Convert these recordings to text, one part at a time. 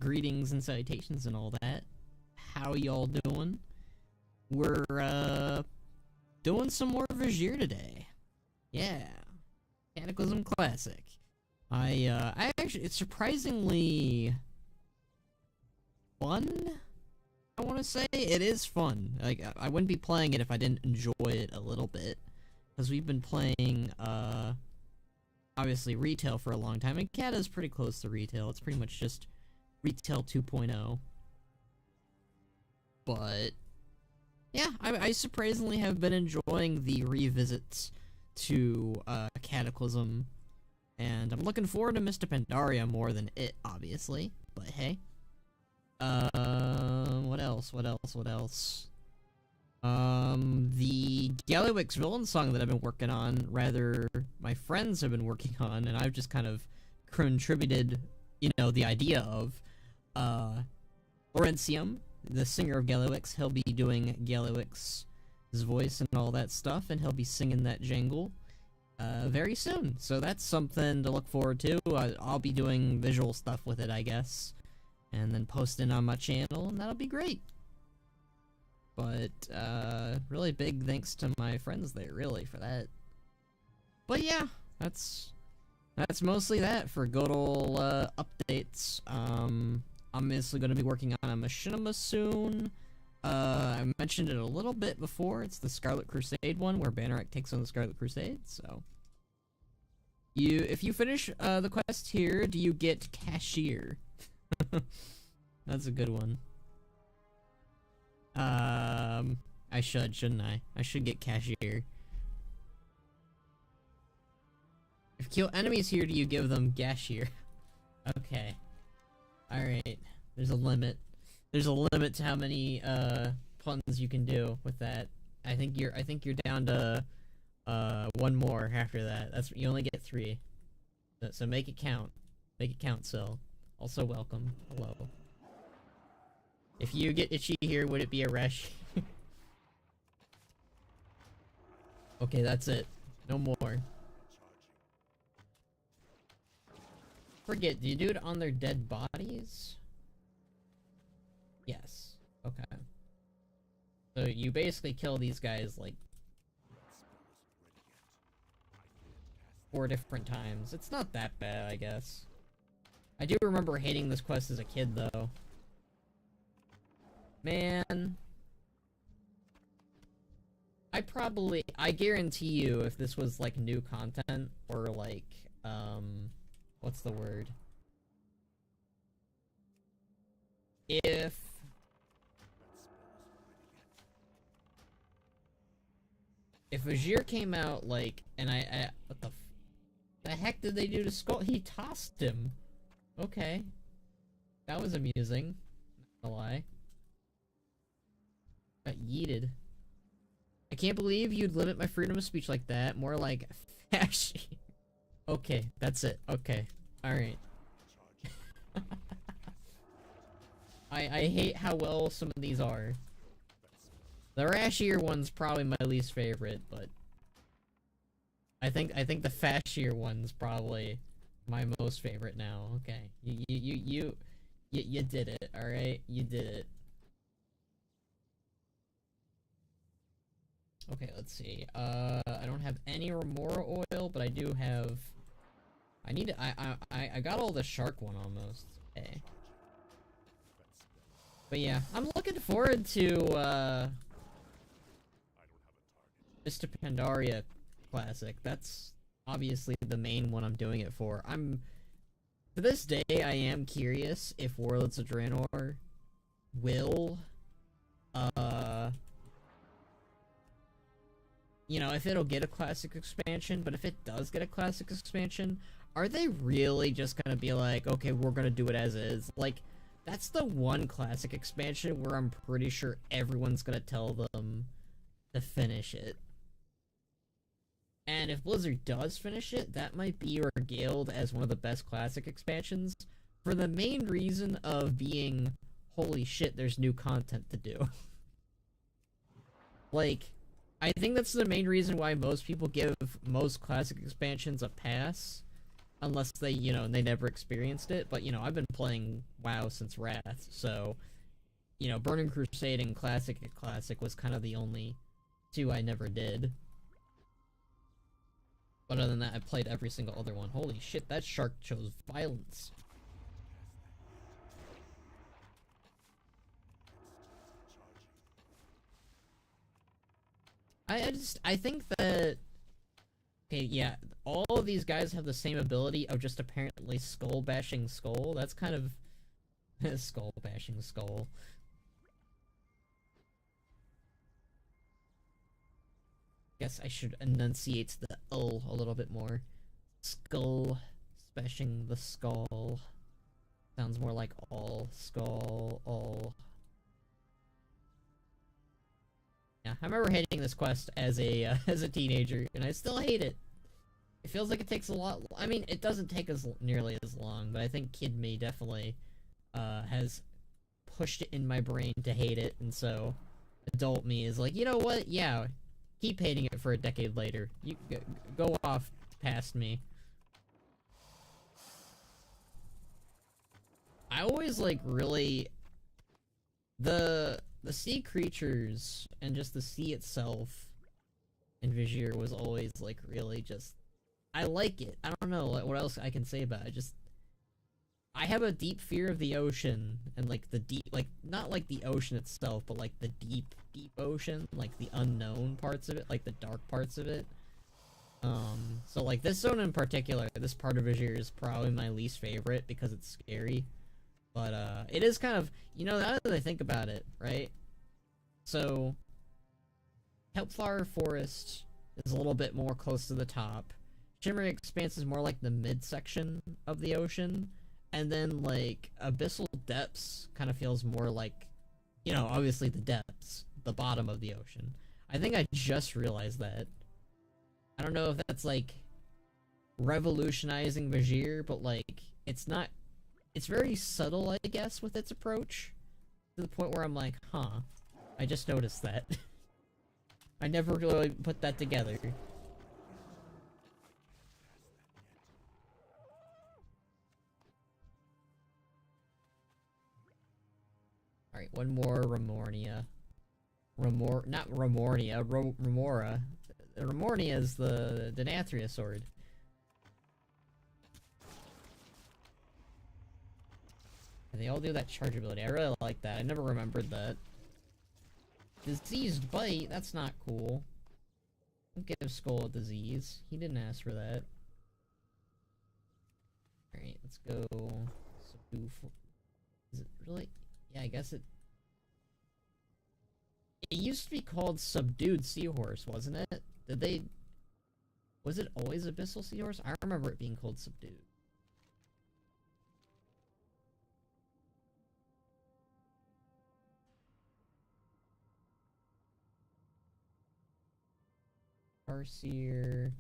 greetings and salutations and all that. How y'all doing? We're, doing some more Vashj'ir today. Yeah. Cataclysm Classic. I actually, it's surprisingly fun, I want to say. It is fun. Like, I wouldn't be playing it if I didn't enjoy it a little bit. Because we've been playing, obviously retail for a long time, and Cat is pretty close to retail. It's pretty much just retail 2.0. But yeah, I surprisingly have been enjoying the revisits to Cataclysm, and I'm looking forward to Mists of Pandaria more than it, obviously. But hey, what else? The Gallywix villain song that I've been working on, rather, my friends have been working on, and I've just kind of contributed, you know, the idea of, Laurentium, the singer of Gallywix. He'll be doing Gallywix's voice and all that stuff, and he'll be singing that jingle, very soon. So that's something to look forward to. I'll be doing visual stuff with it, I guess, and then posting on my channel, and that'll be great. But, really big thanks to my friends there, really, for that. But yeah, that's mostly that for good ol' updates. I'm obviously going to be working on a machinima soon. I mentioned it a little bit before. It's the Scarlet Crusade one, where Banneret takes on the Scarlet Crusade, so... If you finish, the quest here, do you get Cashier? That's a good one. I shouldn't I? I should get Cashier. If you kill enemies here, do you give them Gashier? Okay. Alright. There's a limit. There's a limit to how many, puns you can do with that. I think you're down to, one more after that. You only get 3. So make it count. Make it count, Sil. Also welcome. Hello. If you get itchy here, would it be a rash? Okay, that's it. No more. Forget, do you do it on their dead bodies? Yes. Okay. So you basically kill these guys, like, 4 different times. It's not that bad, I guess. I do remember hating this quest as a kid, though. Man. I guarantee you, if this was, like, new content, or, like, what's the word? If Vashj'ir came out, like, and what the heck did they do to Skull? He tossed him. Okay. That was amusing. Not gonna lie. Got yeeted. I can't believe you'd limit my freedom of speech like that. More like fashy. Okay, that's it. Okay. Alright. I hate how well some of these are. The Rashier one's probably my least favorite, but I think the Fashier one's probably my most favorite now. Okay. You did it, alright? You did it. Okay, let's see. I don't have any Remora oil, but I do have... I got all the shark one almost. Okay. But yeah, I'm looking forward to, Mists of Pandaria Classic. That's obviously the main one I'm doing it for. To this day, I am curious if Warlords of Draenor will, you know, if it'll get a classic expansion, but if it does get a classic expansion, are they really just gonna be like, okay, we're gonna do it as is? Like, that's the one classic expansion where I'm pretty sure everyone's gonna tell them to finish it. And if Blizzard does finish it, that might be regaled as one of the best classic expansions, for the main reason of being, holy shit, there's new content to do. Like, I think that's the main reason why most people give most classic expansions a pass, unless they, they never experienced it. But, I've been playing WoW since Wrath, so, Burning Crusade and Classic was kind of the only two I never did. But other than that, I played every single other one. Holy shit, that shark chose violence. I think that, okay, yeah, all of these guys have the same ability of just apparently skull bashing skull. That's kind of skull bashing skull. Guess I should enunciate the L a little bit more. Skull bashing the skull. Sounds more like all skull all. Yeah, I remember hating this quest as a as a teenager, and I still hate it. It feels like it takes a lot. I mean, it doesn't take as nearly as long, but I think Kid Me definitely has pushed it in my brain to hate it, and so adult me is like, you know what? Yeah, keep hating it for a decade later. You go off past me. I always like really the sea creatures and just the sea itself in Vashj'ir was always like really just, I like it. I don't know what else I can say about it. Just, I have a deep fear of the ocean and like the deep, like not like the ocean itself, but like the deep ocean, like the unknown parts of it, like the dark parts of it. So like this zone in particular, this part of Vashj'ir is probably my least favorite because it's scary. But, it is kind of, now that I think about it, right? So, Kelpflower Forest is a little bit more close to the top. Shimmering Expanse is more like the midsection of the ocean. And then, like, Abyssal Depths kind of feels more like, obviously the depths, the bottom of the ocean. I think I just realized that. I don't know if that's, like, revolutionizing Vashj'ir, but, like, it's not... It's very subtle, I guess, with its approach. To the point where I'm like, huh, I just noticed that. I never really put that together. Alright, one more Remornia. Not Remornia, Remora. Remornia is the Denathria sword. And they all do that charge ability. I really like that. I never remembered that. Diseased Bite? That's not cool. Don't give Skull a disease. He didn't ask for that. Alright, let's go... Subdue... Is it really? Yeah, I guess it... It used to be called Subdued Seahorse, wasn't it? Did they... Was it always Abyssal Seahorse? I remember it being called Subdued. Farseer.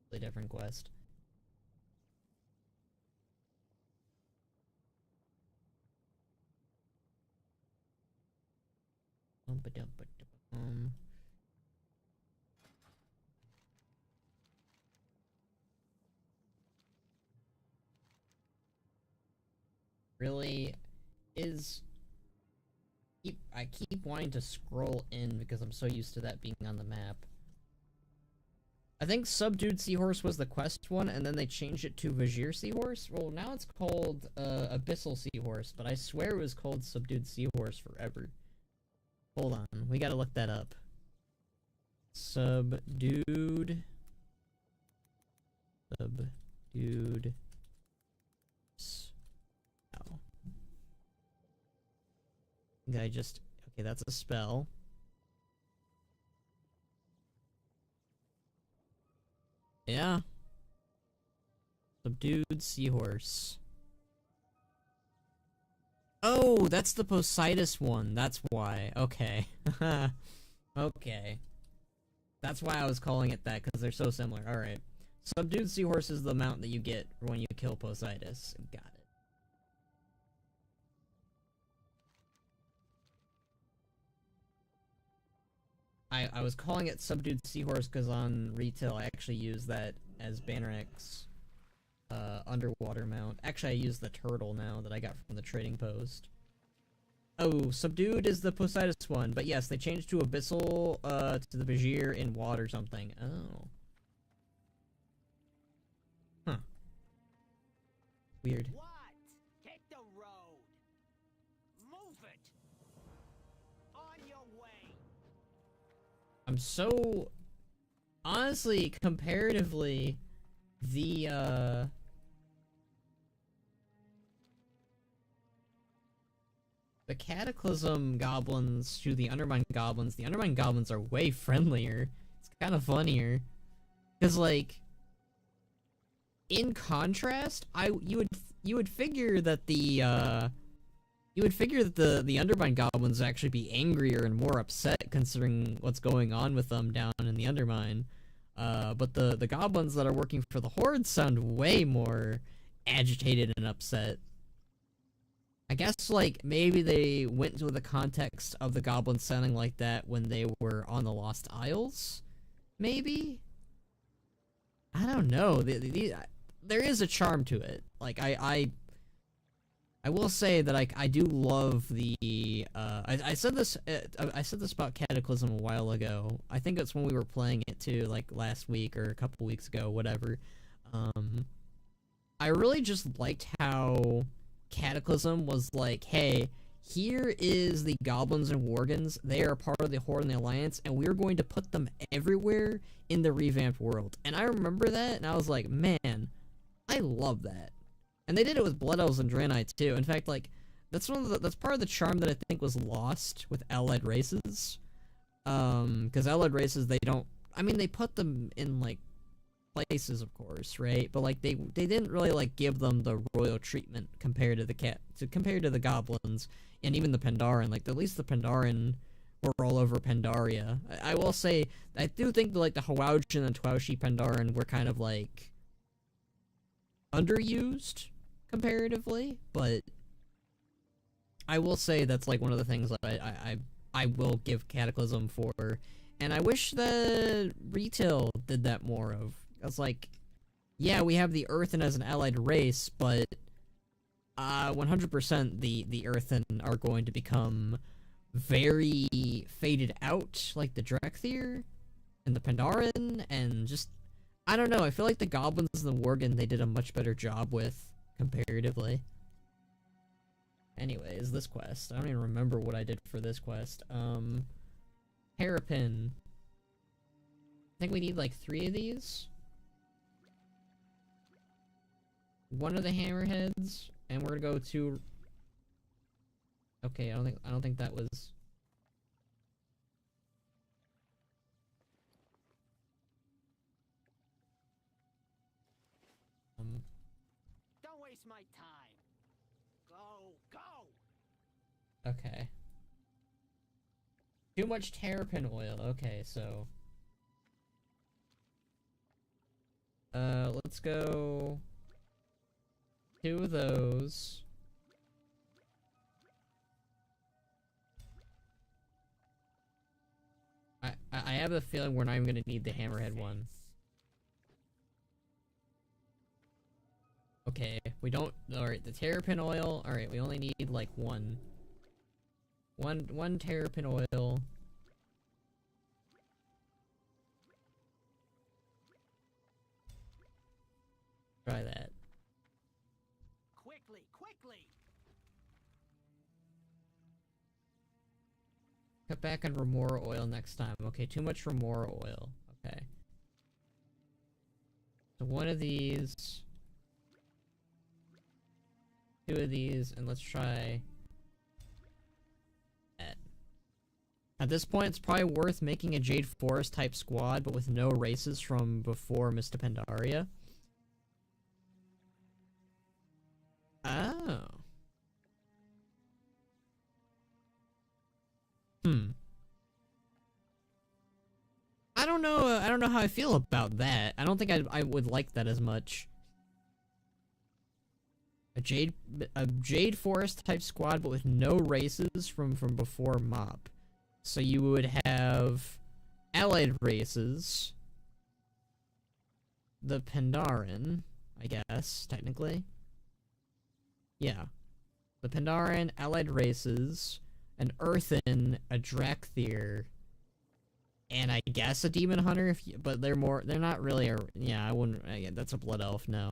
Totally different quest. Really is... I keep wanting to scroll in because I'm so used to that being on the map. I think Subdued Seahorse was the quest one, and then they changed it to Vashj'ir Seahorse. Well, now it's called Abyssal Seahorse, but I swear it was called Subdued Seahorse forever. Hold on, we gotta look that up. Subdued. Oh. I just... Okay, that's a spell. Yeah. Subdued Seahorse. Oh, that's the Poseidus one. That's why. Okay. Okay. That's why I was calling it that, because they're so similar. Alright. Subdued Seahorse is the mount that you get when you kill Poseidus. Got it. I was calling it Subdued Seahorse because on retail I actually use that as Banner X underwater mount. Actually, I use the turtle now that I got from the trading post. Oh, Subdued is the Poseidus one, but yes, they changed to Abyssal to the Vashj'ir in water something. Oh. Huh. Weird. What? Take the road. Move it. On your way. I'm so honestly, comparatively, the Cataclysm goblins to the Undermine goblins are way friendlier. It's kind of funnier. Cause like, in contrast, you would figure that the Undermine goblins would actually be angrier and more upset considering what's going on with them down in the Undermine. But the goblins that are working for the Horde sound way more agitated and upset. I guess, like, maybe they went into the context of the goblins sounding like that when they were on the Lost Isles? Maybe? I don't know. There is a charm to it. Like, I will say that I do love the, I said this about Cataclysm a while ago. I think it's when we were playing it too, like, last week or a couple weeks ago, whatever. I really just liked how Cataclysm was like, hey, here is the goblins and worgans. They are part of the Horde and the Alliance, and we're going to put them everywhere in the revamped world. And I remember that, and I was like, man, I love that. And they did it with Blood Elves and Draenei too. In fact, like, that's part of the charm that I think was lost with allied races. Because allied races, they put them in, like, places, of course, right? But like they didn't really like give them the royal treatment compared to the goblins and even the Pandaren. Like, at least the Pandaren were all over Pandaria. I will say I do think that, like, the Hwauchen and Twaushi Pandaren were kind of like underused comparatively, but I will say that's like one of the things that I will give Cataclysm for, and I wish that retail did that more of. It's like, yeah, we have the Earthen as an allied race, but 100% the Earthen are going to become very faded out, like the Drekthir and the Pandaren, and just, I don't know, I feel like the Goblins and the Worgen they did a much better job with, comparatively. Anyways, this quest. I don't even remember what I did for this quest. Hairpin. I think we need like 3 of these. One of the hammerheads, and we're gonna go to. Okay, I don't think that was. Don't waste my time. Go. Okay. Too much terrapin oil. Okay, so. Let's go. 2 of those. I have a feeling we're not even gonna need the hammerhead one. Okay, we don't. Alright, the terrapin oil. Alright, we only need like one terrapin oil. Try that. Quickly. Cut back on Remora oil next time. Okay, too much Remora oil. Okay. So 1 of these. 2 of these, and let's try that. At this point, it's probably worth making a Jade Forest type squad, but with no races from before Mists of Pandaria. Oh. I don't know how I feel about that. I don't think I would like that as much. A Jade Forest type squad, but with no races from before MoP. So you would have allied races, the Pandaren, I guess, technically. Yeah. The Pandaren, allied races, an Earthen, a Drakthir, and I guess a Demon Hunter, but they're not really yeah, I wouldn't, that's a Blood Elf, no.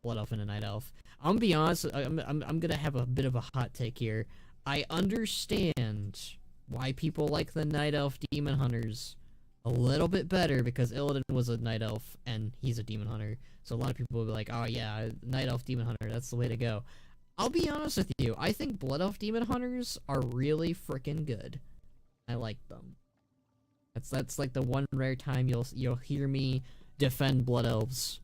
Blood Elf and a Night Elf. I'm gonna be honest, I'm gonna have a bit of a hot take here. I understand why people like the Night Elf Demon Hunters a little bit better, because Illidan was a Night Elf, and he's a Demon Hunter, so a lot of people will be like, oh yeah, Night Elf Demon Hunter, that's the way to go. I'll be honest with you, I think Blood Elf Demon Hunters are really freaking good. I like them. That's like the one rare time you'll hear me defend Blood Elves.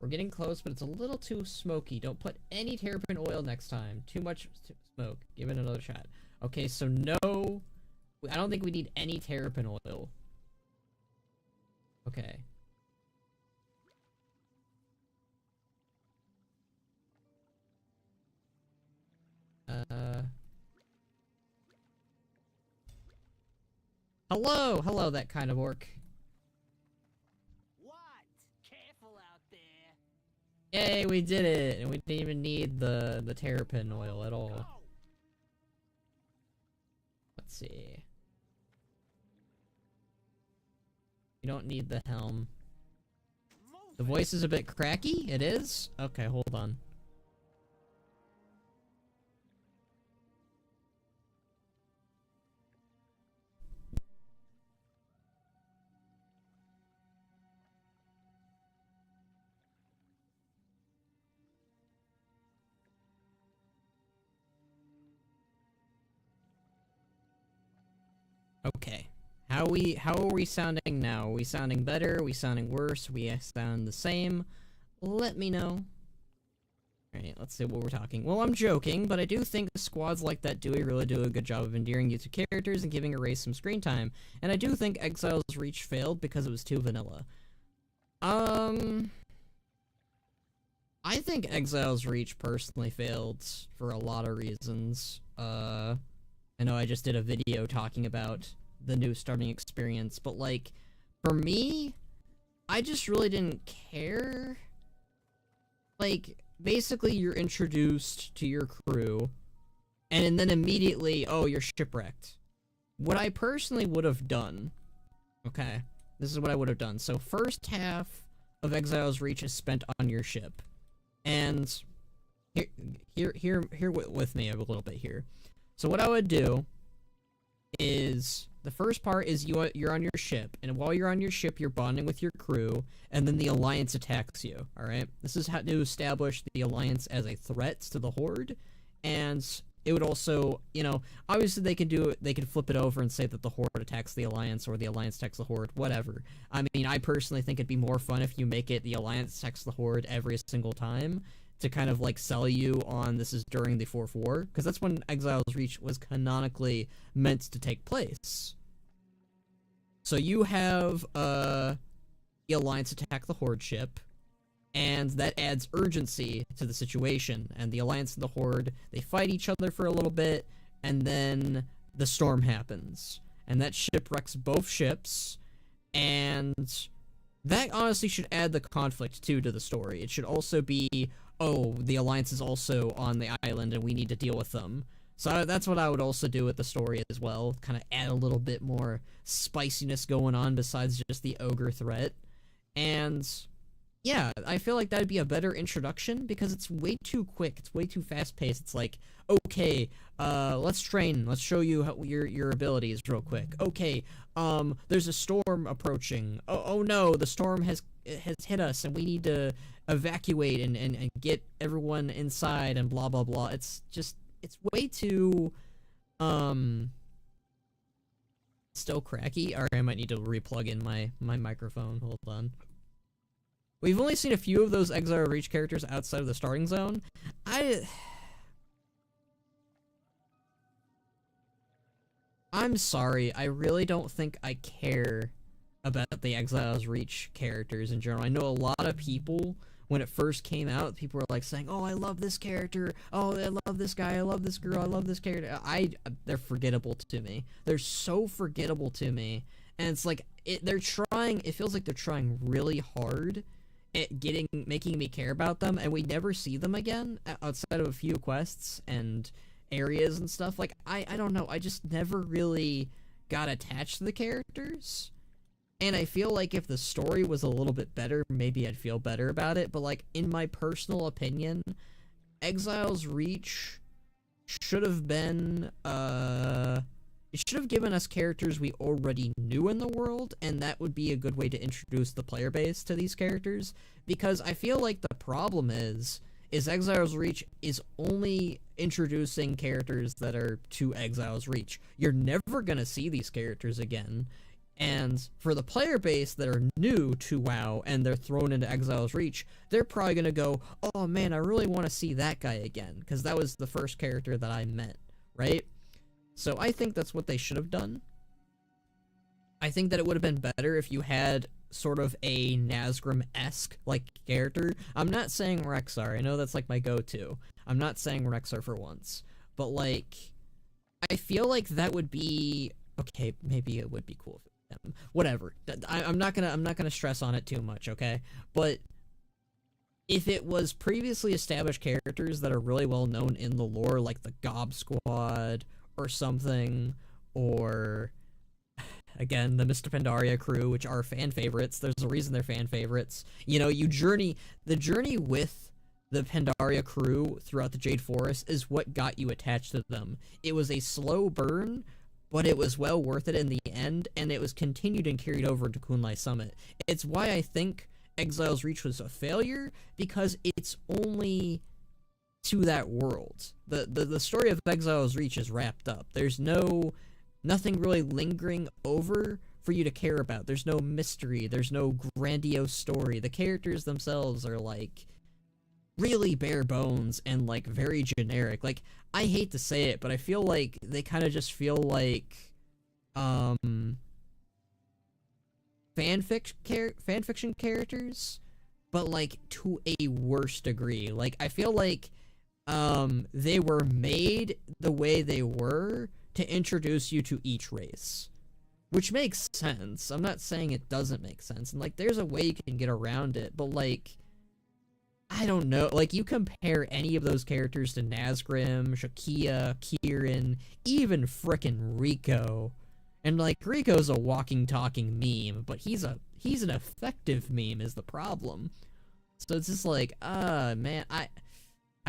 We're getting close, but it's a little too smoky. Don't put any terrapin oil next time. Too much smoke. Give it another shot. Okay, so no... I don't think we need any terrapin oil. Okay. Hello! Hello, that kind of orc. Yay, we did it! And we didn't even need the terrapin oil at all. Let's see. You don't need the helm. The voice is a bit cracky? It is? Okay, hold on. Okay. How are we sounding now? Are we sounding better? Are we sounding worse? Are we sound the same? Let me know. Alright, let's see what we're talking. Well, I'm joking, but I do think squads like that really do a good job of endearing you to characters and giving a race some screen time. And I do think Exile's Reach failed because it was too vanilla. I think Exile's Reach personally failed for a lot of reasons. I know I just did a video talking about the new starting experience, but like, for me, I just really didn't care. Like, basically you're introduced to your crew, and then immediately, oh, you're shipwrecked. What I personally would have done, okay, this is what I would have done. So first half of Exile's Reach is spent on your ship, and here with me a little bit here. So what I would do is, the first part is you're on your ship, and while you're on your ship, you're bonding with your crew, and then the Alliance attacks you, alright? This is how to establish the Alliance as a threat to the Horde, and it would also, you know, obviously they can flip it over and say that the Horde attacks the Alliance, or the Alliance attacks the Horde, whatever. I mean, I personally think it'd be more fun if you make it the Alliance attacks the Horde every single time, to kind of like sell you on this is during the Fourth War, because that's when Exile's Reach was canonically meant to take place. So you have the Alliance attack the Horde ship, and that adds urgency to the situation, and the Alliance and the Horde, they fight each other for a little bit, and then the storm happens, and that shipwrecks both ships, and that honestly should add the conflict too to the story. It should also be, oh, the Alliance is also on the island and we need to deal with them. So that's what I would also do with the story as well. Kind of add a little bit more spiciness going on besides just the ogre threat. And yeah, I feel like that'd be a better introduction because it's way too quick. It's way too fast-paced. It's like, okay, let's train. Let's show you how your abilities real quick. Okay, there's a storm approaching. Oh no, the storm has hit us and we need to evacuate and get everyone inside and blah blah blah. It's just, it's way too still cracky. Alright, I might need to replug in my microphone. Hold on. We've only seen a few of those Exile Reach characters outside of the starting zone. I'm sorry, I really don't think I care about the Exile's Reach characters in general. I know a lot of people when it first came out, people were like saying, "Oh, I love this character. Oh, I love this guy. I love this girl. I love this character." They're forgettable to me. They're so forgettable to me, and it's like they're trying. It feels like they're trying really hard at making me care about them, and we never see them again outside of a few quests and areas and stuff. Like I don't know. I just never really got attached to the characters. And I feel like if the story was a little bit better, maybe I'd feel better about it. But, like, in my personal opinion, Exile's Reach should have been, it should have given us characters we already knew in the world, and that would be a good way to introduce the player base to these characters. Because I feel like the problem is Exile's Reach is only introducing characters that are to Exile's Reach. You're never gonna see these characters again. And for the player base that are new to WoW and they're thrown into Exile's Reach, they're probably going to go, "Oh man, I really want to see that guy again," because that was the first character that I met, right? So I think that's what they should have done. I think that it would have been better if you had sort of a Nazgrim-esque like character. I'm not saying Rexxar. I know that's like my go-to. I'm not saying Rexxar for once. But like, I feel like that would be... Okay, maybe it would be cool if whatever. I'm not gonna stress on it too much, okay? But if it was previously established characters that are really well known in the lore, like the Gob Squad or something, or again the Mists of Pandaria crew, which are fan favorites. There's a reason they're fan favorites. You know, the journey with the Pandaria crew throughout the Jade Forest is what got you attached to them. It was a slow burn, but it was well worth it in the end, and it was continued and carried over to Kunlai Summit. It's why I think Exile's Reach was a failure, because it's only to that world. The story of Exile's Reach is wrapped up. There's nothing really lingering over for you to care about. There's no mystery. There's no grandiose story. The characters themselves are, like, really bare bones and, like, very generic. Like, I hate to say it, but I feel like they kind of just feel like fanfiction characters, but like to a worse degree. Like, I feel like they were made the way they were to introduce you to each race, which makes sense. I'm not saying it doesn't make sense, and like there's a way you can get around it, but like, I don't know, like, you compare any of those characters to Nazgrim, Shakia, Kieran, even frickin' Rico. And, like, Rico's a walking, talking meme, but he's an effective meme is the problem. So it's just like, man, I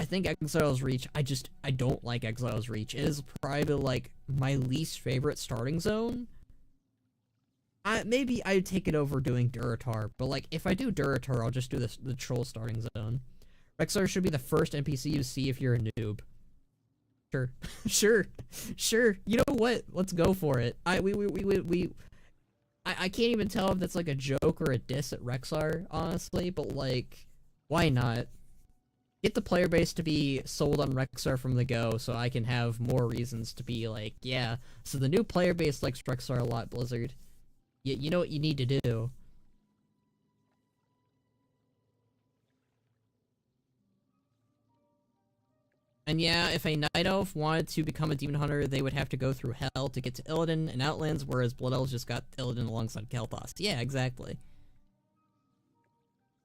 think Exile's Reach, I don't like Exile's Reach. It is probably, like, my least favorite starting zone. Maybe I'd take it over doing Duratar, but like, if I do Duratar, I'll just do the troll starting zone. Rexxar should be the first NPC you see if you're a noob. Sure. Sure. You know what? Let's go for it. I can't even tell if that's like a joke or a diss at Rexxar, honestly, but like, why not? Get the player base to be sold on Rexxar from the go, so I can have more reasons to be like, yeah, so the new player base likes Rexxar a lot, Blizzard. You know what you need to do. And yeah, if a Night Elf wanted to become a Demon Hunter, they would have to go through Hell to get to Illidan and Outlands, whereas Blood Elves just got Illidan alongside Kel'Thas. Yeah, exactly.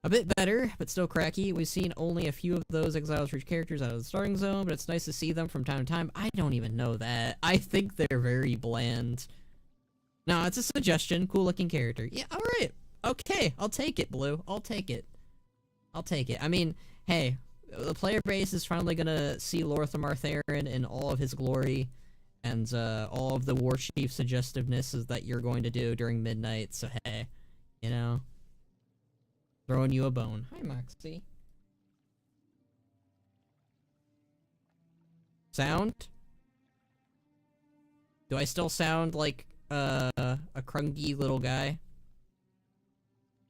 A bit better, but still cracky. We've seen only a few of those Exile's Reach characters out of the starting zone, but it's nice to see them from time to time. I don't even know that. I think they're very bland. No, it's a suggestion. Cool looking character. Yeah, alright. Okay, I'll take it, Blue. I'll take it. I mean, hey, the player base is finally gonna see Lorthamar Theron in all of his glory, and all of the War Chief suggestiveness is that you're going to do during midnight, so hey, you know, throwing you a bone. Hi, Moxie. Sound? Do I still sound like a crungy little guy?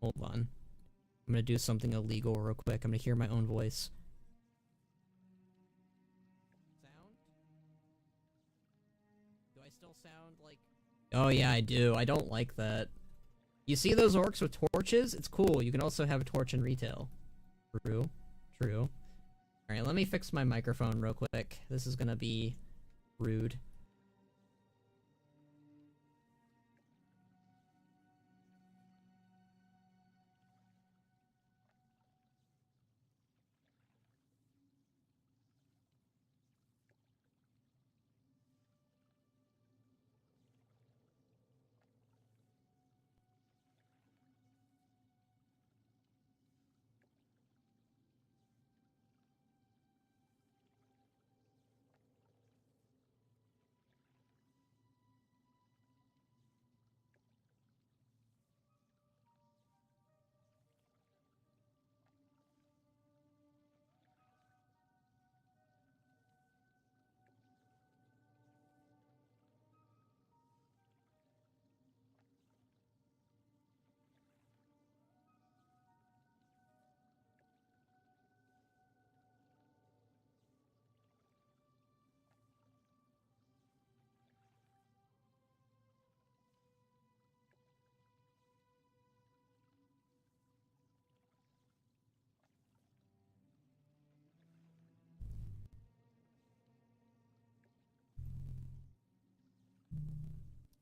Hold on. I'm gonna do something illegal real quick. I'm gonna hear my own voice. Sound? Do I still sound like... Oh yeah, I do. I don't like that. You see those orcs with torches? It's cool. You can also have a torch in retail. True. True. Alright, let me fix my microphone real quick. This is gonna be rude.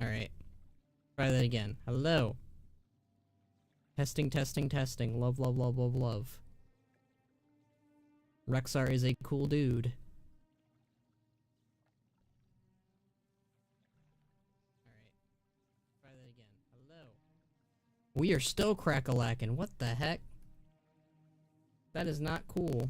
Alright. Try that again. Hello. Testing, testing, testing. Love, love, love, love, love. Rexar is a cool dude. Alright. Try that again. Hello. We are still crack-a-lackin'. What the heck? That is not cool.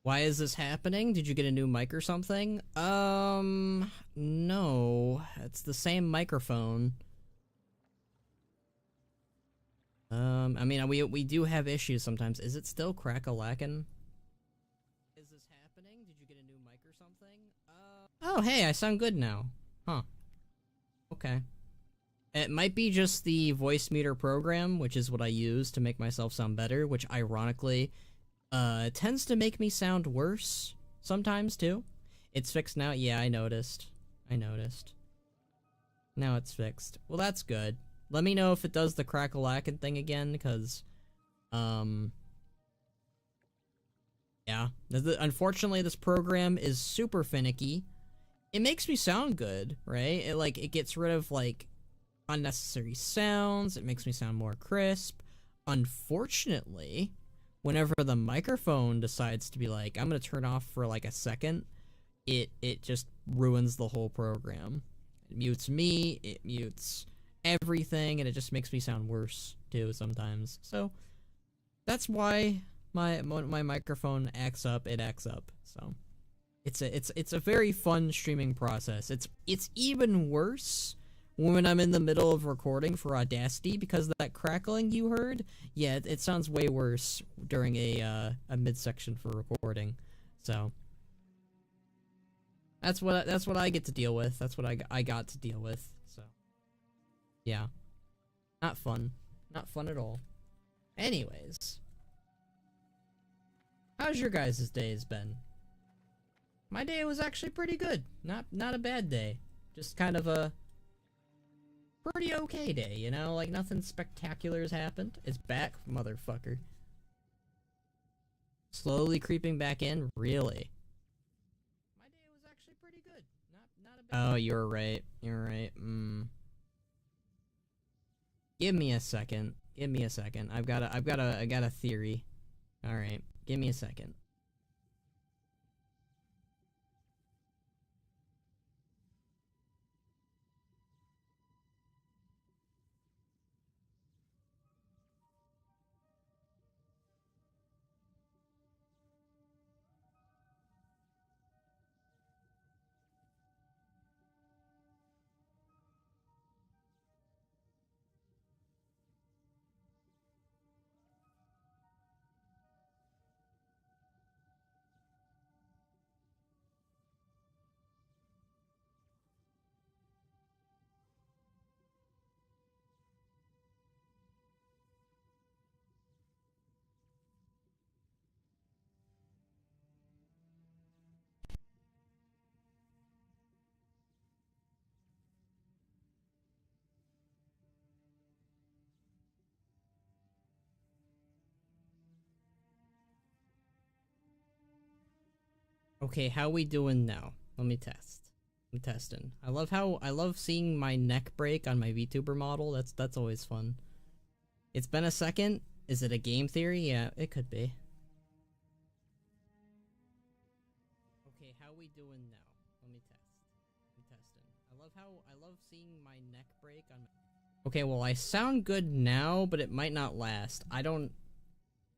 Why is this happening? Did you get a new mic or something? No. It's the same microphone. I mean, we do have issues sometimes. Is it still crack-a-lackin'? Is this happening? Did you get a new mic or something? Oh, hey, I sound good now. Huh. Okay. It might be just the voice meter program, which is what I use to make myself sound better, which ironically tends to make me sound worse sometimes too. It's fixed now? Yeah, I noticed. Now it's fixed. Well, that's good. Let me know if it does the crack-a-lackin' thing again, because, yeah. Unfortunately, this program is super finicky. It makes me sound good, right? It gets rid of, like, unnecessary sounds. It makes me sound more crisp. Unfortunately, whenever the microphone decides to be like, I'm gonna turn off for like a second, it just ruins the whole program. It mutes me, it mutes everything, and it just makes me sound worse too sometimes. So that's why my microphone acts up. It acts up. So it's a very fun streaming process. It's even worse when I'm in the middle of recording for Audacity, because that crackling you heard, yeah, it sounds way worse during a midsection for recording. So that's what I get to deal with. That's what I got to deal with. So yeah, not fun at all. Anyways, how's your guys' days been? My day was actually pretty good. Not a bad day. Just kind of a pretty okay day, you know? Like, nothing spectacular has happened. It's back, motherfucker. Slowly creeping back in? Really? My day was actually pretty good. Not a bad. Oh, you're right. Give me a second. I got a theory. Alright, give me a second. Okay, how we doing now? Let me test. I'm testing. I love seeing my neck break on my VTuber model. That's always fun. It's been a second. Is it a game theory? Yeah, it could be. Okay, how we doing now? Let me test. I'm testing. I love seeing my neck break on my... Okay, well, I sound good now, but it might not last. I don't...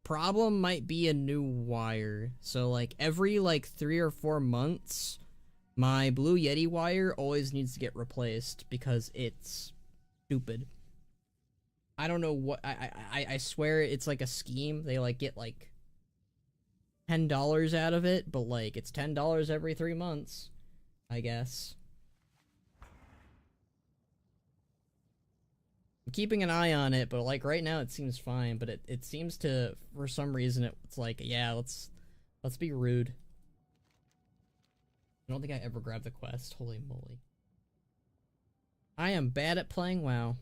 Problem might be a new wire. So, like, every, like, 3 or 4 months, my Blue Yeti wire always needs to get replaced because it's stupid. I don't know what... I swear it's, like, a scheme. They, like, get, like, $10 out of it, but, like, it's $10 every 3 months, I guess. I'm keeping an eye on it, but like right now it seems fine, but it seems to, for some reason, it's like, yeah, let's be rude. I don't think I ever grabbed the quest. Holy moly. I am bad at playing WoW.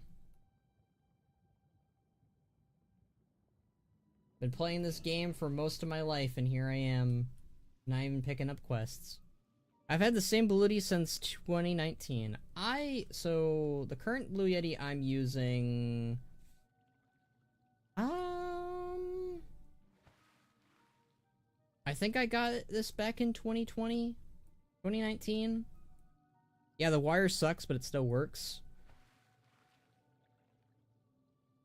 Been playing this game for most of my life, and here I am, not even picking up quests. I've had the same Blue Yeti since 2019. So the current Blue Yeti I'm using, I think I got this back in 2020, 2019. Yeah, the wire sucks, but it still works.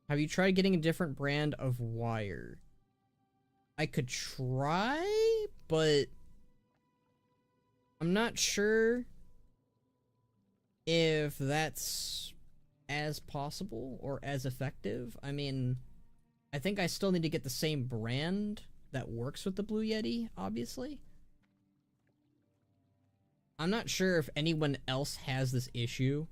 Have you tried getting a different brand of wire? I could try, but I'm not sure if that's as possible or as effective. I mean, I think I still need to get the same brand that works with the Blue Yeti, obviously. I'm not sure if anyone else has this issue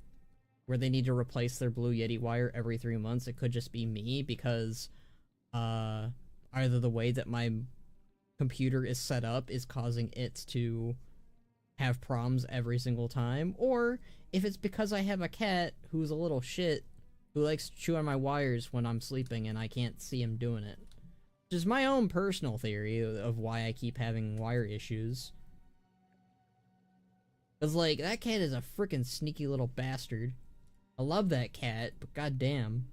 where they need to replace their Blue Yeti wire every 3 months. It could just be me because either the way that my computer is set up is causing it to have problems every single time, or if it's because I have a cat who's a little shit who likes to chew on my wires when I'm sleeping and I can't see him doing it. Which is my own personal theory of why I keep having wire issues. Cause like, that cat is a freaking sneaky little bastard. I love that cat, but goddamn.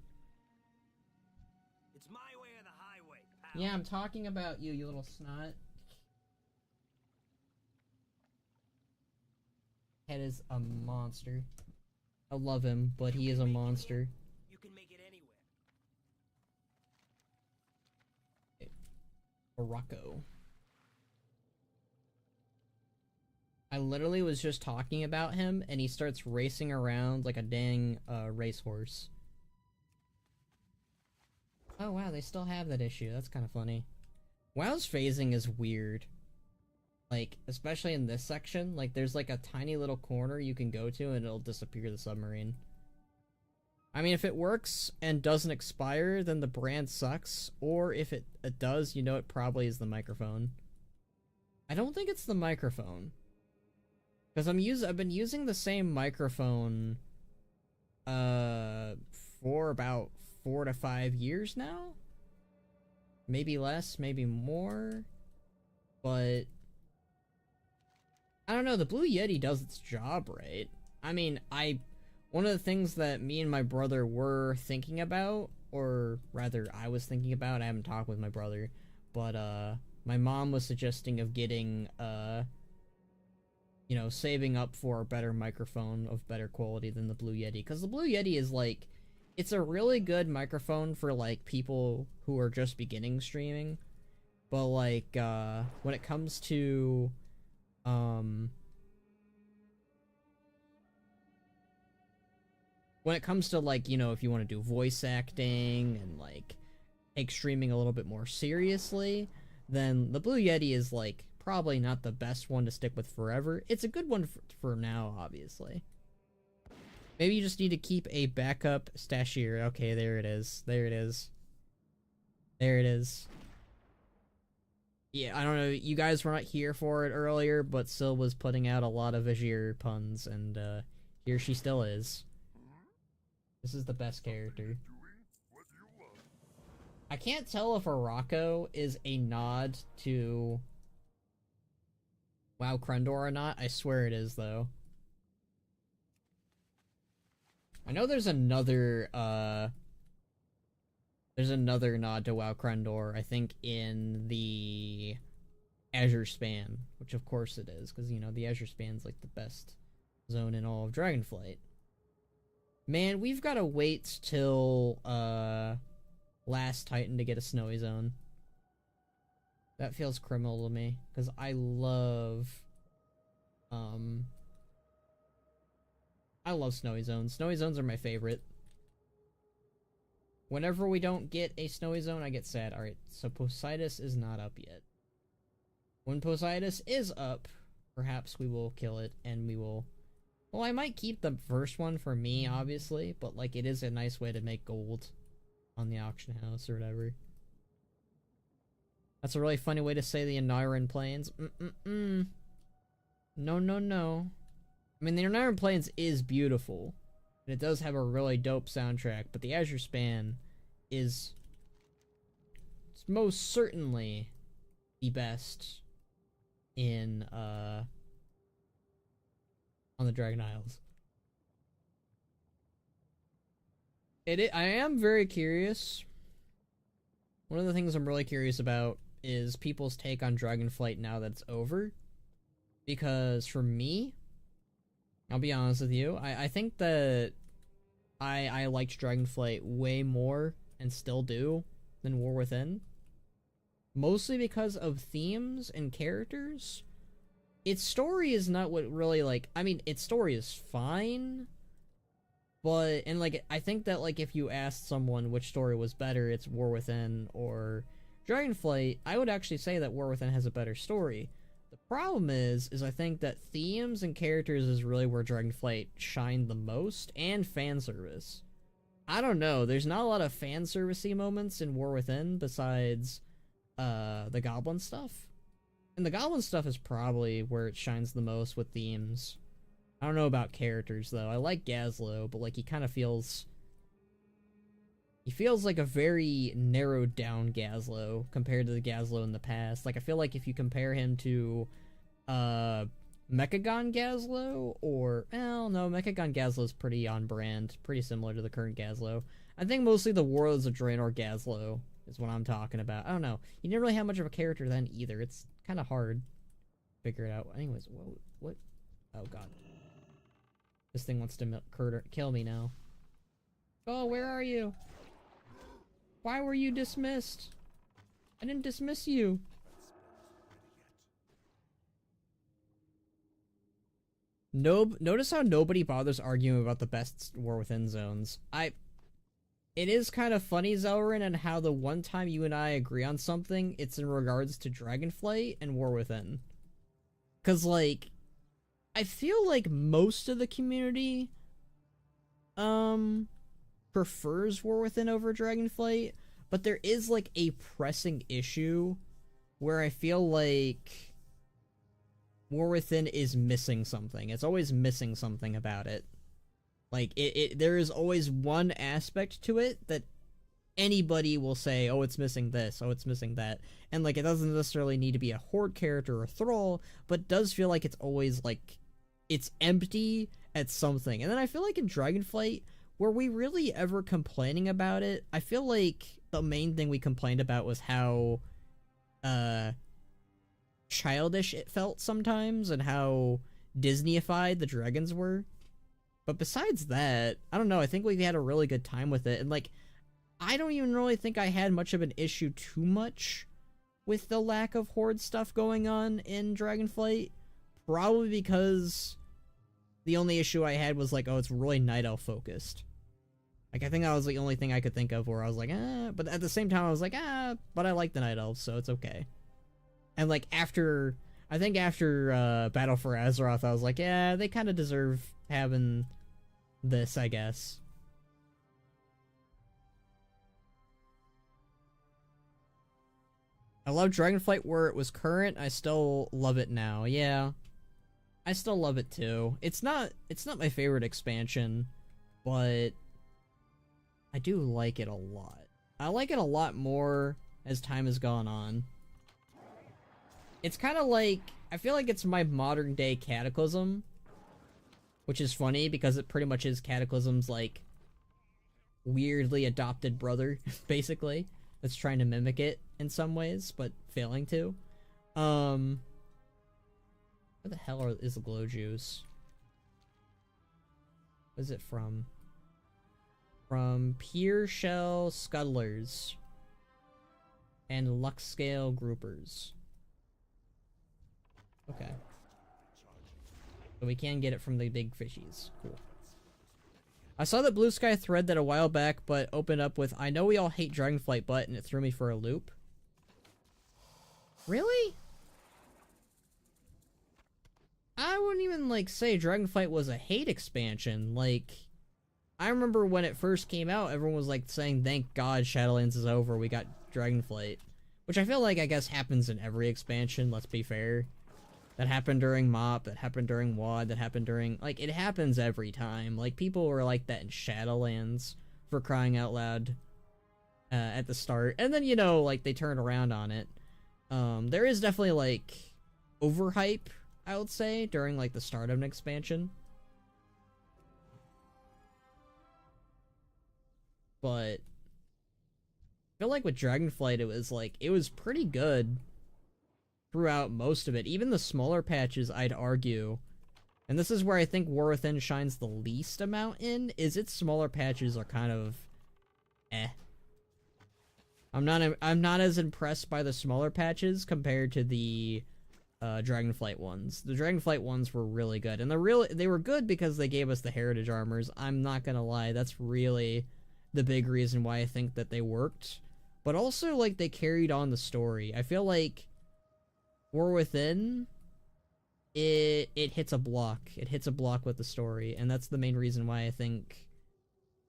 It's my way or the highway, pal. Yeah, I'm talking about you, you little snot. Cat is a monster. I love him, but he is a monster. You can make it anywhere. Morocco. I literally was just talking about him, and he starts racing around like a dang racehorse. Oh wow, they still have that issue. That's kind of funny. WoW's phasing is weird. Like, especially in this section, like, there's like a tiny little corner you can go to and it'll disappear the submarine. I mean, if it works and doesn't expire, then the brand sucks. Or if it does, you know it probably is the microphone. I don't think it's the microphone. Because I've been using the same microphone for about 4 to 5 years now. Maybe less, maybe more. But I don't know, the Blue Yeti does its job right. I mean, one of the things that me and my brother were thinking about, or rather I was thinking about, I haven't talked with my brother, but my mom was suggesting of getting you know, saving up for a better microphone of better quality than the Blue Yeti, because the Blue Yeti is like, it's a really good microphone for like people who are just beginning streaming, but like when it comes to like, you know, if you want to do voice acting and like take streaming a little bit more seriously, then the Blue Yeti is like probably not the best one to stick with forever. It's a good one for now, obviously. Maybe you just need to keep a backup Vashj'ir. Okay, there it is. There it is. There it is. Yeah, I don't know, you guys were not here for it earlier, but Syl was putting out a lot of Vashj'ir puns, and here she still is. This is the best character. I can't tell if Morocco is a nod to WoW Krendor or not? I swear it is, though. I know there's another nod to WoW Krendor, I think in the Azure Span, which of course it is, because, you know, the Azure Span's like the best zone in all of Dragonflight. Man, we've got to wait till Last Titan to get a snowy zone. That feels criminal to me, because I love snowy zones. Snowy zones are my favorite. Whenever we don't get a snowy zone, I get sad. Alright, so Poseidus is not up yet. When Poseidus is up, perhaps we will kill it, and we will... Well, I might keep the first one for me, obviously, but, like, it is a nice way to make gold on the auction house or whatever. That's a really funny way to say the Anaran Plains. No, no, no. I mean, the Anaran Plains is beautiful, and it does have a really dope soundtrack, but the Azure Span is most certainly the best in, on the Dragon Isles. I am very curious. One of the things I'm really curious about is people's take on Dragonflight now that it's over. Because for me, I'll be honest with you, I think that I liked Dragonflight way more, and still do, than War Within. Mostly because of themes and characters. Its story is not what really, like, I mean, its story is fine, but, and, like, I think that, like, if you asked someone which story was better, it's War Within or Dragonflight, I would actually say that War Within has a better story. The problem is I think that themes and characters is really where Dragonflight shined the most, and fan service. I don't know, there's not a lot of fan servicey moments in War Within besides, the Goblin stuff. And the Goblin stuff is probably where it shines the most with themes. I don't know about characters, though. I like Gazlo, but, like, he kind of feels... He feels like a very narrowed down Gazlo compared to the Gazlo in the past. Like, I feel like if you compare him to, Mechagon Gazlo, or... Well, no, Mechagon Gazlo is pretty on brand. Pretty similar to the current Gazlo. I think mostly the Warlords of Draenor Gazlo is what I'm talking about. I don't know. He didn't really have much of a character then, either. It's kind of hard to figure it out. Anyways, what? Oh, God. This thing wants to kill me now. Oh, where are you? Why were you dismissed? I didn't dismiss you. Notice how nobody bothers arguing about the best War Within zones. It is kind of funny, Zelrin, and how the one time you and I agree on something, it's in regards to Dragonflight and War Within. 'Cause, like, I feel like most of the community, prefers War Within over Dragonflight, but there is, like, a pressing issue where I feel like War Within is missing something. It's always missing something about it. Like, there is always one aspect to it that anybody will say, oh, it's missing this, oh, it's missing that. And, like, it doesn't necessarily need to be a Horde character or Thrall, but it does feel like it's always, like, it's empty at something. And then I feel like in Dragonflight, were we really ever complaining about it? I feel like the main thing we complained about was how, childish it felt sometimes, and how Disneyified the dragons were. But besides that, I don't know, I think we had a really good time with it, and, like, I don't even really think I had much of an issue too much with the lack of Horde stuff going on in Dragonflight. Probably because the only issue I had was, like, oh, it's really Night Elf focused. Like, I think that was the only thing I could think of where I was like, but at the same time I was like, but I like the Night Elves, so it's okay. And, like, after Battle for Azeroth, I was like, yeah, they kind of deserve having this, I guess. I love Dragonflight where it was current. I still love it now. Yeah, I still love it too. It's not my favorite expansion, but I do like it a lot. I like it a lot more as time has gone on. It's kind of like, I feel like it's my modern day Cataclysm, which is funny because it pretty much is Cataclysm's like weirdly adopted brother, basically, that's trying to mimic it in some ways, but failing to. Where the hell is the glow juice? What is it from? From Pier Shell Scuttlers and Luxscale Groupers. Okay. So we can get it from the big fishies. Cool. I saw that Blue Sky thread that a while back, but opened up with, I know we all hate Dragonflight, but, and it threw me for a loop. Really? I wouldn't even, like, say Dragonflight was a hate expansion. Like, I remember when it first came out, everyone was, like, saying, thank God Shadowlands is over, we got Dragonflight. Which I feel like, I guess, happens in every expansion, let's be fair. That happened during MOP, that happened during WoD, that happened during... Like, it happens every time. Like, people were like that in Shadowlands, for crying out loud, at the start. And then, you know, like, they turn around on it. There is definitely, like, overhype, I would say, during, like, the start of an expansion. But... I feel like with Dragonflight, it was pretty good throughout most of it. Even the smaller patches, I'd argue, and this is where I think War Within shines the least amount in, is its smaller patches are kind of eh. I'm not as impressed by the smaller patches compared to the Dragonflight ones. The Dragonflight ones were really good, and they were good because they gave us the heritage armors. I'm not gonna lie, that's really the big reason why I think that they worked. But also, like, they carried on the story. I feel like War Within, it hits a block. It hits a block with the story, and that's the main reason why I think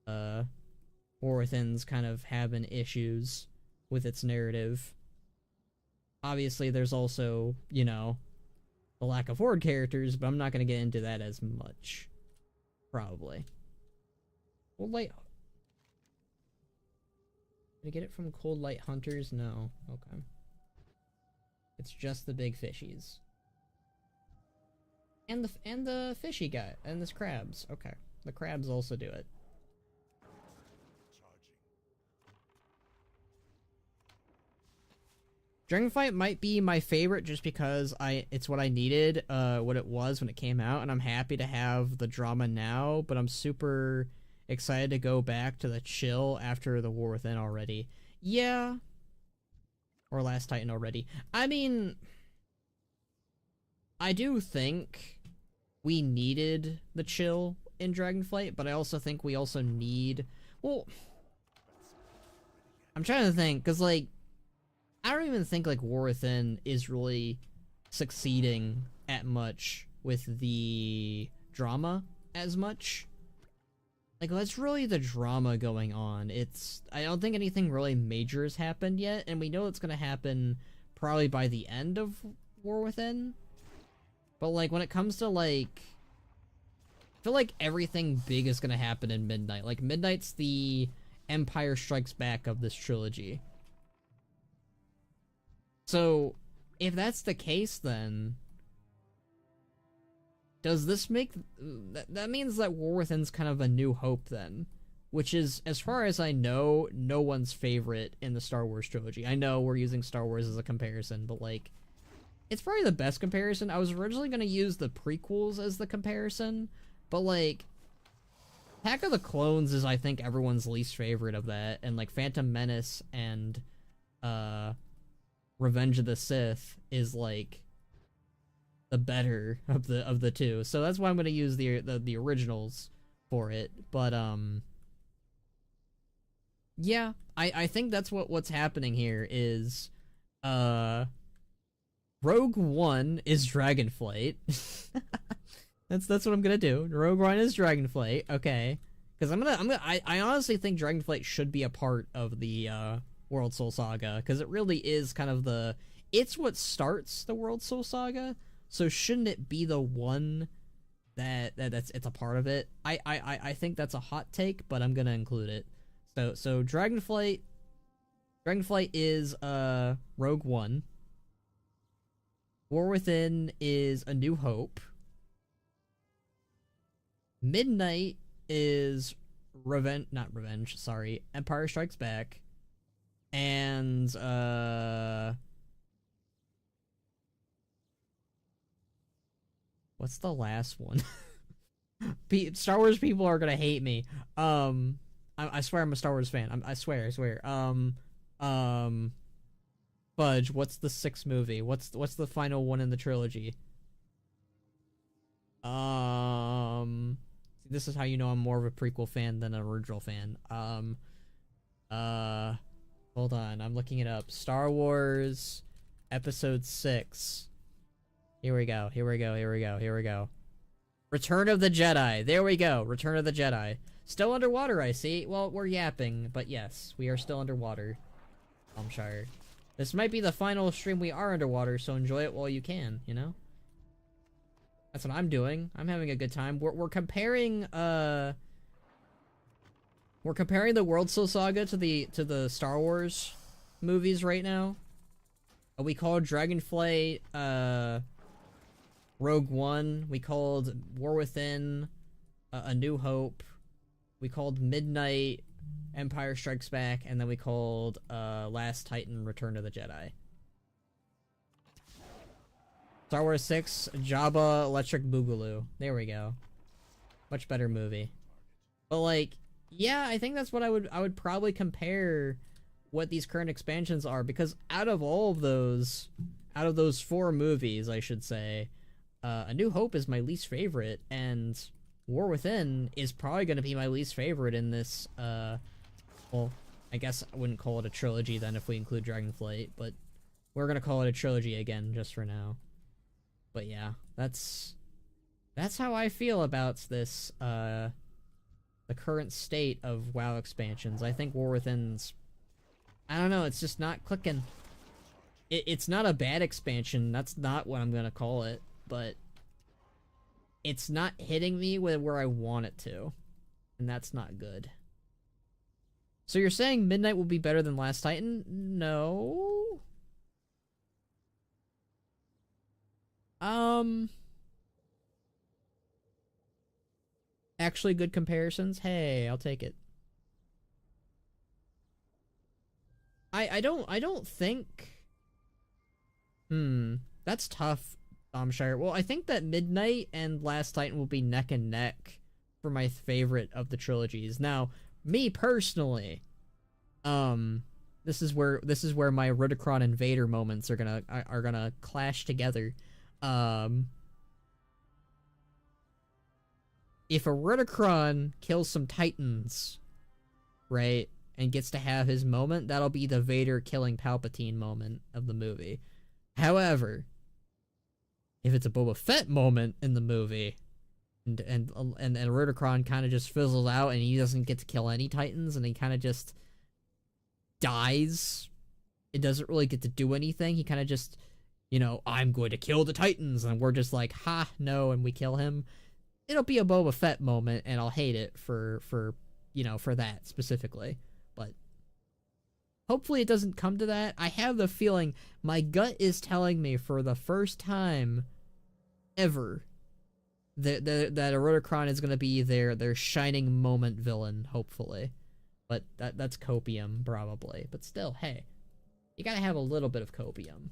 War Within's kind of having issues with its narrative. Obviously, there's also, you know, the lack of Horde characters, but I'm not going to get into that as much. Probably. Well, like... Did I get it from Cold Light Hunters? No. Okay. It's just the big fishies. And the fishy guy. And this crabs. Okay. The crabs also do it. Dragonflight might be my favorite just because it's what I needed, what it was when it came out, and I'm happy to have the drama now, but I'm super excited to go back to the chill after the War Within already. Yeah. Or Last Titan already. I mean, I do think we needed the chill in Dragonflight, but I also think we also need... Well, I'm trying to think, because, like, I don't even think, like, War Within is really succeeding at much with the drama as much. Like, that's really the drama going on. I don't think anything really major has happened yet, and we know it's gonna happen probably by the end of War Within. But, like, when it comes to, like... I feel like everything big is gonna happen in Midnight. Like, Midnight's the Empire Strikes Back of this trilogy. So, if that's the case, then... Does this make... That means that War Within's kind of a new hope, then. Which is, as far as I know, no one's favorite in the Star Wars trilogy. I know we're using Star Wars as a comparison, but, like... It's probably the best comparison. I was originally going to use the prequels as the comparison, but, like... Attack of the Clones is, I think, everyone's least favorite of that, and, like, Phantom Menace and, Revenge of the Sith is, like... the better of the two. So that's why I'm gonna use the originals for it. But yeah, I think that's what's happening here is Rogue One is Dragonflight. that's what I'm gonna do. Rogue One is Dragonflight, okay. Because I honestly think Dragonflight should be a part of the World Soul Saga, because it really is kind of it's what starts the World Soul Saga. So shouldn't it be the one that's a part of it? I think that's a hot take, but I'm gonna include it. So Dragonflight is Rogue One. War Within is A New Hope. Midnight is Empire Strikes Back. And what's the last one? Star Wars people are gonna hate me. I swear I'm a Star Wars fan. I swear. Fudge. What's the sixth movie? What's the final one in the trilogy? This is how you know I'm more of a prequel fan than an original fan. Hold on. I'm looking it up. Star Wars Episode 6. Here we go. Return of the Jedi. There we go. Return of the Jedi. Still underwater, I see. Well, we're yapping, but yes, we are still underwater. Vashj'ir. This might be the final stream we are underwater, so enjoy it while you can, you know? That's what I'm doing. I'm having a good time. We're comparing, the World Soul Saga to the Star Wars movies right now. We called Dragonflight, Rogue One. We called War Within, A New Hope. We called Midnight, Empire Strikes Back, and then we called, Last Titan, Return of the Jedi. Star Wars 6, Jabba Electric Boogaloo. There we go. Much better movie. But like, yeah, I think that's what I would probably compare what these current expansions are, because out of those 4 movies, I should say, A New Hope is my least favorite, and War Within is probably going to be my least favorite in this, well, I guess I wouldn't call it a trilogy then if we include Dragonflight, but we're going to call it a trilogy again just for now. But yeah, that's how I feel about this, the current state of WoW expansions. I think War Within's, I don't know, it's just not clicking. It's not a bad expansion, that's not what I'm gonna call it, but it's not hitting me with where I want it to, and that's not good. So you're saying Midnight will be better than Last Titan? No. Actually good comparisons? Hey, I'll take it. I don't think... That's tough, Vashj'ir. Well, I think that Midnight and Last Titan will be neck and neck for my favorite of the trilogies. Now, me personally, this is where my Rudicron and Vader moments are gonna clash together. If a Rudicron kills some Titans, right, and gets to have his moment, that'll be the Vader killing Palpatine moment of the movie. However, if it's a Boba Fett moment in the movie, and Rudicron kind of just fizzles out and he doesn't get to kill any Titans and he kind of just dies, it doesn't really get to do anything. He kind of just, you know, I'm going to kill the Titans, and we're just like, ha, no, and we kill him. It'll be a Boba Fett moment, and I'll hate it for that specifically. But hopefully it doesn't come to that. I have the feeling, my gut is telling me for the first time ever that a Rudicron is going to be their shining moment villain, hopefully. But that's copium, probably. But still, hey, you gotta have a little bit of copium.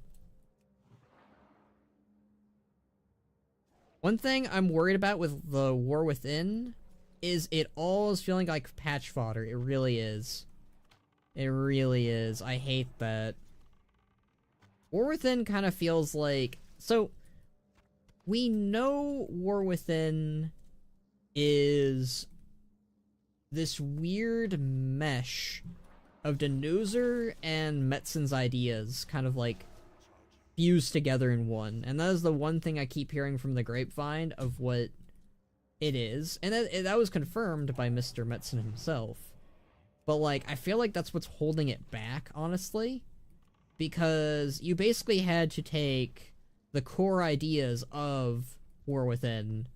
One thing I'm worried about with the War Within is it all is feeling like patch fodder. It really is. It really is. I hate that. War Within kind of feels like... So, we know War Within is this weird mesh of Denuzer and Metzen's ideas, kind of like fused together in one, and that is the one thing I keep hearing from the grapevine of what it is, and that was confirmed by Mr. Metzen himself. But like, I feel like that's what's holding it back, honestly, because you basically had to take the core ideas of War Within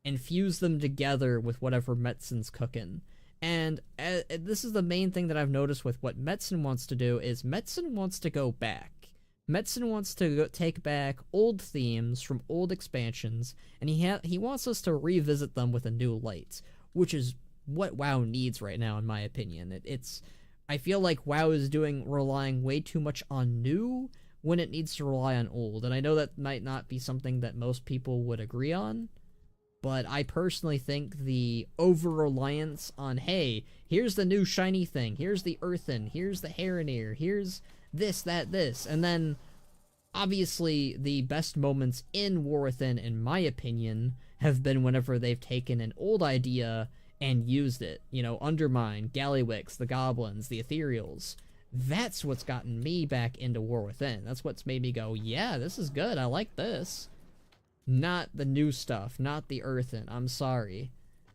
and fuse them together with whatever Metzen's cooking. And this is the main thing that I've noticed with what Metzen wants to do, is Metzen wants to go back. Metzen wants to take back old themes from old expansions, and he wants us to revisit them with a new light, which is what WoW needs right now, in my opinion. I feel like WoW is relying way too much on new when it needs to rely on old, and I know that might not be something that most people would agree on, but I personally think the over-reliance on, hey, here's the new shiny thing, here's the Earthen, here's the Heronir, here's this, that, this, and then, obviously, the best moments in War Within, in my opinion, have been whenever they've taken an old idea and used it. You know, Undermine, Gallywix, the Goblins, the Ethereals. That's what's gotten me back into War Within. That's what's made me go, yeah, this is good, I like this. Not the new stuff, not the Earthen, I'm sorry.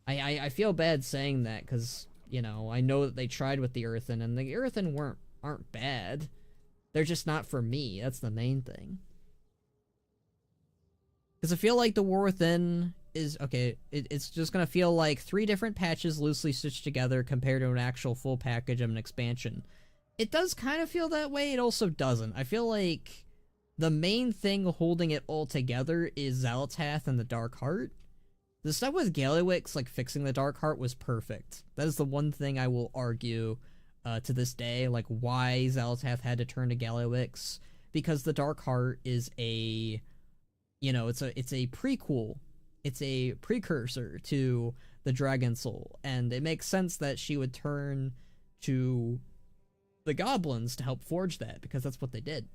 I feel bad saying that, because, you know, I know that they tried with the Earthen, and the Earthen aren't bad. They're just not for me, that's the main thing. Because I feel like the War Within is, okay, it's just gonna feel like 3 different patches loosely stitched together compared to an actual full package of an expansion. It does kind of feel that way, it also doesn't. I feel like the main thing holding it all together is Xal'atath and the Dark Heart. The stuff with Gallywix, like fixing the Dark Heart, was perfect. That is the one thing I will argue to this day, like why Xal'atath had to turn to Gallywix, because the Dark Heart is a, you know, it's a prequel, it's a precursor to the Dragon Soul, and it makes sense that she would turn to the goblins to help forge that, because that's what they did.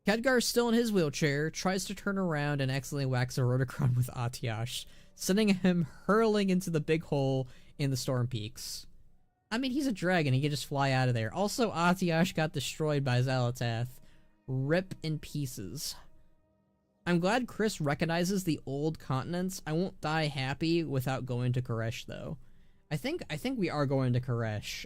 Khadgar's still in his wheelchair, tries to turn around and accidentally whacks a Rotocron with Atiash, sending him hurling into the big hole in the Storm Peaks. I mean, he's a dragon, he can just fly out of there. Also, Atiash got destroyed by Xal'atath. Rip in pieces. I'm glad Chris recognizes the old continents. I won't die happy without going to Koresh, though. I think we are going to Koresh.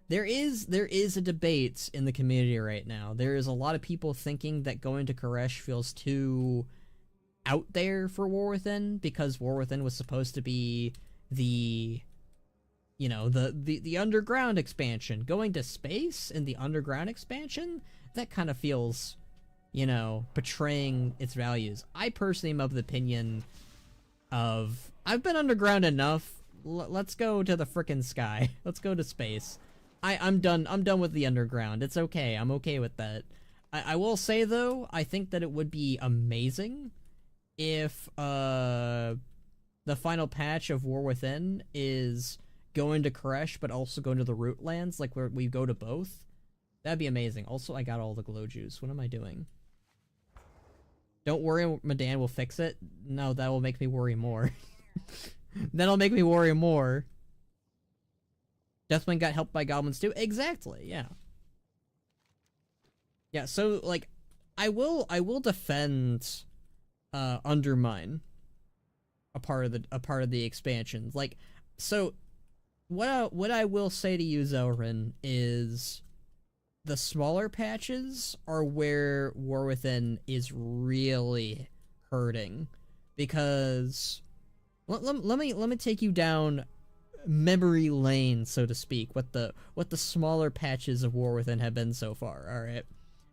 There is a debate in the community right now. There is a lot of people thinking that going to Koresh feels too out there for War Within, because War Within was supposed to be the, you know, the underground expansion. Going to space in the underground expansion, that kind of feels, you know, betraying its values. I personally am of the opinion of, I've been underground enough, let's go to the frickin' sky. Let's go to space. I'm done with the underground. It's okay, I'm okay with that. I will say, though, I think that it would be amazing if the final patch of War Within is going to Koresh, but also going to the Root Lands, like where we go to both. That'd be amazing. Also, I got all the glow juice. What am I doing? Don't worry, Madan will fix it. No, that will make me worry more. That'll make me worry more. Deathwing got helped by goblins too? Exactly, yeah. Yeah, so, like, I will defend Undermine a part of the expansion. Like, so what I will say to you, Zelrin, is the smaller patches are where War Within is really hurting, because let me take you down memory lane, so to speak, what the smaller patches of War Within have been so far, alright?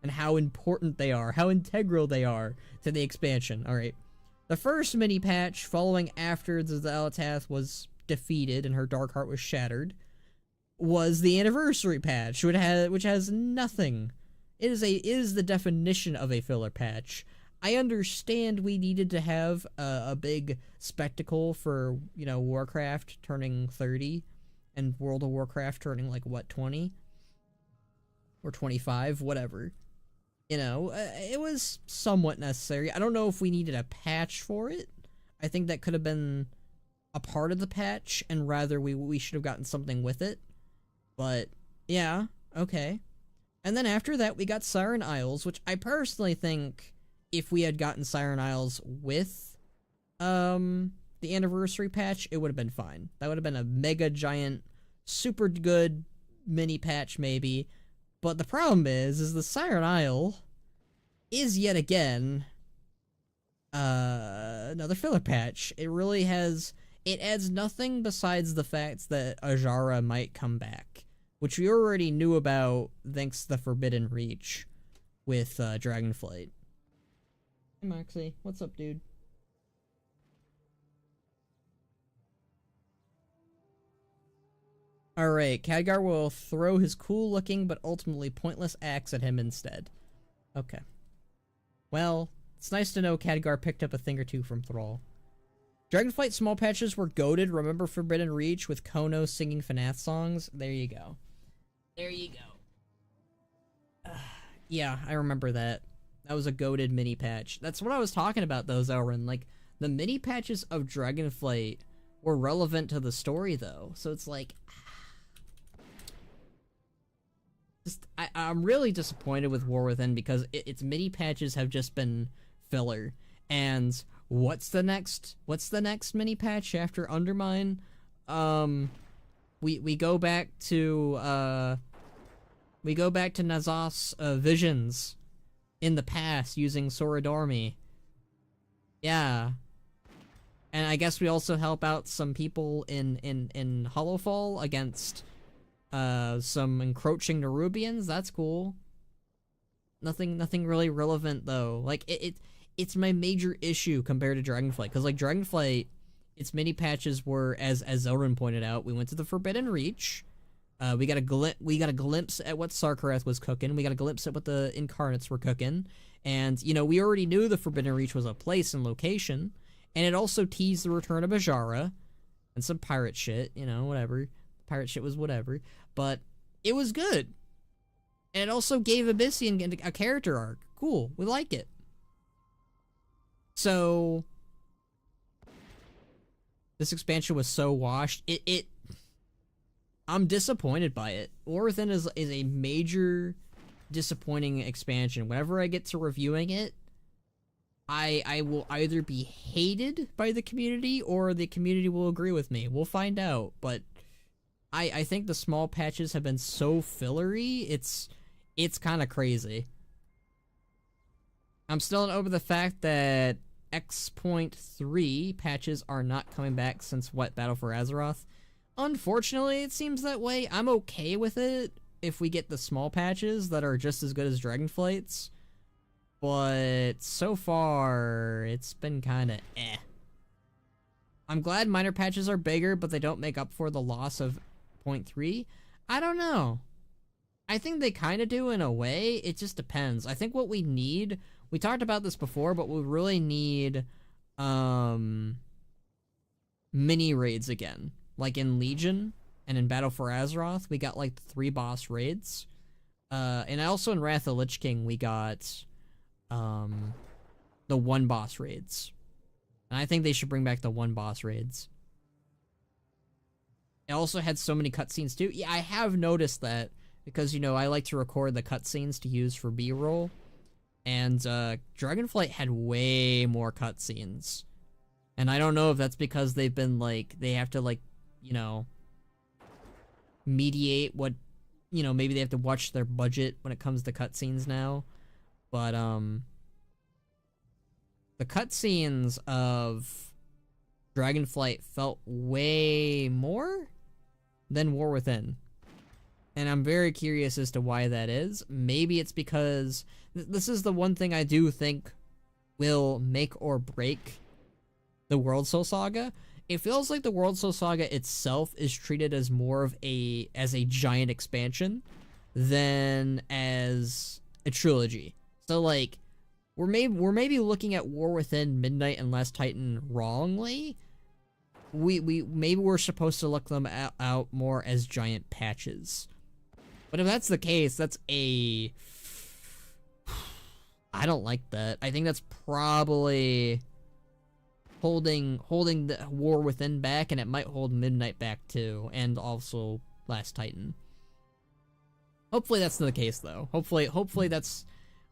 And how important they are, how integral they are to the expansion, alright? The first mini patch, following after the Xal'atath was defeated and her Dark Heart was shattered, was the anniversary patch, which has nothing. It is the definition of a filler patch. I understand we needed to have a big spectacle for, you know, Warcraft turning 30 and World of Warcraft turning, like, what, 20? Or 25, whatever. You know, it was somewhat necessary. I don't know if we needed a patch for it. I think that could have been a part of the patch, and rather we should have gotten something with it. But, yeah, okay. And then after that, we got Siren Isles, which I personally think, if we had gotten Siren Isles with the anniversary patch, it would have been fine. That would have been a mega giant, super good mini patch, maybe. But the problem is the Siren Isle is yet again another filler patch. It really has, it adds nothing besides the fact that Ajara might come back. which we already knew about thanks to the Forbidden Reach with Dragonflight. Hey Moxie, what's up, dude? Alright, Khadgar will throw his cool-looking but ultimately pointless axe at him instead. Okay. Well, it's nice to know Khadgar picked up a thing or two from Thrall. Dragonflight small patches were goated. Remember Forbidden Reach with Khono singing FNAF songs? There you go. There you go. Yeah, I remember that. That was a goated mini patch. That's what I was talking about though, Zelrin. Like, the mini patches of Dragonflight were relevant to the story though. So it's like... I'm really disappointed with War Within because its mini patches have just been filler. And what's the next mini patch after Undermine? We go back to Nazas' visions in the past using Soradormi. Yeah. And I guess we also help out some people in Hollowfall against some encroaching Nerubians. That's cool. Nothing really relevant though. Like it's my major issue compared to Dragonflight, because like Dragonflight, its mini patches were, as Zelrin pointed out, we went to the Forbidden Reach. We got a glimpse at what Sarkareth was cooking. We got a glimpse at what the Incarnates were cooking. And, you know, we already knew the Forbidden Reach was a place and location. And it also teased the return of Vashj'ir and some pirate shit, you know, whatever. Pirate shit was whatever. But it was good. And it also gave Abyssian a character arc. Cool. We like it. So this expansion was so washed. I'm disappointed by it. War Within is a major disappointing expansion. Whenever I get to reviewing it, I will either be hated by the community or the community will agree with me. We'll find out. But I think the small patches have been so fillery, it's kind of crazy. I'm still not over the fact that X.3 patches are not coming back since, what, Battle for Azeroth? Unfortunately, it seems that way. I'm okay with it if we get the small patches that are just as good as Dragonflight's. But so far, it's been kind of eh. I'm glad minor patches are bigger, but they don't make up for the loss of 0.3. I don't know. I think they kind of do in a way. It just depends. I think what we need... We talked about this before, but we really need mini raids again. Like in Legion and in Battle for Azeroth, we got like the 3 boss raids. And also in Wrath of Lich King, we got the 1 boss raids. And I think they should bring back the 1 boss raids. It also had so many cutscenes too. Yeah, I have noticed that because, you know, I like to record the cutscenes to use for B-roll. And Dragonflight had way more cutscenes. And I don't know if that's because they've been like, they have to like, you know, mediate what, you know, maybe they have to watch their budget when it comes to cutscenes now. But the cutscenes of Dragonflight felt way more than War Within. And I'm very curious as to why that is. Maybe it's because this is the one thing I do think will make or break the World Soul Saga. It feels like the World Soul Saga itself is treated as more of a giant expansion than as a trilogy. So like we're maybe looking at War Within, Midnight, and Last Titan wrongly. Maybe we're supposed to look them out more as giant patches. But if that's the case, that's a... I don't like that. I think that's probably holding the War Within back, and it might hold Midnight back too, and also Last Titan. Hopefully that's not the case though. Hopefully that's...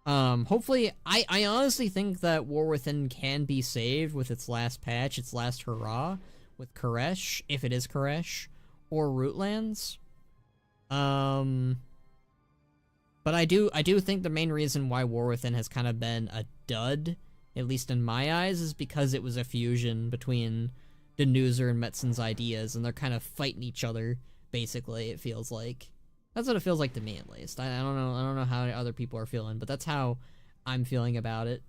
hopefully, I honestly think that War Within can be saved with its last patch, its last hurrah, with Koresh, if it is Koresh, or Rootlands. But I do think the main reason why War Within has kind of been a dud, at least in my eyes, is because it was a fusion between Denuzer and Metzen's ideas, and they're kind of fighting each other, basically, it feels like. That's what it feels like to me, at least. I don't know. I don't know how other people are feeling, but that's how I'm feeling about it.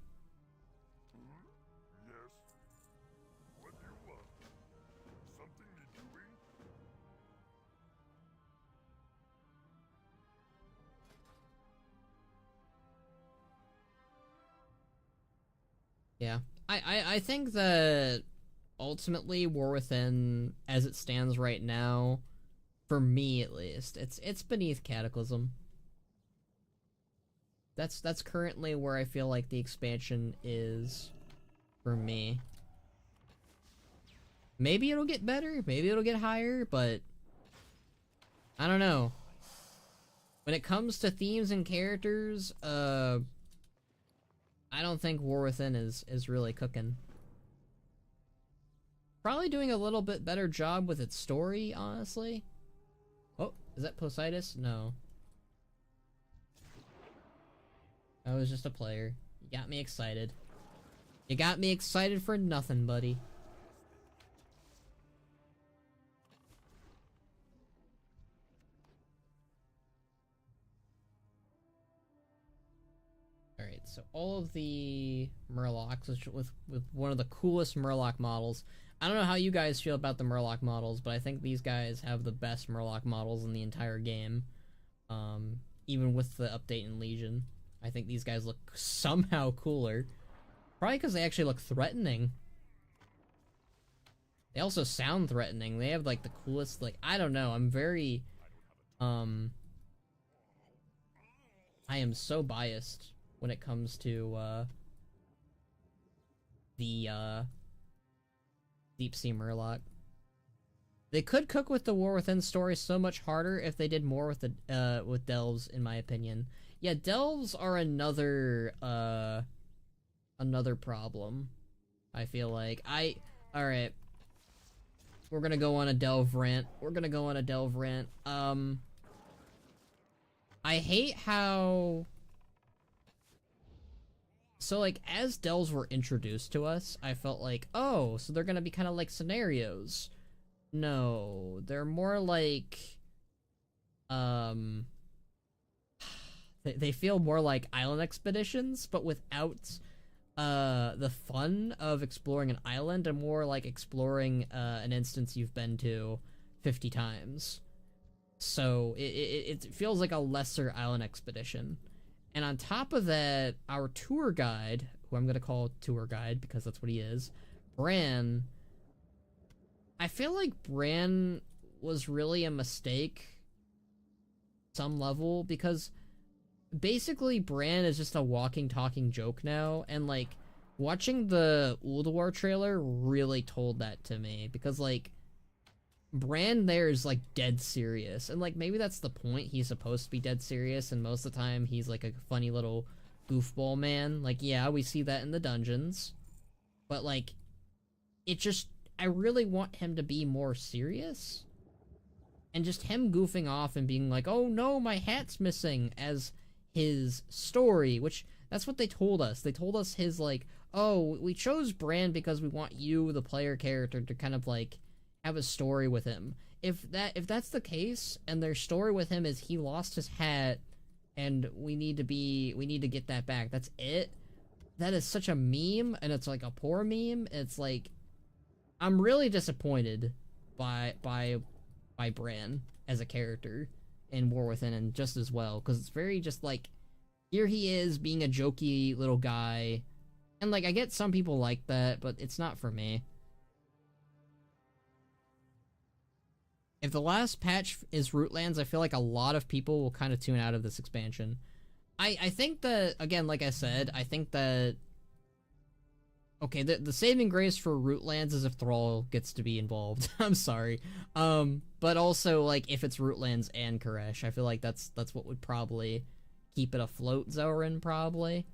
Yeah, I think that ultimately War Within, as it stands right now, for me at least, it's beneath Cataclysm. That's currently where I feel like the expansion is for me. Maybe it'll get better, maybe it'll get higher, but I don't know. When it comes to themes and characters, I don't think War Within is really cooking. Probably doing a little bit better job with its story, honestly. Oh, is that Poseidus? No. I was just a player. You got me excited. You got me excited for nothing, buddy. Alright, so all of the Murlocs, with one of the coolest Murloc models. I don't know how you guys feel about the Murloc models, but I think these guys have the best Murloc models in the entire game. Even with the update in Legion. I think these guys look somehow cooler. Probably because they actually look threatening. They also sound threatening. They have, like, the coolest, like, I don't know. I'm very, I am so biased when it comes to, the, Deep Sea Murloc. They could cook with the War Within story so much harder if they did more with the, with Delves, in my opinion. Yeah, Delves are another problem, I feel like. Alright. We're gonna go on a Delve rant. I hate how... So, like, as Delves were introduced to us, I felt like, oh, so they're gonna be kind of like scenarios. No, they're more like... They feel more like island expeditions, but without the fun of exploring an island, and more like exploring an instance you've been to 50 times. So it feels like a lesser island expedition. And on top of that, our tour guide, who I'm going to call tour guide because that's what he is, Bran, I feel like Bran was really a mistake some level, because basically Bran is just a walking, talking joke now, and, like, watching the Ulduar trailer really told that to me, because, like, Bran there is, like, dead serious, and, like, maybe that's the point. He's supposed to be dead serious, and most of the time he's, like, a funny little goofball man. Like, yeah, we see that in the dungeons, but, like, it just, I really want him to be more serious, and just him goofing off and being like, oh no, my hat's missing, as his story, which that's what they told us. They told us his, like, oh, we chose Bran because we want you, the player character, to kind of, like, have a story with him. If that's the case, and their story with him is he lost his hat and we need to get that back, that's it. That is such a meme, and it's like a poor meme. It's like, I'm really disappointed by Bran as a character in War Within, and just as well, because it's very just like, here he is being a jokey little guy, and, like, I get some people like that, but it's not for me. If the last patch is Rootlands, I feel like a lot of people will kind of tune out of this expansion. I think that, again, like I said, I think that, okay, the saving grace for Rootlands is if Thrall gets to be involved. I'm sorry. But also, like, if it's Rootlands and Koresh, I feel like that's what would probably keep it afloat, Zorin, probably.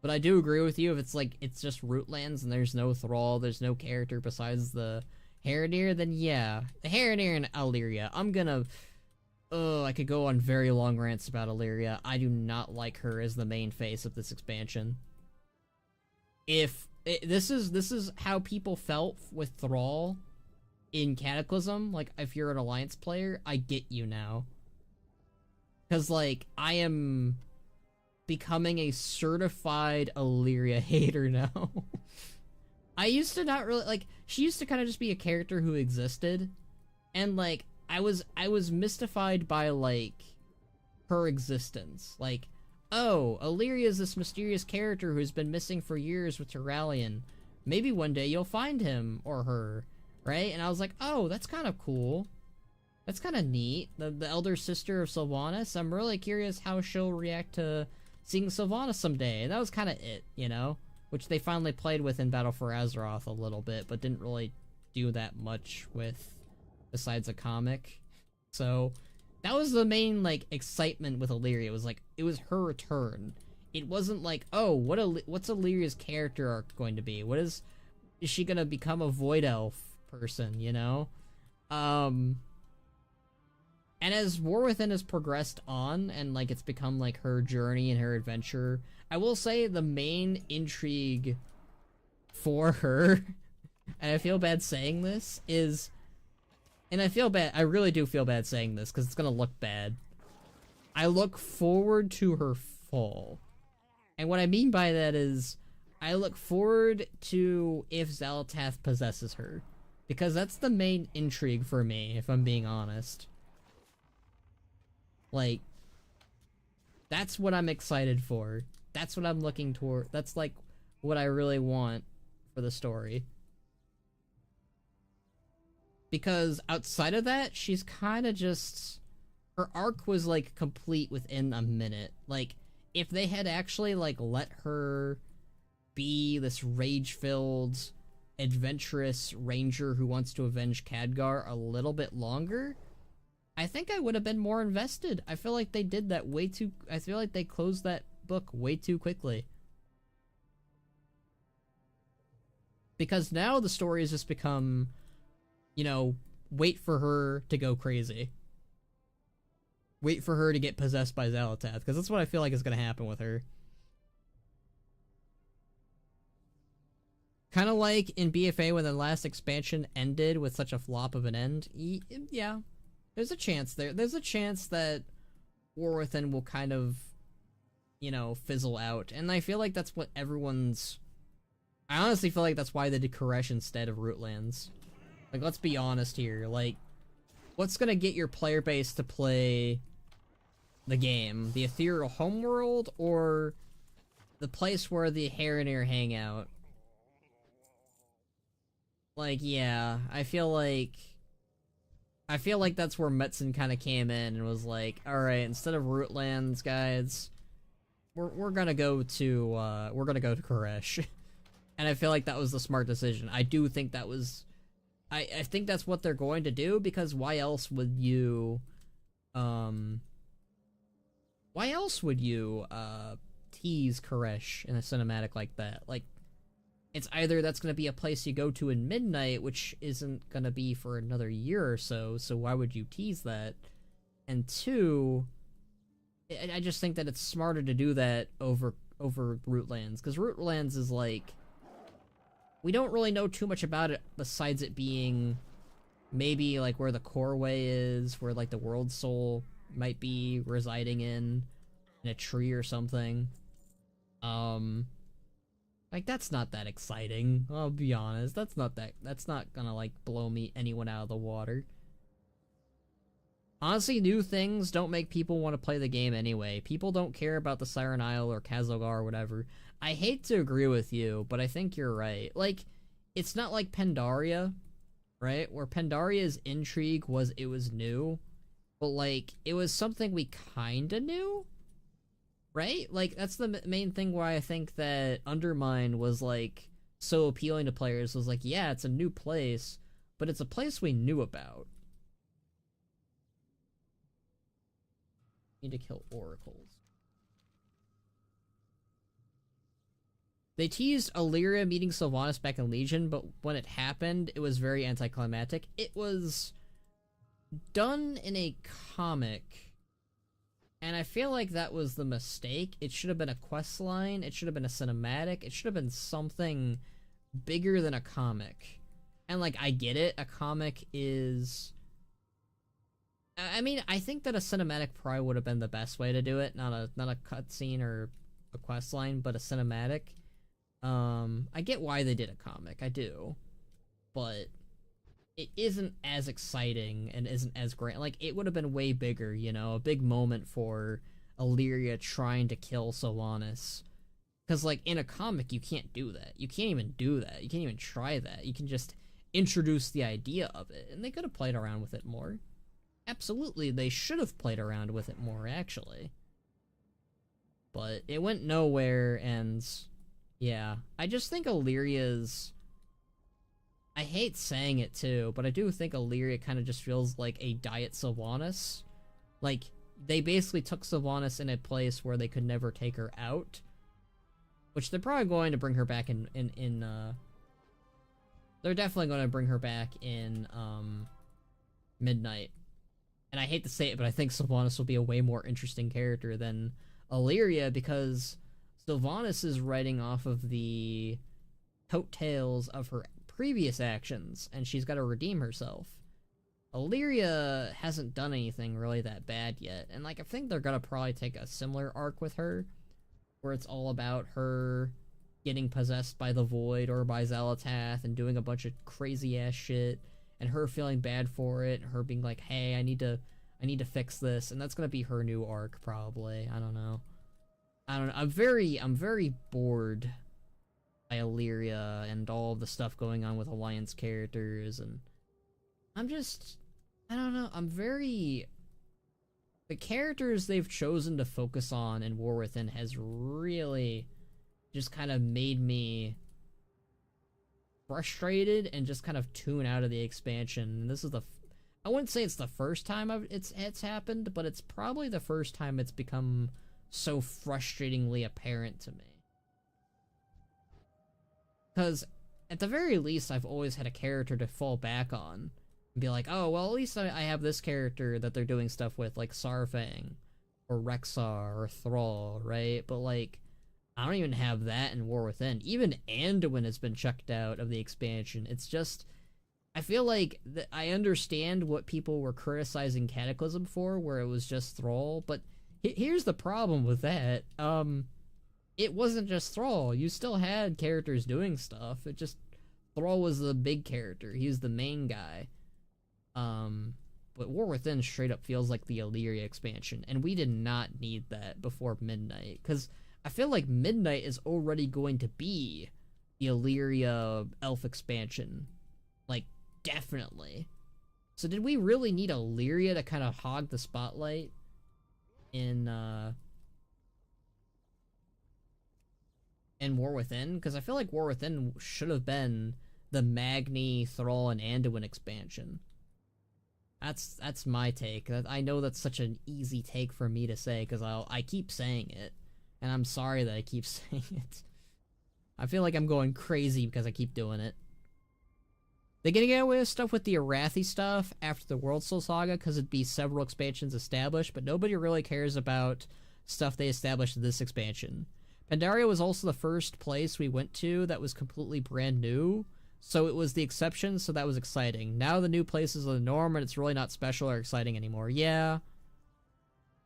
But I do agree with you, if it's, like, it's just Rootlands and there's no Thrall, there's no character besides the Harenir, then yeah. The Harenir and Illyria, I'm gonna... Oh, I could go on very long rants about Illyria. I do not like her as the main face of this expansion. This is how people felt with Thrall in Cataclysm. Like, if you're an Alliance player, I get you now. Because, like, I am becoming a certified Illyria hater now. I used to not really, like, she used to kind of just be a character who existed. And, like, I was mystified by, like, her existence. Like, oh, Illyria is this mysterious character who's been missing for years with Turalian. Maybe one day you'll find him or her, right? And I was like, oh, that's kind of cool. That's kind of neat. The elder sister of Sylvanas. I'm really curious how she'll react to seeing Sylvanas someday. And that was kind of it, you know? Which they finally played with in Battle for Azeroth a little bit, but didn't really do that much with, besides a comic. So that was the main, like, excitement with Illyria. It was like, it was her return. It wasn't like, oh, what's Illyria's character arc going to be? Is she gonna become a Void Elf person, you know? And as War Within has progressed on, and, like, it's become, like, her journey and her adventure, I will say the main intrigue for her, and I feel bad saying this, is... And I really do feel bad saying this, because it's gonna look bad. I look forward to her fall. And what I mean by that is, I look forward to if Xal'atath possesses her. Because that's the main intrigue for me, if I'm being honest. Like, that's what I'm excited for. That's what I'm looking toward. That's, like, what I really want for the story. Because outside of that, she's kind of just... Her arc was, like, complete within a minute. Like, if they had actually, like, let her be this rage-filled, adventurous ranger who wants to avenge Khadgar a little bit longer... I think I would have been more invested. I feel like they did that way too... I feel like they closed that book way too quickly. Because now the story has just become, you know, wait for her to go crazy. Wait for her to get possessed by Xal'atath, because that's what I feel like is going to happen with her. Kind of like in BFA when the last expansion ended with such a flop of an end. Yeah. There's a chance there. There's a chance that War Within will kind of, you know, fizzle out. And I feel like that's what everyone's... I honestly feel like that's why they did Koresh instead of Rootlands. Like, let's be honest here. Like, what's gonna get your player base to play the game? The ethereal homeworld or the place where the Heronir hang out? Like, yeah, I feel like that's where Metzen kind of came in and was like, alright, instead of Rootlands, guys, we're gonna go to Koresh. And I feel like that was the smart decision. I do think that was... I think that's what they're going to do, because why else would you... tease Koresh in a cinematic like that? Like, it's either that's going to be a place you go to in Midnight, which isn't going to be for another year or so why would you tease that? And two, I just think that it's smarter to do that over Rootlands, because Rootlands is like... We don't really know too much about it besides it being maybe like where the core way is, where like the World Soul might be residing in a tree or something. Like, that's not that exciting, I'll be honest. That's not gonna like blow anyone out of the water. Honestly, new things don't make people want to play the game anyway. People don't care about the Siren Isle or Khazlogar or whatever. I hate to agree with you, but I think you're right. Like, it's not like Pandaria, right? Where Pandaria's intrigue was it was new, but like, it was something we kinda knew, right? Like, that's the main thing why I think that Undermine was like so appealing to players, was like, yeah, it's a new place, but it's a place we knew about. Need to kill oracles. They teased Illyria meeting Sylvanas back in Legion, but when it happened, it was very anticlimactic. It was done in a comic, and I feel like that was the mistake. It should have been a quest line, it should have been a cinematic, it should have been something bigger than a comic. And like, I get it, a comic is I mean, I think that a cinematic probably would have been the best way to do it, not a cutscene or a quest line, but a cinematic. I get why they did a comic, I do, but it isn't as exciting and isn't as great. Like, it would have been way bigger, you know, a big moment for Illyria trying to kill Sylvanas. Because, like, in a comic, you can't do that. You can't even do that. You can't even try that. You can just introduce the idea of it, and they could have played around with it more. Absolutely, they should have played around with it more, actually. But it went nowhere, and yeah, I just think Illyria's... I hate saying it too, but I do think Illyria kind of just feels like a Diet Sylvanas. Like, they basically took Sylvanas in a place where they could never take her out. Which they're probably going to bring her back in they're definitely going to bring her back in, Midnight. And I hate to say it, but I think Sylvanas will be a way more interesting character than Illyria, because Sylvanas is riding off of the coattails of her previous actions, and she's got to redeem herself. Illyria hasn't done anything really that bad yet, and like I think they're gonna probably take a similar arc with her, where it's all about her getting possessed by the Void or by Xal'atath and doing a bunch of crazy ass shit, and her feeling bad for it, and her being like, hey, I need to fix this, and that's gonna be her new arc probably. I don't know. I'm very bored by Illyria and all of the stuff going on with Alliance characters, and I don't know, the characters they've chosen to focus on in War Within has really just kind of made me frustrated and just kind of tune out of the expansion. And this is I wouldn't say it's the first time it's happened, but it's probably the first time it's become so frustratingly apparent to me. Because, at the very least, I've always had a character to fall back on. And be like, oh, well, at least I have this character that they're doing stuff with, like Sarfang, or Rexar, or Thrall, right? But, like, I don't even have that in War Within. Even Anduin has been checked out of the expansion. It's just... I feel like I understand what people were criticizing Cataclysm for, where it was just Thrall, but here's the problem with that. It wasn't just Thrall. You still had characters doing stuff. It just... Thrall was the big character. He was the main guy. But War Within straight up feels like the Illyria expansion, and we did not need that before Midnight, because I feel like Midnight is already going to be the Illyria elf expansion. Like, definitely. So did we really need Illyria to kind of hog the spotlight in War Within? Because I feel like War Within should have been the Magni, Thrall, and Anduin expansion. That's my take. I know that's such an easy take for me to say, because I keep saying it, and I'm sorry that I keep saying it. I feel like I'm going crazy because I keep doing it. They're gonna get away with stuff with the Arathi stuff after the World Soul Saga, because it'd be several expansions established, but nobody really cares about stuff they established in this expansion. Pandaria was also the first place we went to that was completely brand new, so it was the exception, so that was exciting. Now the new places are the norm, and it's really not special or exciting anymore. Yeah,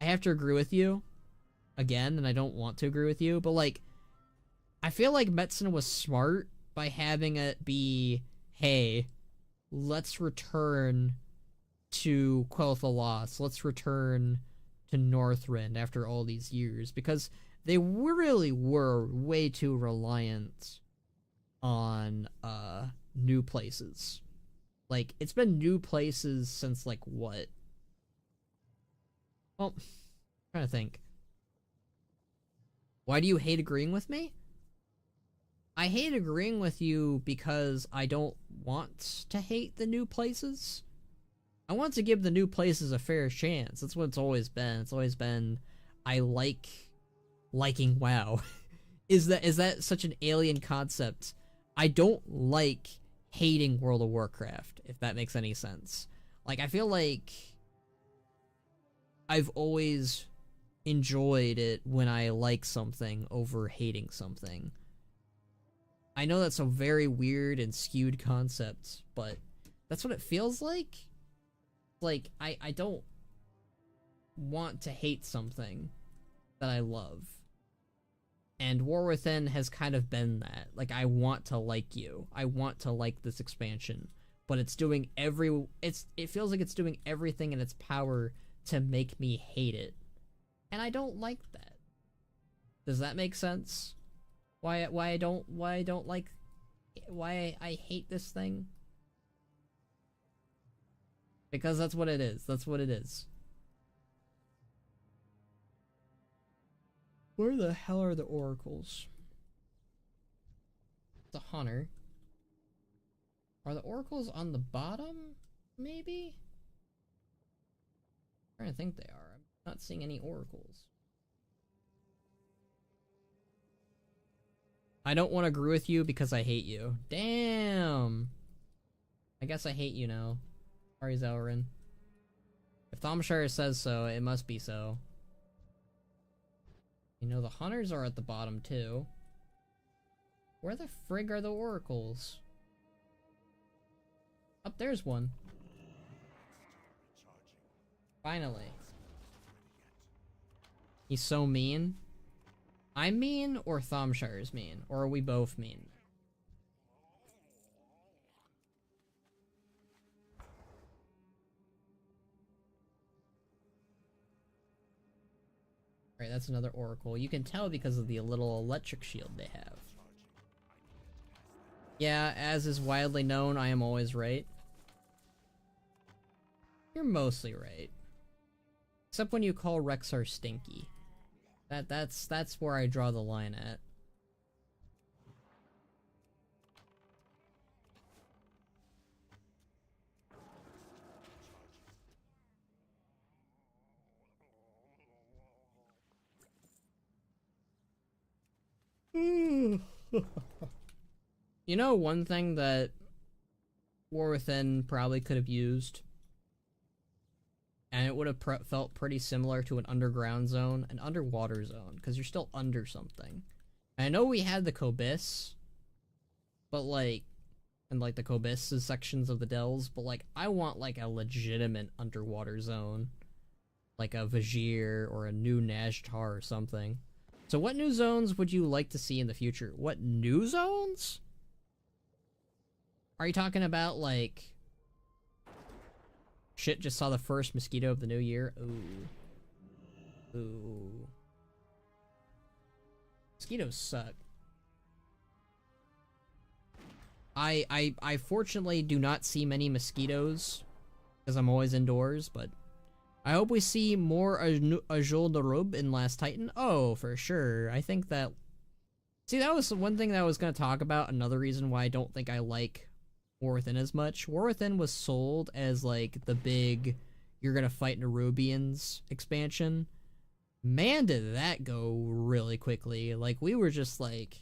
I have to agree with you, again, and I don't want to agree with you, but, like, I feel like Metzen was smart by having it be, hey, let's return to Quel'Tha Lost, let's return to Northrend after all these years, because they really were way too reliant on new places. Like, it's been new places since, like, what? Well, I'm trying to think. Why do you hate agreeing with me? I hate agreeing with you because I don't want to hate the new places. I want to give the new places a fair chance. That's what it's always been. It's always been, I liking WoW. Is that such an alien concept? I don't like hating World of Warcraft, if that makes any sense. Like, I feel like I've always enjoyed it when I like something over hating something. I know that's a very weird and skewed concept, but that's what it feels like. Like, I don't want to hate something that I love. And War Within has kind of been that. Like, I want to like you. I want to like this expansion. But it's doing it feels like it's doing everything in its power to make me hate it. And I don't like that. Does that make sense? Why I hate this thing? Because that's what it is. That's what it is. Where the hell are the oracles? It's a hunter. Are the oracles on the bottom? Maybe? I'm trying to think they are. I'm not seeing any oracles. I don't want to agree with you because I hate you. Damn! I guess I hate you now. Sorry, Zelrin. If Thomshire says so, it must be so. You know, the hunters are at the bottom, too. Where the frig are the oracles? Up there's one. Finally. He's so mean. I'm mean, or Thomshire's mean? Or are we both mean? Alright, that's another oracle. You can tell because of the little electric shield they have. Yeah, as is widely known, I am always right. You're mostly right. Except when you call Rexar stinky. That's where I draw the line at. You know, one thing that War Within probably could have used, and it would have felt pretty similar to an underground zone, an underwater zone, because you're still under something. And I know we had the Kobis, but like, and like the Kobis sections of the Dells, but like, I want like a legitimate underwater zone, like a Vashj'ir or a new Nazjar or something. So what new zones would you like to see in the future? What new zones? Are you talking about, like... Shit, just saw the first mosquito of the new year? Ooh. Ooh. Mosquitoes suck. I fortunately do not see many mosquitoes, because I'm always indoors, but... I hope we see more Ajol Darub in Last Titan. Oh, for sure. I think that... See, that was one thing that I was going to talk about. Another reason why I don't think I like War Within as much. War Within was sold as, like, the big, you're going to fight Nerubians expansion. Man, did that go really quickly. Like, we were just like,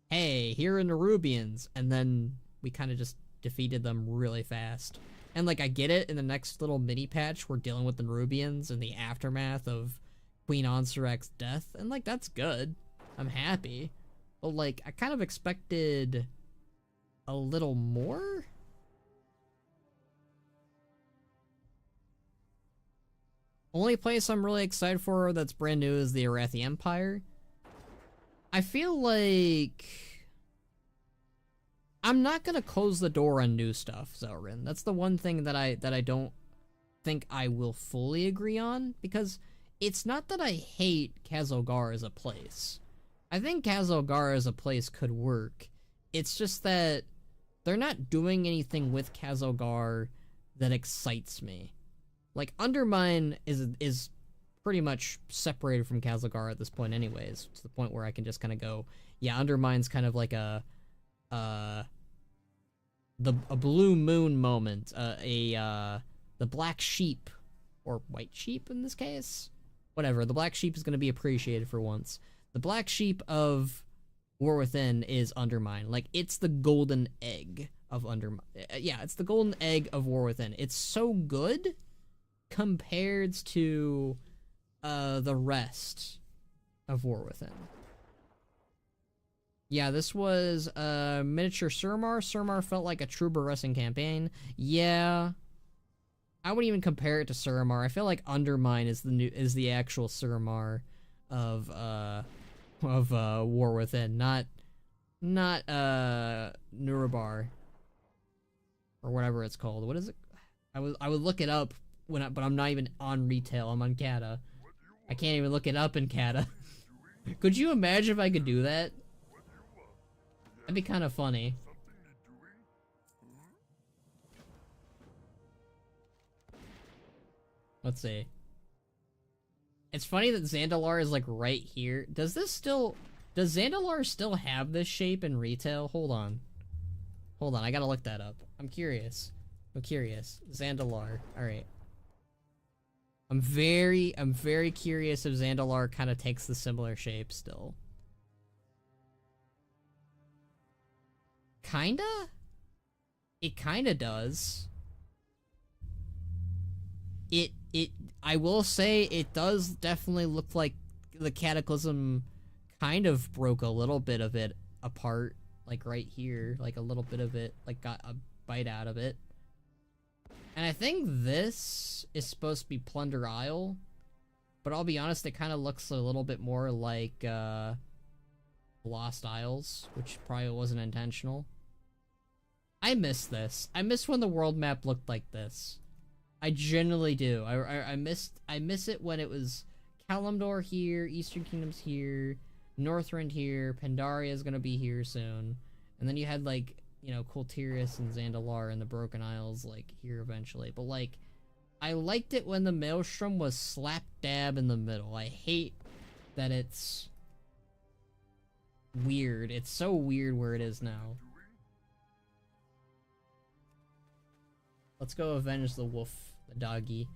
hey, here are Nerubians. And then we kind of just defeated them really fast. And, like, I get it, in the next little mini-patch, we're dealing with the Nerubians and the aftermath of Queen Ansarek's death, and, like, that's good. I'm happy. But, like, I kind of expected a little more? Only place I'm really excited for that's brand new is the Arathi Empire. I feel like... I'm not gonna close the door on new stuff, Zelrin. That's the one thing that I don't think I will fully agree on, because it's not that I hate Kazolgar as a place. I think Kazolgar as a place could work. It's just that they're not doing anything with Kazolgar that excites me. Like, Undermine is pretty much separated from Kazolgar at this point anyways, to the point where I can just kind of go, yeah, Undermine's kind of like a blue moon moment, the black sheep, or white sheep in this case? Whatever, the black sheep is going to be appreciated for once. The black sheep of War Within is Undermine. Like, it's the golden egg of Undermine. Yeah, it's the golden egg of War Within. It's so good compared to the rest of War Within. Yeah, this was miniature Surmar. Surmar felt like a true wrestling campaign. Yeah. I wouldn't even compare it to Suramar. I feel like Undermine is the actual Suramar of War Within, not Nurubar or whatever it's called. What is it? I would look it up but I'm not even on retail. I'm on Kata. I can't even look it up in Kata. Could you imagine if I could do that? That'd be kind of funny. Let's see. It's funny that Zandalar is like right here. Does Zandalar still have this shape in retail? Hold on, I gotta look that up. I'm curious. Zandalar. Alright. I'm very curious if Zandalar kind of takes the similar shape still. Kinda? It kinda does. I will say it does definitely look like the Cataclysm kind of broke a little bit of it apart, like right here, like a little bit of it, like got a bite out of it. And I think this is supposed to be Plunder Isle, but I'll be honest, it kind of looks a little bit more like Lost Isles, which probably wasn't intentional. I miss this. I miss when the world map looked like this. I genuinely do. I miss it when it was Kalimdor here, Eastern Kingdoms here, Northrend here, Pandaria is gonna be here soon, and then you had like, you know, Kultiris and Zandalar and the Broken Isles like here eventually. But like, I liked it when the Maelstrom was slap dab in the middle. I hate that it's weird. It's so weird where it is now. Let's go avenge the wolf, the doggy.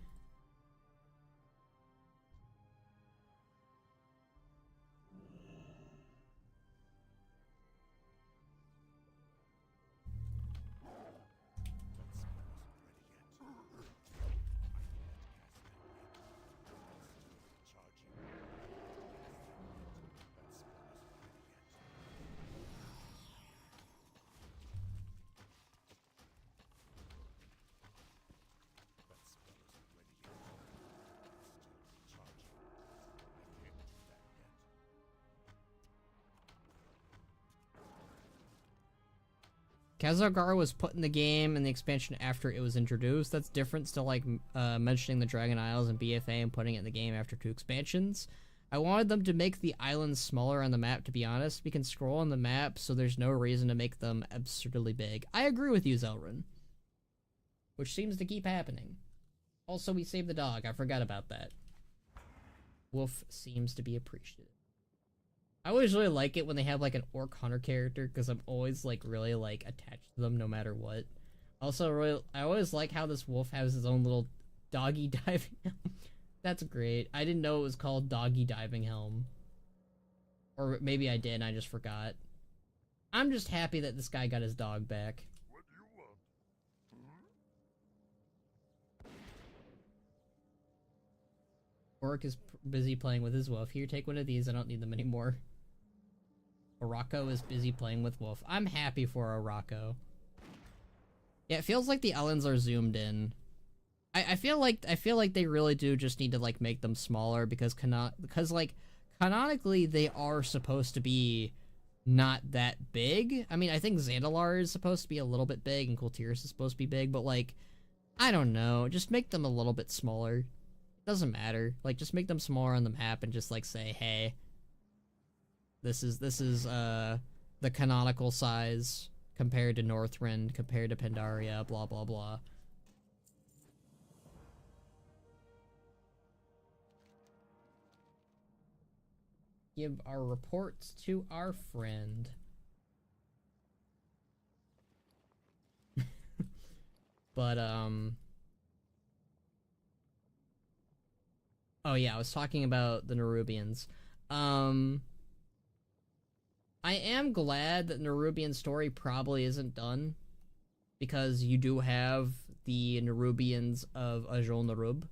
Khazar was put in the game in the expansion after it was introduced. That's different to like mentioning the Dragon Isles and BFA and putting it in the game after 2 expansions. I wanted them to make the islands smaller on the map, to be honest. We can scroll on the map, so there's no reason to make them absurdly big. I agree with you, Zelrun. Which seems to keep happening. Also, we saved the dog. I forgot about that. Wolf seems to be appreciated. I always really like it when they have like an orc hunter character, because I'm always like really like attached to them no matter what. Also, I always like how this wolf has his own little doggy diving helm. That's great. I didn't know it was called doggy diving helm. Or maybe I did and I just forgot. I'm just happy that this guy got his dog back. What do you want? Orc is busy playing with his wolf. Here, take one of these. I don't need them anymore. Orako is busy playing with wolf. I'm happy for Orako. Yeah, it feels like the Ellens are zoomed in. I feel like they really do just need to like make them smaller because like canonically they are supposed to be not that big. I mean, I think Zandalar is supposed to be a little bit big and Kultiris is supposed to be big, but like, I don't know, just make them a little bit smaller. Doesn't matter. Like, just make them smaller on the map and just like say, hey, this is the canonical size compared to Northrend, compared to Pandaria, blah blah blah. Give our reports to our friend. But oh yeah, I was talking about the Nerubians. I am glad that Nerubian story probably isn't done, because you do have the Nerubians of Ajol Nerub.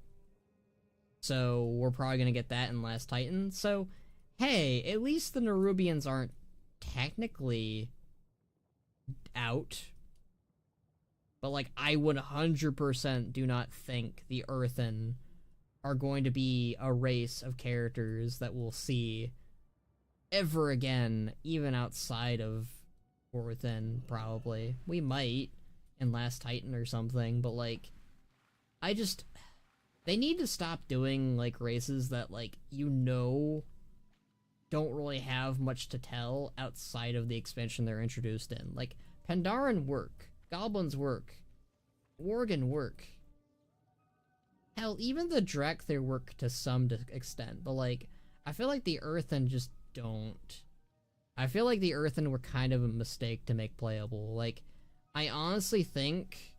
So we're probably gonna get that in Last Titan. So hey, at least the Nerubians aren't technically out. But, like, I 100% do not think the Earthen are going to be a race of characters that we'll see ever again, even outside of War Within, probably. We might in Last Titan or something, but, like, they need to stop doing, like, races that, like, don't really have much to tell outside of the expansion they're introduced in. Like, Pandaren work, Goblins work, Worgen work. Hell, even the Drek work to some extent, but, like, I feel like the Earthen just don't. I feel like the Earthen were kind of a mistake to make playable. Like, I honestly think...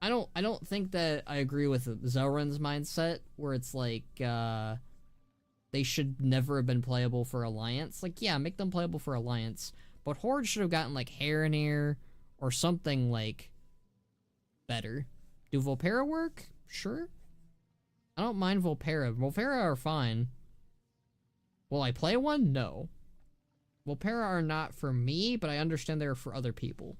I don't think that I agree with Zelrun's mindset, where it's like, they should never have been playable for Alliance. Like, yeah, make them playable for Alliance, but Horde should have gotten, like, Haranir or something, like, better. Do Volpera work? Sure. I don't mind Volpera. Volpera are fine. Will I play one? No. Volpera are not for me, but I understand they're for other people.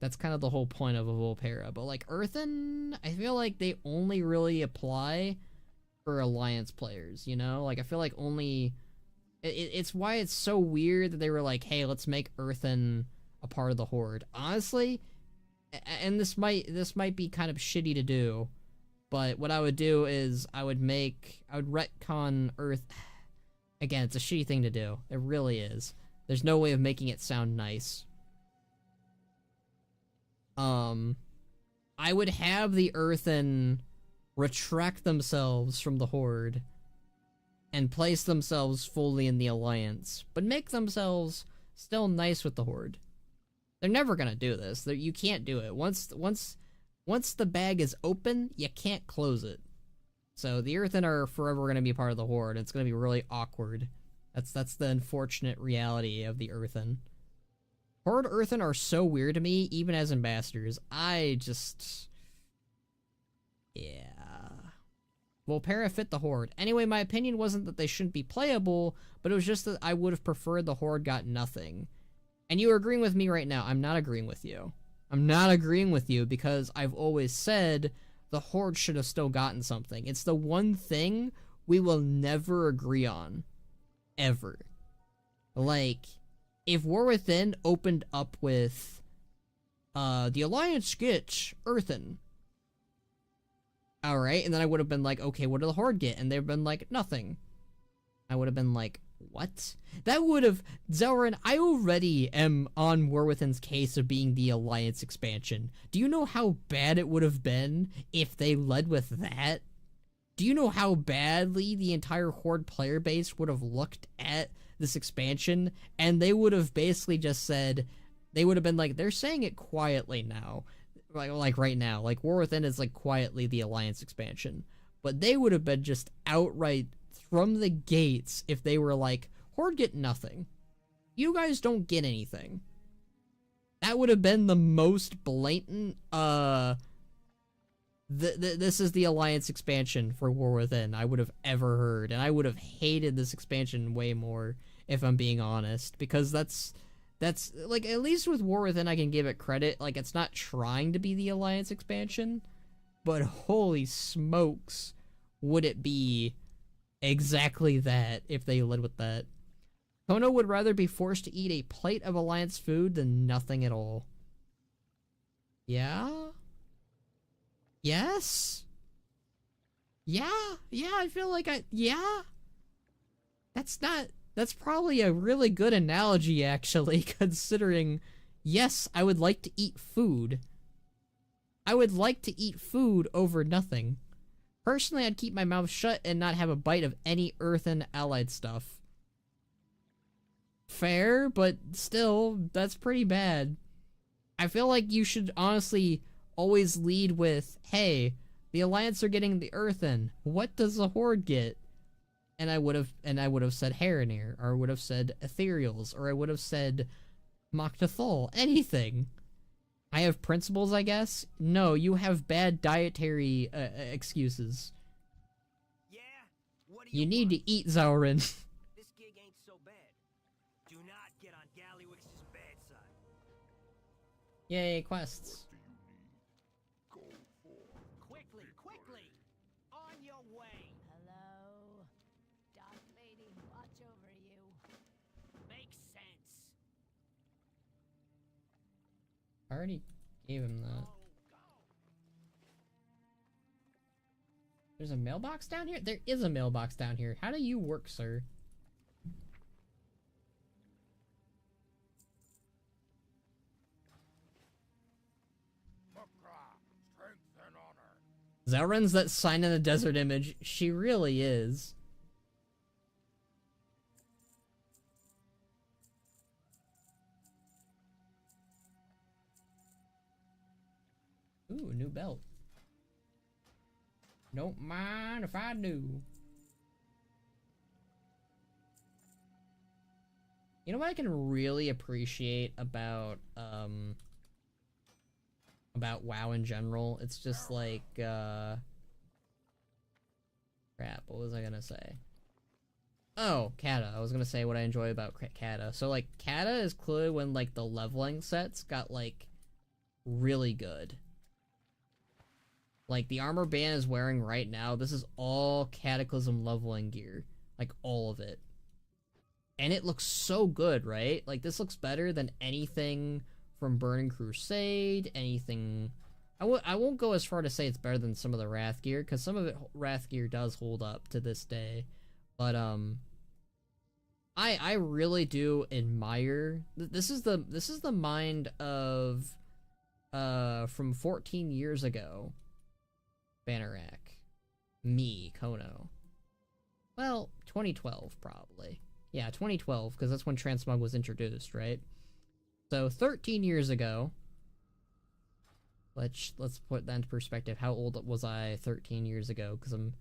That's kind of the whole point of a Volpera. But, like, Earthen, I feel like they only really apply for Alliance players, you know? Like, I feel like only... It's why it's so weird that they were like, hey, let's make Earthen a part of the Horde. Honestly, and this might be kind of shitty to do, but what I would do is I would retcon Earth... Again, it's a shitty thing to do. It really is. There's no way of making it sound nice. I would have the Earthen retract themselves from the Horde and place themselves fully in the Alliance, but make themselves still nice with the Horde. They're never gonna do this. You can't do it. Once the bag is open, you can't close it. So the Earthen are forever gonna be part of the Horde. It's gonna be really awkward. That's the unfortunate reality of the Earthen. Horde Earthen are so weird to me, even as ambassadors. Yeah. Volpera fit the Horde. Anyway, my opinion wasn't that they shouldn't be playable, but it was just that I would have preferred the Horde got nothing. And you are agreeing with me right now. I'm not agreeing with you. I'm not agreeing with you because I've always said the Horde should have still gotten something. It's the one thing we will never agree on. Ever. Like... If War Within opened up with, the Alliance gets Earthen. Alright, and then I would have been like, okay, what do the Horde get? And they've been like, nothing. I would have been like, what? That would have, Zelrun, I already am on War Within's case of being the Alliance expansion. Do you know how bad it would have been if they led with that? Do you know how badly the entire Horde player base would have looked at this expansion, and they would have basically just said, they would have been like, they're saying it quietly now, like right now, like War Within is like quietly the Alliance expansion, but they would have been just outright from the gates if they were like, Horde get nothing, you guys don't get anything. That would have been the most blatant, this is the Alliance expansion for War Within I would have ever heard, and I would have hated this expansion way more, if I'm being honest, because that's, like, at least with War Within I can give it credit, like, it's not trying to be the Alliance expansion, but holy smokes, would it be exactly that if they led with that. Khono would rather be forced to eat a plate of Alliance food than nothing at all. Yeah? Yes? Yeah, I feel like yeah? That's probably a really good analogy, actually, considering, yes, I would like to eat food. I would like to eat food over nothing. Personally, I'd keep my mouth shut and not have a bite of any Earthen allied stuff. Fair, but still, that's pretty bad. I feel like you should honestly always lead with, hey, the Alliance are getting the Earthen. What does the Horde get? And I would have said Haranir, or I would have said Ethereals, or I would have said Mok'Tathal. Anything. I have principles, I guess? No, you have bad dietary excuses. Yeah? What do You you need want? to eat, Zelrun. This gig ain't so bad. Do not get on Gallywix's bad side. Yay, quests. I already gave him that. There's a mailbox down here? There is a mailbox down here. How do you work, sir? Zelrin's that sign in the desert image. She really is. Ooh, new belt. Don't mind if I do. You know what I can really appreciate about WoW in general? It's just like, crap, what was I gonna say? Oh, Kata. I was gonna say what I enjoy about Kata. So, like, Kata is clearly when, like, the leveling sets got, like, really good. Like, the armor band is wearing right now, this is all Cataclysm leveling gear. Like, all of it. And it looks so good, right? Like, this looks better than anything from Burning Crusade, anything... I won't go as far to say it's better than some of the Wrath gear, because some of it, Wrath gear does hold up to this day. But, I really do admire... This is the mind of, from 14 years ago. Bannerack. Me, Khono. Well, 2012, probably. Yeah, 2012, because that's when Transmog was introduced, right? So, 13 years ago... Let's put that into perspective. How old was I 13 years ago? Because I'm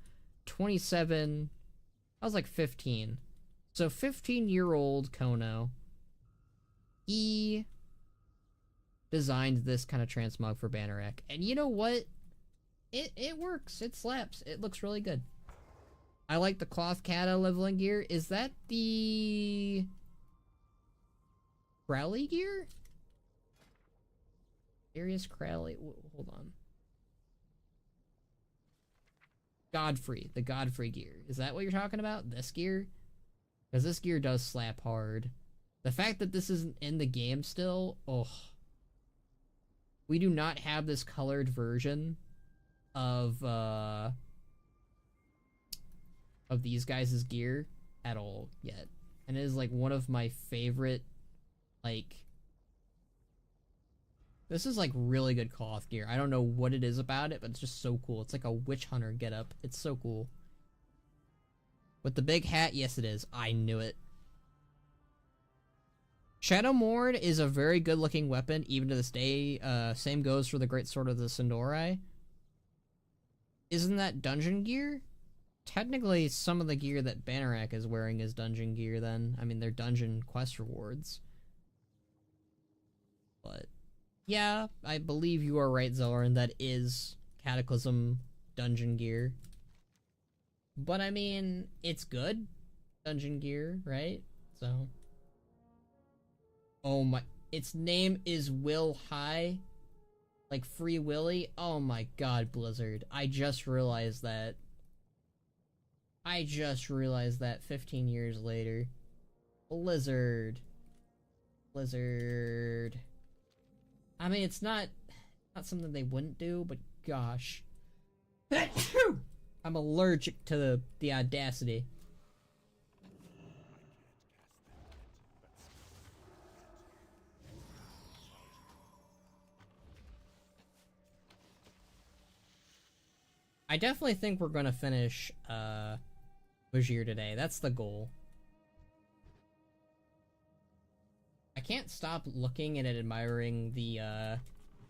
27... I was like 15. So, 15-year-old Khono... He... designed this kind of transmog for Bannerack. And you know what? It works. It slaps. It looks really good. I like the cloth Kata leveling gear. Is that the... Crowley gear? Darius Crowley. Hold on. Godfrey. The Godfrey gear. Is that what you're talking about? This gear? Because this gear does slap hard. The fact that this isn't in the game still... Oh. We do not have this colored version of these guys' gear at all yet. And it is like one of my favorite, like, this is like really good cloth gear. I don't know what it is about it, but it's just so cool. It's like a witch hunter getup. It's so cool. With the big hat, yes it is. I knew it. Shadowmourne is a very good looking weapon, even to this day. Same goes for the Great Sword of the Sin'dorei. Isn't that dungeon gear? Technically, some of the gear that Bannerack is wearing is dungeon gear then. I mean, they're dungeon quest rewards. But, yeah, I believe you are right, Zelrin. That is Cataclysm dungeon gear. But, I mean, it's good dungeon gear, right? So... Oh my... Its name is Will High? Like Free Willy? Oh my god, Blizzard. I just realized that. I just realized that 15 years later. Blizzard. Blizzard. I mean, it's not something they wouldn't do, but gosh. I'm allergic to the audacity. I definitely think we're gonna finish Vashj'ir today. That's the goal. I can't stop looking and admiring the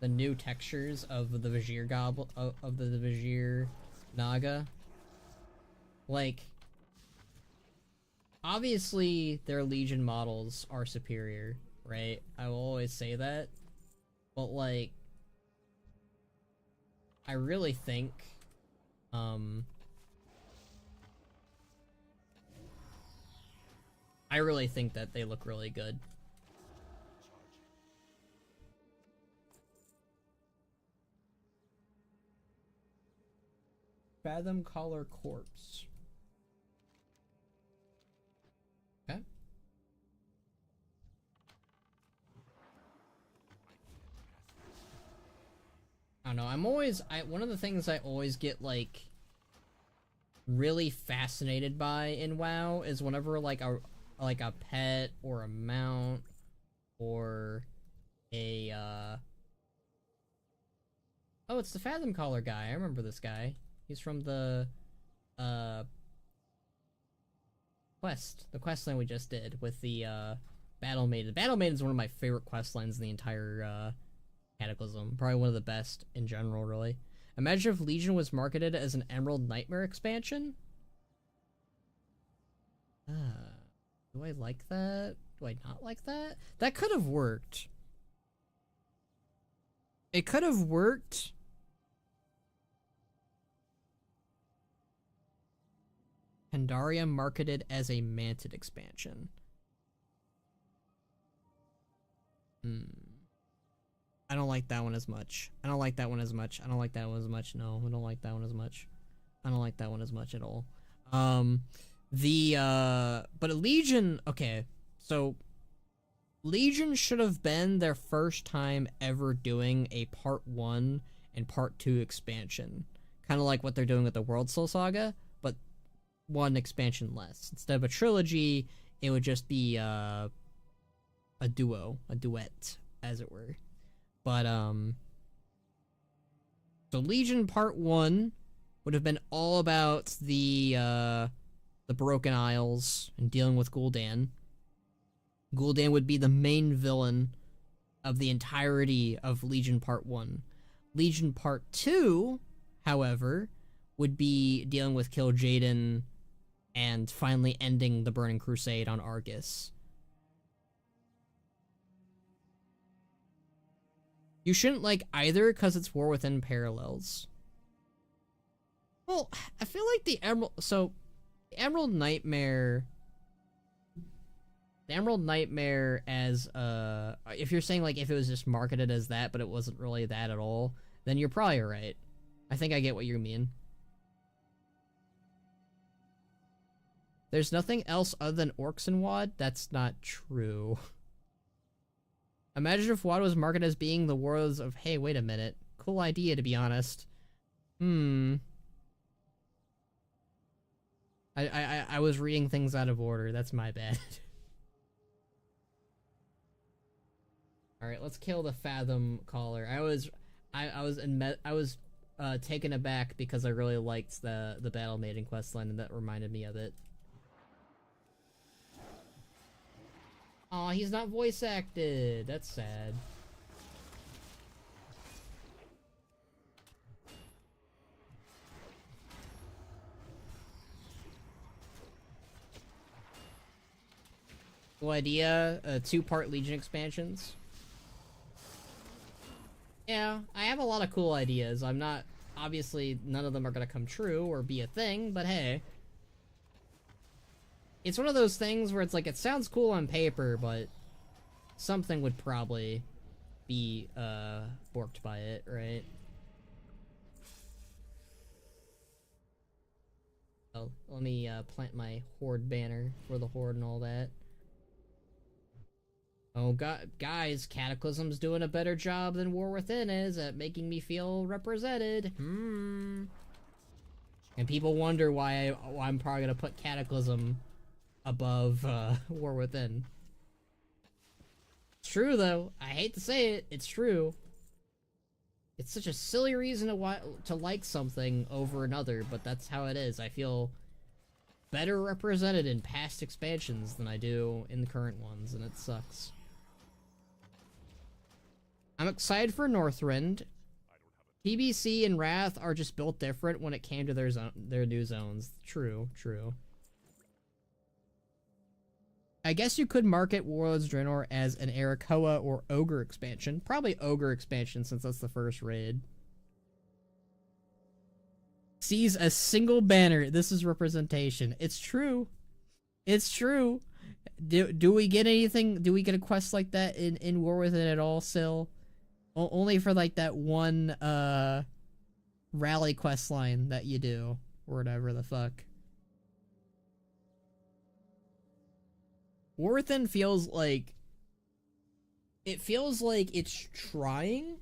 new textures of the Vashj'ir of the Vashj'ir Naga. Like, obviously their Legion models are superior, right? I will always say that. But like, I really think that they look really good. Fathom Collar Corpse. Okay. don't know. One of the things I always get, like, really fascinated by in WoW is whenever, like, a pet or a mount or a, oh, it's the Fathom Caller guy. I remember this guy. He's from the quest line we just did with the, Battle Maiden. Battle Maiden is one of my favorite quest lines in the entire, Cataclysm. Probably one of the best in general, really. Imagine if Legion was marketed as an Emerald Nightmare expansion? Do I like that? Do I not like that? That could have worked. It could have worked. Pandaria marketed as a Mantid expansion. I don't like that one as much. I don't like that one as much. I don't like that one as much. No, I don't like that one as much. I don't like that one as much at all. But Legion, okay, so Legion should have been their first time ever doing a part 1 and part 2 expansion. Kind of like what they're doing with the World Soul Saga, but one expansion less. Instead of a trilogy, it would just be a duet, as it were. But so Legion Part 1 would have been all about the Broken Isles and dealing with Gul'dan. Gul'dan would be the main villain of the entirety of Legion Part 1. Legion Part 2, however, would be dealing with Kil'jaeden and finally ending the Burning Crusade on Argus. You shouldn't like either because it's War Within parallels. Well, I feel like the Emerald Nightmare as, if you're saying like if it was just marketed as that, but it wasn't really that at all, then you're probably right. I think I get what you mean. There's nothing else other than orcs in WoD? That's not true. Imagine if WoD was marketed as being the worlds of, hey, wait a minute. Cool idea, to be honest. I was reading things out of order. That's my bad. Alright, let's kill the Fathom Caller. I was taken aback because I really liked the Battle Maiden questline, and that reminded me of it. Aw, he's not voice acted. That's sad. Cool idea. 2-part Legion expansions. Yeah, I have a lot of cool ideas. I'm not... Obviously, none of them are gonna come true or be a thing, but hey. It's one of those things where it's like, it sounds cool on paper, but something would probably be, borked by it, right? Oh, let me, plant my Horde banner for the Horde and all that. Oh, guys, Cataclysm's doing a better job than War Within is at making me feel represented. And people wonder why I'm probably gonna put Cataclysm above War Within. It's true though. I hate to say it. It's true. It's such a silly reason to like something over another, but that's how it is. I feel better represented in past expansions than I do in the current ones, and it sucks. I'm excited for Northrend. TBC and Wrath are just built different when it came to their new zones. True, true. I guess you could market Warlords Draenor as an Arakoa or Ogre expansion. Probably Ogre expansion since that's the first raid. Sees a single banner. This is representation. It's true. It's true. Do we get anything? Do we get a quest like that in War Within at all, Syl? Only for like that one rally quest line that you do. Or whatever the fuck. War Within feels like... It feels like it's trying.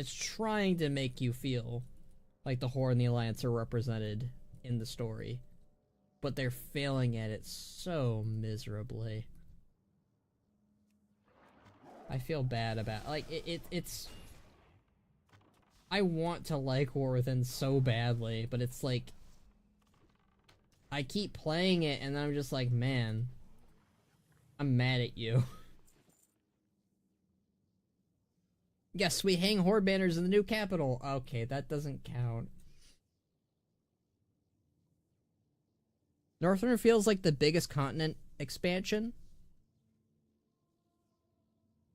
It's trying to make you feel like the Horde and the Alliance are represented in the story, but they're failing at it so miserably. I feel bad about, like, it's... I want to like War Within so badly, but it's like... I keep playing it and I'm just like, man, I'm mad at you. Yes, we hang Horde banners in the new capital. Okay, that doesn't count. Northrend feels like the biggest continent expansion.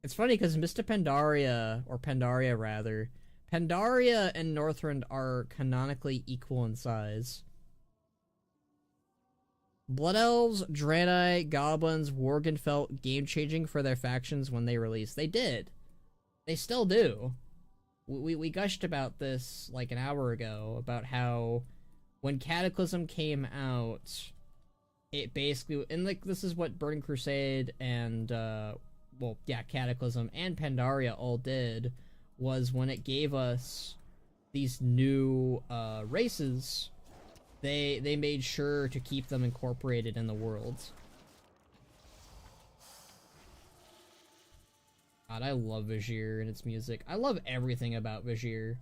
It's funny because Mists of Pandaria, or Pandaria rather, Pandaria and Northrend are canonically equal in size. Blood Elves, Draenei, Goblins, Worgen felt game-changing for their factions when they released. They did. They still do. We gushed about this like an hour ago, about how when Cataclysm came out, it basically, and like this is what Burning Crusade and well, yeah, Cataclysm and Pandaria all did, was when it gave us these new races, they made sure to keep them incorporated in the world. God, I love Vashj'ir and its music. I love everything about Vashj'ir.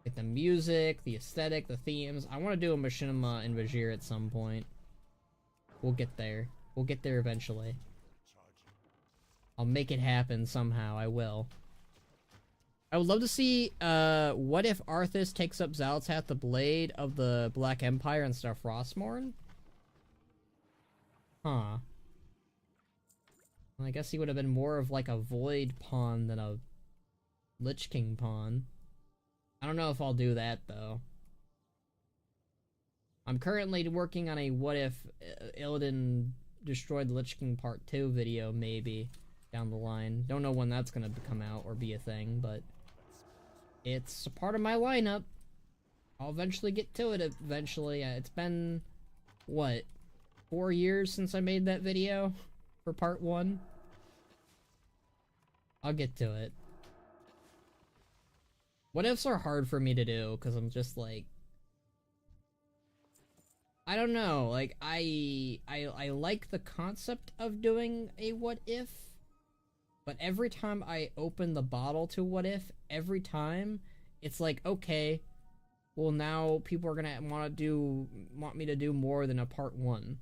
Like the music, the aesthetic, the themes. I want to do a machinima in Vashj'ir at some point. We'll get there. We'll get there eventually. I'll make it happen somehow. I will. I would love to see, what if Arthas takes up Xal'atath, the Blade of the Black Empire, instead of Frostmourne? Huh. Well, I guess he would have been more of like a Void pawn than a Lich King pawn. I don't know if I'll do that, though. I'm currently working on a what if Illidan destroyed the Lich King Part 2 video, maybe, down the line. Don't know when that's gonna come out or be a thing, but it's a part of my lineup. I'll eventually get to it eventually. It's been, what, 4 years since I made that video for Part 1? I'll get to it. What ifs are hard for me to do, because I'm just like, I don't know, like, I like the concept of doing a what if, but every time I open the bottle to what if, every time, it's like, okay, well now people are gonna want me to do more than a part 1.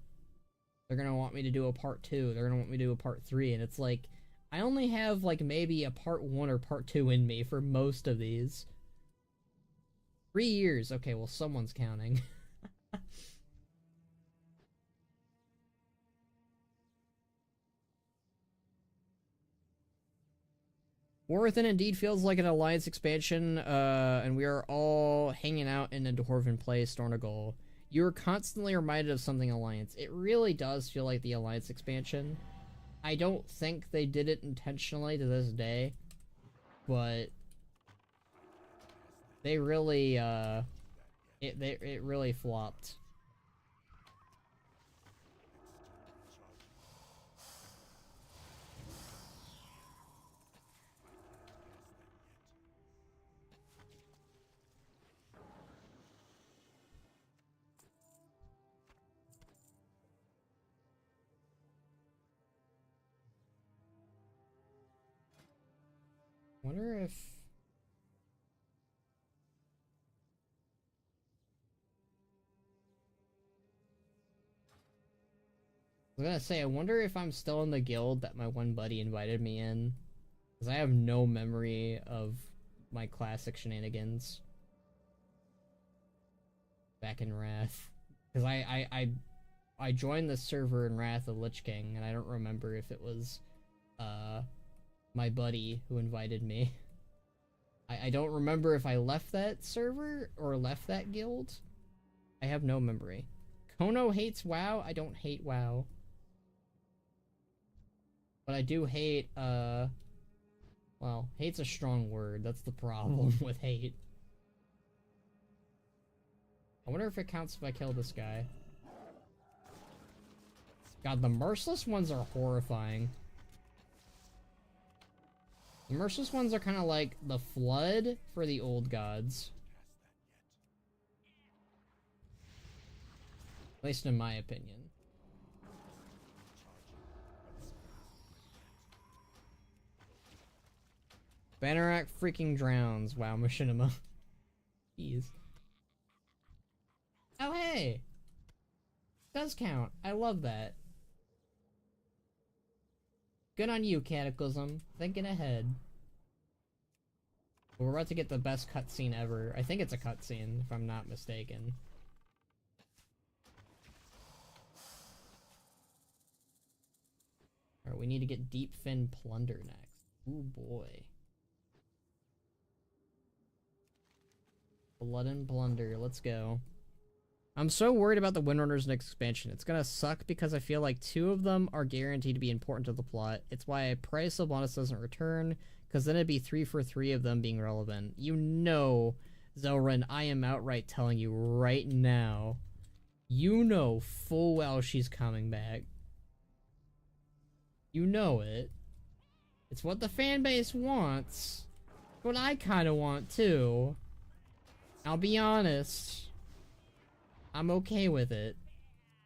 They're gonna want me to do a part 2, they're gonna want me to do a part 3, and it's like, I only have like maybe a part 1 or part 2 in me for most of these. 3 years, okay, well someone's counting. War Within indeed feels like an Alliance expansion, and we are all hanging out in a Dwarven place, Stornagol. You are constantly reminded of something Alliance. It really does feel like the Alliance expansion. I don't think they did it intentionally to this day, but they really, it really flopped. Wonder if I was gonna say, I wonder if I'm still in the guild that my one buddy invited me in, because I have no memory of my classic shenanigans back in Wrath. Because I joined the server in Wrath of Lich King, and I don't remember if it was my buddy who invited me. I don't remember if I left that server or left that guild. I have no memory. Khono hates WoW. I don't hate WoW. But I do hate, well, hate's a strong word. That's the problem with hate. I wonder if it counts if I kill this guy. God, the merciless ones are horrifying. The merciless ones are kind of like the Flood for the old gods. At least in my opinion. Bannerak freaking drowns. Wow, Machinima. Jeez. Oh, hey! Does count. I love that. Good on you, Cataclysm. Thinking ahead. We're about to get the best cutscene ever. I think it's a cutscene, if I'm not mistaken. Alright, we need to get Deep Fin Plunder next. Ooh boy. Blood and Blunder, let's go. I'm so worried about the Windrunner's next expansion. It's gonna suck because I feel like 2 of them are guaranteed to be important to the plot. It's why I pray Sylvanas doesn't return, because then it'd be 3 for 3 of them being relevant. You know, Zelrin, I am outright telling you right now, you know full well she's coming back. You know it. It's what the fanbase wants. It's what I kinda want too. I'll be honest. I'm okay with it.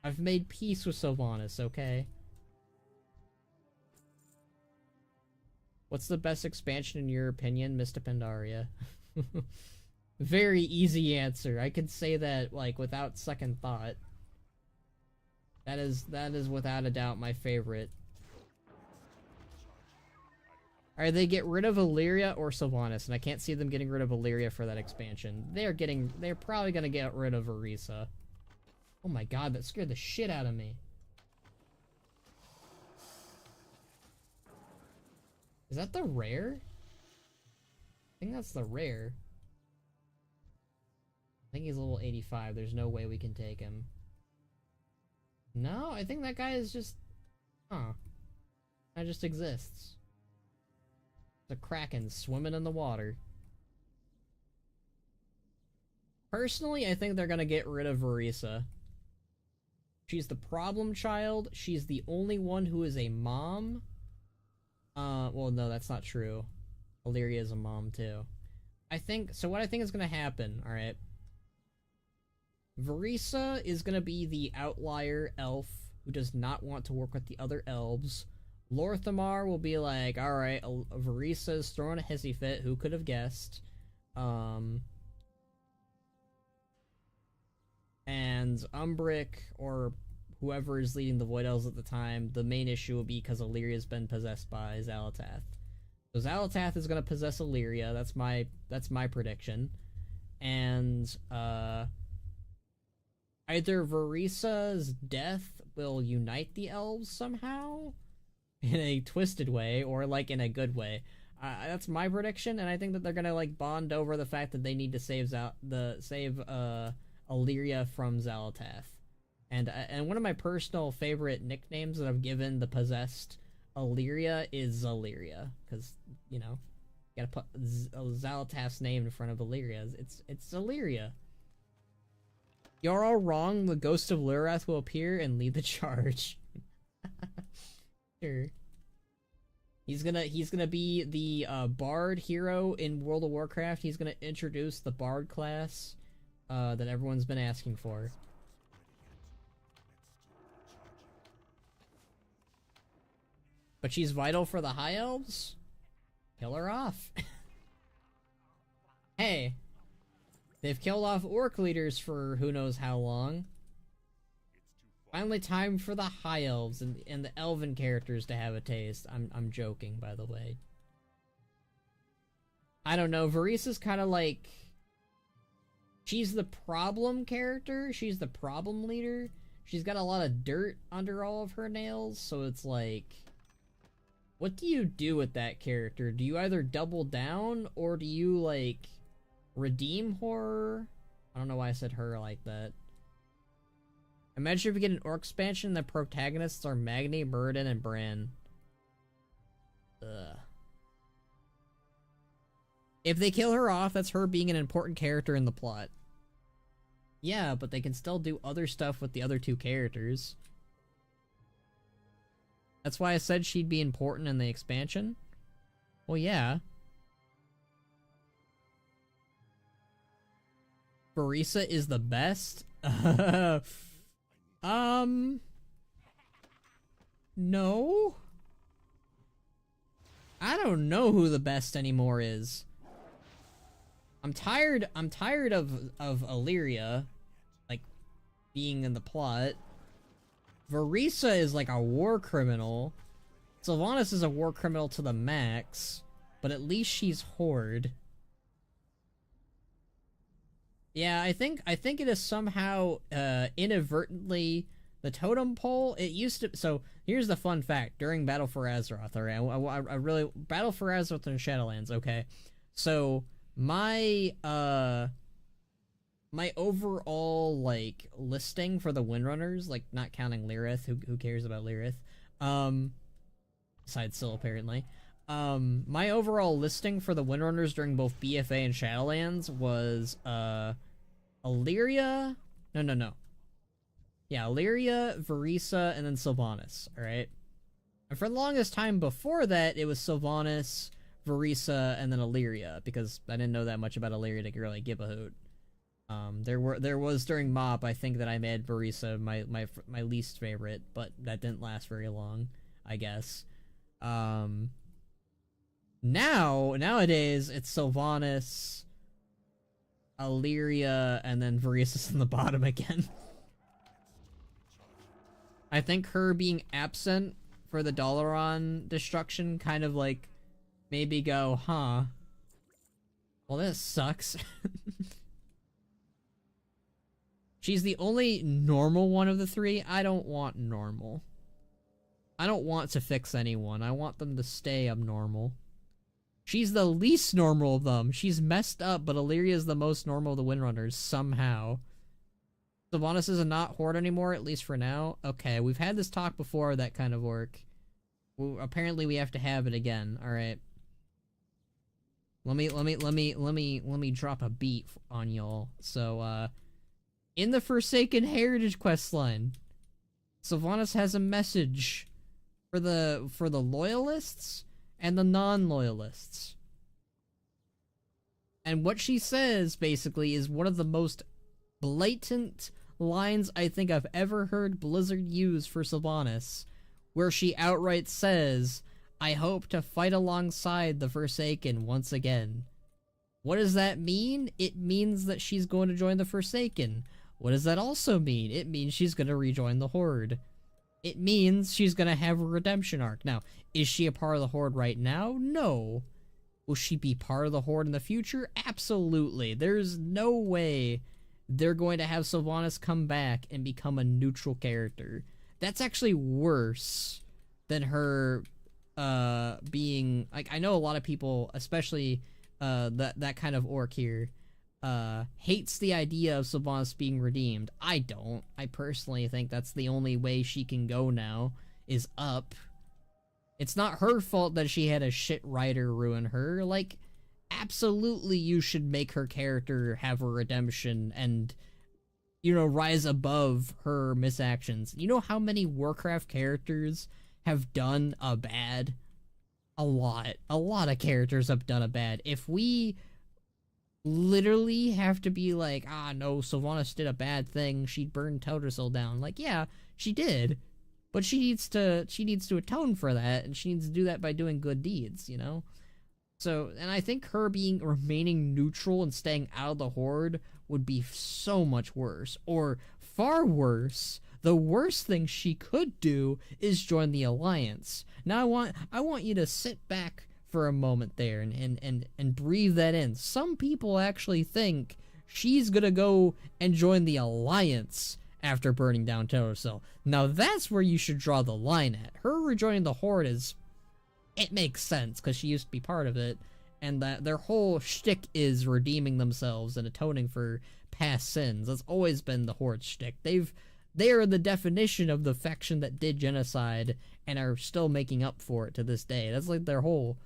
I've made peace with Sylvanas, okay? What's the best expansion in your opinion? Mists of Pandaria. Very easy answer. I could say that, like, without second thought. That is without a doubt my favorite. Alright, they get rid of Illyria or Sylvanas, and I can't see them getting rid of Illyria for that expansion. They're probably gonna get rid of Orisa. Oh my god, that scared the shit out of me. Is that the rare? I think that's the rare. I think he's level 85, there's no way we can take him. No, I think that guy is just... Huh. That just exists. The Kraken swimming in the water. Personally, I think they're gonna get rid of Orisa. She's the problem child. She's the only one who is a mom. Well, no, that's not true. Illyria is a mom, too. So what I think is gonna happen, alright? Orisa is gonna be the outlier elf who does not want to work with the other elves. Lorthamar will be like, alright, Varisa's throwing a hissy fit, who could have guessed? And Umbric, or whoever is leading the Void Elves at the time, the main issue will be because Illyria's been possessed by Xal'atath. So Xal'atath is gonna possess Illyria, that's my prediction. And, either Varisa's death will unite the elves somehow? In a twisted way, or like in a good way. That's my prediction, and I think that they're gonna like bond over the fact that they need to save Illyria from Xal'atath. And one of my personal favorite nicknames that I've given the possessed Illyria is Illyria, because you know, you gotta put Xal'atath's name in front of Illyria. It's Illyria. You're all wrong. The ghost of Lurath will appear and lead the charge. Sure. He's gonna be the Bard hero in World of Warcraft. He's gonna introduce the Bard class that everyone's been asking for. But she's vital for the High Elves? Kill her off. Hey, they've killed off Orc leaders for who knows how long. Finally time for the High Elves and the Elven characters to have a taste. I'm joking, by the way. I don't know, Varisa's kind of like... She's the problem character, she's the problem leader. She's got a lot of dirt under all of her nails, so it's like... What do you do with that character? Do you either double down, or do you, like, redeem her? I don't know why I said her like that. Imagine if we get an Orc expansion, the protagonists are Magni, Muradin, and Bran. Ugh. If they kill her off, that's her being an important character in the plot. Yeah, but they can still do other stuff with the other 2 characters. That's why I said she'd be important in the expansion. Well, yeah. Barisa is the best? No? I don't know who the best anymore is. I'm tired of Illyria, like, being in the plot. Barisa is like a war criminal. Sylvanas is a war criminal to the max, but at least she's Horde. Yeah, I think it is somehow inadvertently the totem pole. It used to. So here's the fun fact: during Battle for Azeroth, alright, I really Battle for Azeroth and Shadowlands. Okay, so my my overall like listing for the Windrunners, like not counting Lyrith, who cares about Lyrith? Besides Syl apparently. My overall listing for the Windrunners during both BFA and Shadowlands was Illyria. No. Yeah, Illyria, Varisa, and then Sylvanas. All right. And for the longest time before that, it was Sylvanas, Varisa, and then Illyria, because I didn't know that much about Illyria to really give a hoot. There was during MoP, I think, that I made Varisa my least favorite, but that didn't last very long, I guess. Nowadays it's Sylvanas, Illyria, and then Varisa's in the bottom again. I think her being absent for the Dalaran destruction kind of like made me go, huh? Well, this sucks. She's the only normal one of the three. I don't want normal. I don't want to fix anyone. I want them to stay abnormal. She's the least normal of them. She's messed up, but Illyria is the most normal of the Windrunners, somehow. Sylvanas is not Horde anymore, at least for now. Okay, we've had this talk before, that kind of work. Well, apparently we have to have it again. Alright. Let me drop a beat on y'all. So, in the Forsaken Heritage questline, Sylvanas has a message for the loyalists and the non-loyalists. And what she says, basically, is one of the most blatant lines I think I've ever heard Blizzard use for Sylvanas, where she outright says, "I hope to fight alongside the Forsaken once again." What does that mean? It means that she's going to join the Forsaken. What does that also mean? It means she's going to rejoin the Horde. It means she's going to have a redemption arc. Now, is she a part of the Horde right now? No. Will she be part of the Horde in the future? Absolutely. There's no way they're going to have Sylvanas come back and become a neutral character. That's actually worse than her being... Like, I know a lot of people, especially that kind of orc here, hates the idea of Sylvanas being redeemed. I don't. I personally think that's the only way she can go now, is up. It's not her fault that she had a shit writer ruin her. Like, absolutely you should make her character have a redemption and, you know, rise above her misactions. You know how many Warcraft characters have done a bad? A lot. A lot of characters have done a bad. If we literally have to be like, ah, no, Sylvanas did a bad thing, she burned Teldrassil down. Like, yeah, she did. But she needs to atone for that, and she needs to do that by doing good deeds, you know? So, and I think her remaining neutral and staying out of the Horde would be so much worse. Or, far worse, the worst thing she could do is join the Alliance. Now I want you to sit back for a moment there and breathe that in. Some people actually think she's gonna go and join the Alliance after burning down Teldrassil. Now that's where you should draw the line at. Her rejoining the Horde it makes sense, because she used to be part of it, and that their whole shtick is redeeming themselves and atoning for past sins. That's always been the Horde shtick. They are the definition of the faction that did genocide and are still making up for it to this day. That's like their whole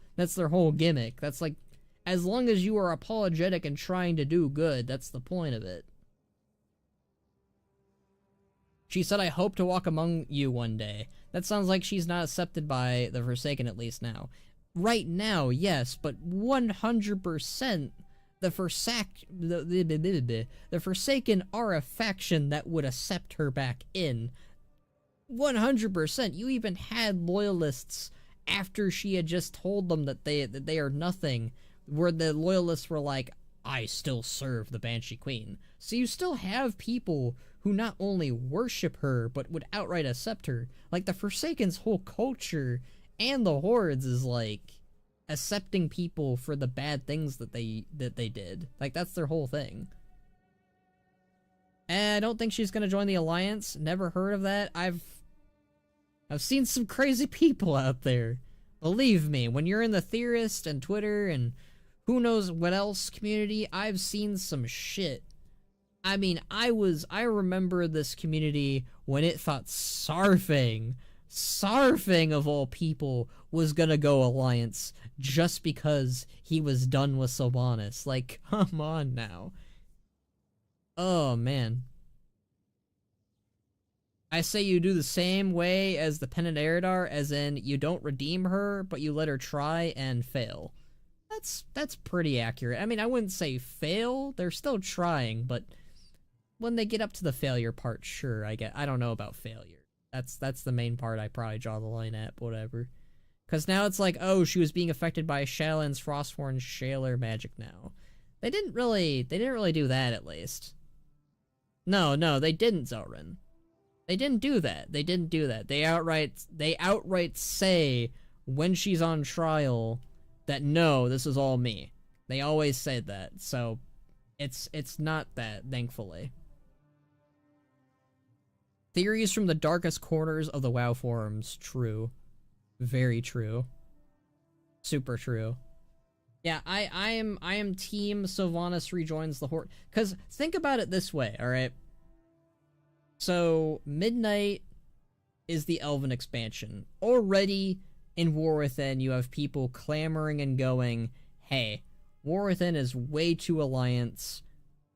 gimmick. That's like, as long as you are apologetic and trying to do good, that's the point of it. She said, "I hope to walk among you one day." That sounds like she's not accepted by the Forsaken, at least now. right now, yes, but 100% the Forsaken are a faction that would accept her back in. 100%. You even had loyalists after she had just told them that they are nothing, where the loyalists were like, I still serve the Banshee Queen. So you still have people who not only worship her, but would outright accept her. Like, the Forsaken's whole culture and the Hordes is like accepting people for the bad things that they did. Like, that's their whole thing. And I don't think she's gonna join the Alliance. Never heard of that. I've seen some crazy people out there. Believe me, when you're in the theorist and Twitter and who knows what else community, I've seen some shit. I mean, I remember this community when it thought Sarfang of all people was gonna go Alliance just because he was done with Sylvanas. Like, come on now. Oh, man. I say you do the same way as the Penitent Eridar, as in, you don't redeem her, but you let her try and fail. That's pretty accurate. I mean, I wouldn't say fail, they're still trying, but when they get up to the failure part, sure, I don't know about failure. That's the main part I probably draw the line at, but whatever. Because now it's like, oh, she was being affected by Shallan's Frostborn Shaler magic now. They didn't really do that, at least. No, they didn't, Zelrin. They didn't do that. They outright say when she's on trial that no, this is all me. They always said that, so it's not that, thankfully. Theories from the darkest corners of the WoW forums. True. Very true. Super true. Yeah, I am team Sylvanas rejoins the Horde. Because think about it this way, alright? So, Midnight is the Elven expansion. Already in War Within, you have people clamoring and going, hey, War Within is way too Alliance.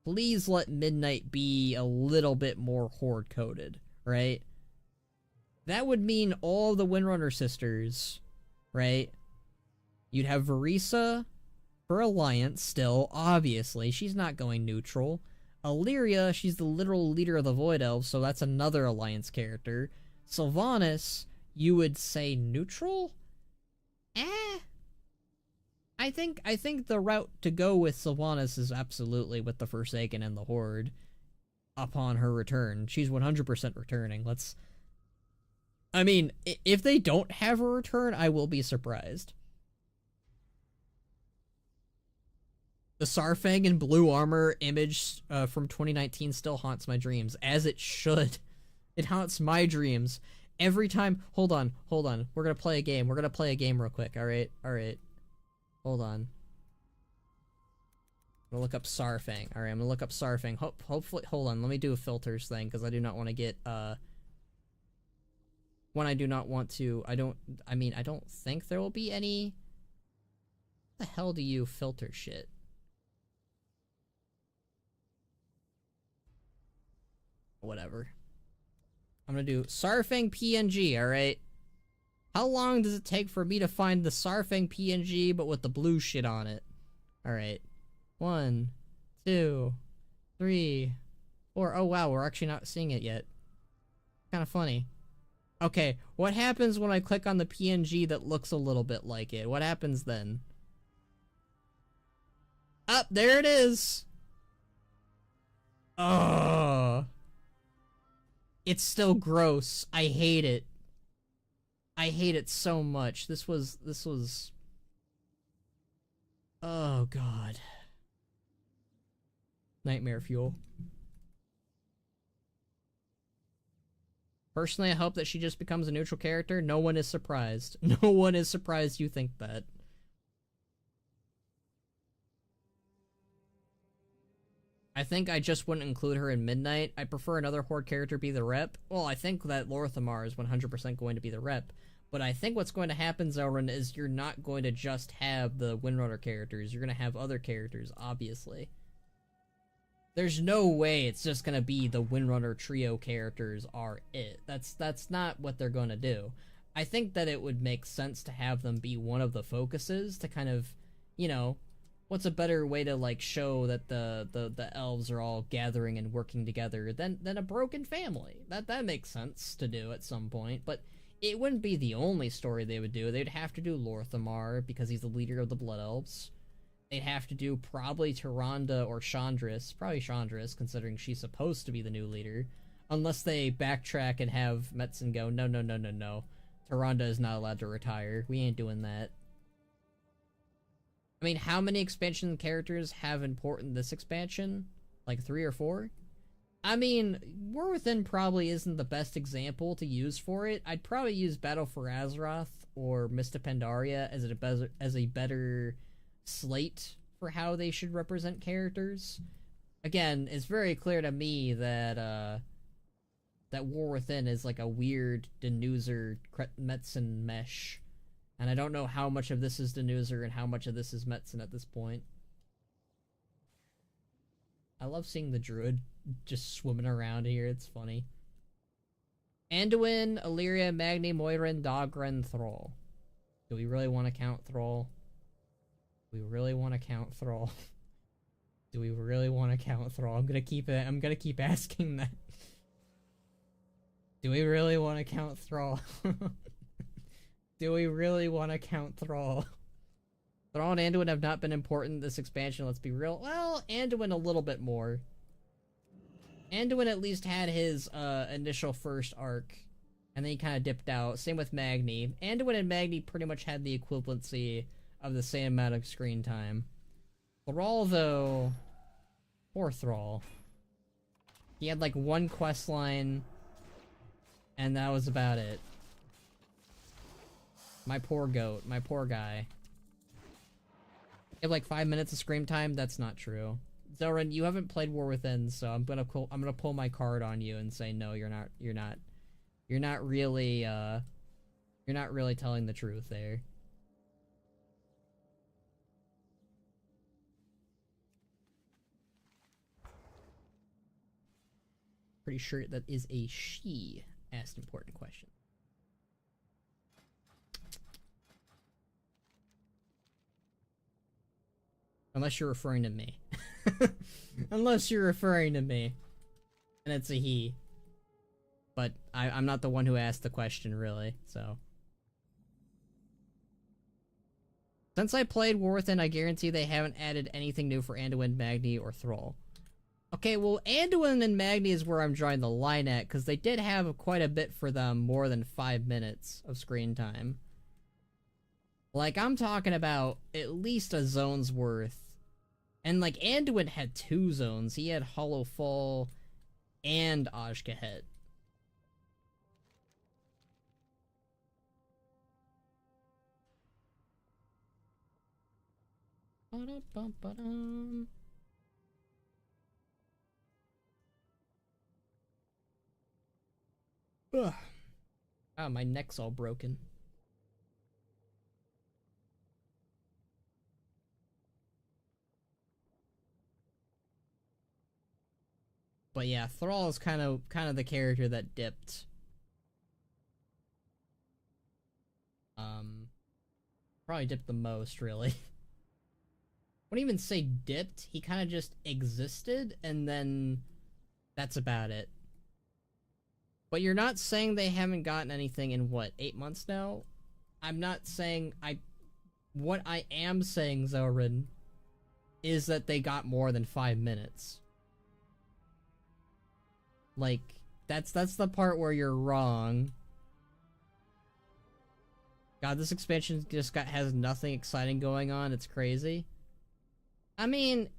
Please let Midnight be a little bit more Horde-coded, right? That would mean all the Windrunner sisters, right? You'd have Verisa for Alliance still, obviously. She's not going neutral. Illyria, she's the literal leader of the Void Elves, so that's another Alliance character. Sylvanas, you would say neutral? I think the route to go with Sylvanas is absolutely with the Forsaken and the Horde upon her return. She's 100% returning. I mean, if they don't have her return, I will be surprised. The Sarfang in blue armor image from 2019 still haunts my dreams, as it should. It haunts my dreams. Every time... Hold on. We're gonna play a game. We're gonna play a game real quick, alright? Hold on. I'm gonna look up Sarfang. Alright, I'm gonna look up Sarfang. Hopefully... Hold on, let me do a filters thing, because I do not want to get, When I do not want to... I don't think there will be any... What the hell do you filter shit? Whatever. I'm gonna do Sarfang PNG, alright? How long does it take for me to find the Sarfang PNG but with the blue shit on it? Alright. 1, 2, 3, 4. Oh wow, we're actually not seeing it yet. Kinda funny. Okay, what happens when I click on the PNG that looks a little bit like it? What happens then? Up, there it is! Ugh. It's still gross. I hate it. I hate it so much. This was... Oh, God. Nightmare fuel. Personally, I hope that she just becomes a neutral character. No one is surprised. No one is surprised you think that. I think I just wouldn't include her in Midnight. I prefer another Horde character be the rep. Well, I think that Lorthamar is 100% going to be the rep. But I think what's going to happen, Zelrin, is you're not going to just have the Windrunner characters. You're going to have other characters, obviously. There's no way it's just going to be the Windrunner trio characters are it. That's not what they're going to do. I think that it would make sense to have them be one of the focuses to kind of, you know, what's a better way to like show that the elves are all gathering and working together than a broken family. That makes sense to do at some point, but it wouldn't be the only story they would do. They'd have to do Lorthamar because he's the leader of the Blood Elves. They'd have to do probably Tyrande or Chandris, probably Chandris considering she's supposed to be the new leader, unless they backtrack and have Metzen go, no, no, no, no, no. Tyrande is not allowed to retire. We ain't doing that. I mean, how many expansion characters have important this expansion? Like 3 or 4? I mean, War Within probably isn't the best example to use for it. I'd probably use Battle for Azeroth or Mists of Pandaria as a better slate for how they should represent characters. Again, it's very clear to me that that War Within is like a weird Denuzer Metzen mesh. And I don't know how much of this is Denuzer and how much of this is Metzen at this point. I love seeing the druid just swimming around here, it's funny. Anduin, Illyria, Magni, Moirin, Dogren, Thrall. Do we really want to count Thrall? Do we really want to count Thrall? Do we really want to count Thrall? I'm gonna keep asking that. Do we really want to count Thrall? Do we really want to count Thrall? Thrall and Anduin have not been important this expansion, let's be real. Well, Anduin a little bit more. Anduin at least had his initial first arc, and then he kind of dipped out. Same with Magni. Anduin and Magni pretty much had the equivalency of the same amount of screen time. Thrall, though... Poor Thrall. He had like one quest line, and that was about it. My poor goat. My poor guy. You have like 5 minutes of screen time? That's not true. Zoran, you haven't played War Within, so I'm gonna pull my card on you and say no, you're not really telling the truth there. Pretty sure that is a she asked important question. Unless you're referring to me. Unless you're referring to me. And it's a he. But I'm not the one who asked the question, really, so. Since I played War Within, I guarantee they haven't added anything new for Anduin, Magni, or Thrall. Okay, well, Anduin and Magni is where I'm drawing the line at, because they did have quite a bit for them, more than 5 minutes of screen time. Like, I'm talking about at least a zone's worth. And, like, Anduin had 2 zones. He had Hollow Fall and Ajkahet. Ba-da-bum-ba-dum. Ugh. Ah, my neck's all broken. But yeah, Thrall is kind of the character that dipped. Probably dipped the most, really. Wouldn't even say dipped, he kind of just existed, and then that's about it. But you're not saying they haven't gotten anything in, what, 8 months now? I'm not saying what I am saying, Zorin, is that they got more than 5 minutes. Like, that's the part where you're wrong. God, this expansion just has nothing exciting going on, it's crazy. I mean,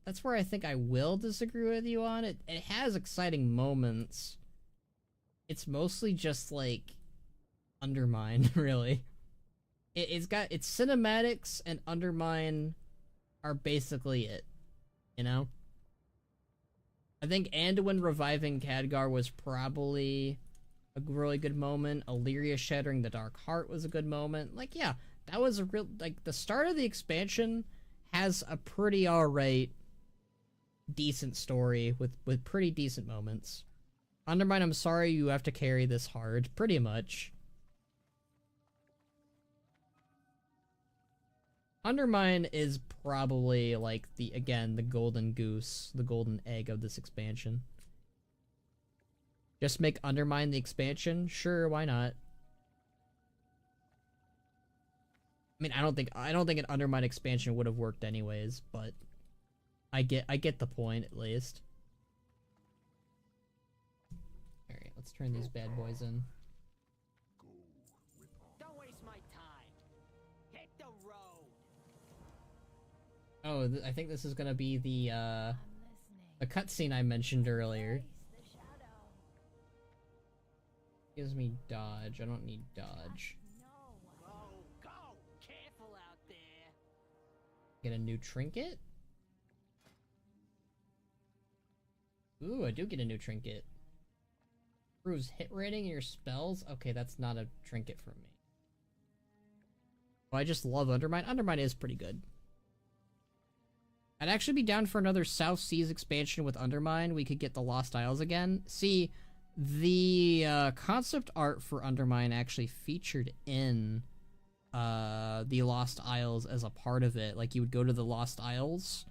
that's where I think I will disagree with you on it. It has exciting moments. It's mostly just, like, Undermine, really. It's cinematics and Undermine are basically it, you know? I think Anduin reviving Khadgar was probably a really good moment. Illyria shattering the Dark Heart was a good moment. Like, yeah, that was a real, like, the start of the expansion has a pretty alright, decent story with pretty decent moments. Undermine, I'm sorry you have to carry this hard, pretty much. Undermine is probably like the golden goose, the golden egg of this expansion. Just make Undermine the expansion? Sure, why not? I mean, I don't think an Undermine expansion would have worked anyways, but I get the point at least. All right, let's turn these bad boys in. Don't waste my time. Hit the road. Oh, I think this is gonna be the cutscene I mentioned earlier. Gives me dodge. I don't need dodge. Go. Careful out there. Get a new trinket? Ooh, I do get a new trinket. Improves hit rating and your spells? Okay, that's not a trinket for me. Oh, I just love Undermine. Undermine is pretty good. I'd actually be down for another South Seas expansion with Undermine. We could get the Lost Isles again. See, the concept art for Undermine actually featured in the Lost Isles as a part of it. Like, you would go to the Lost Isles,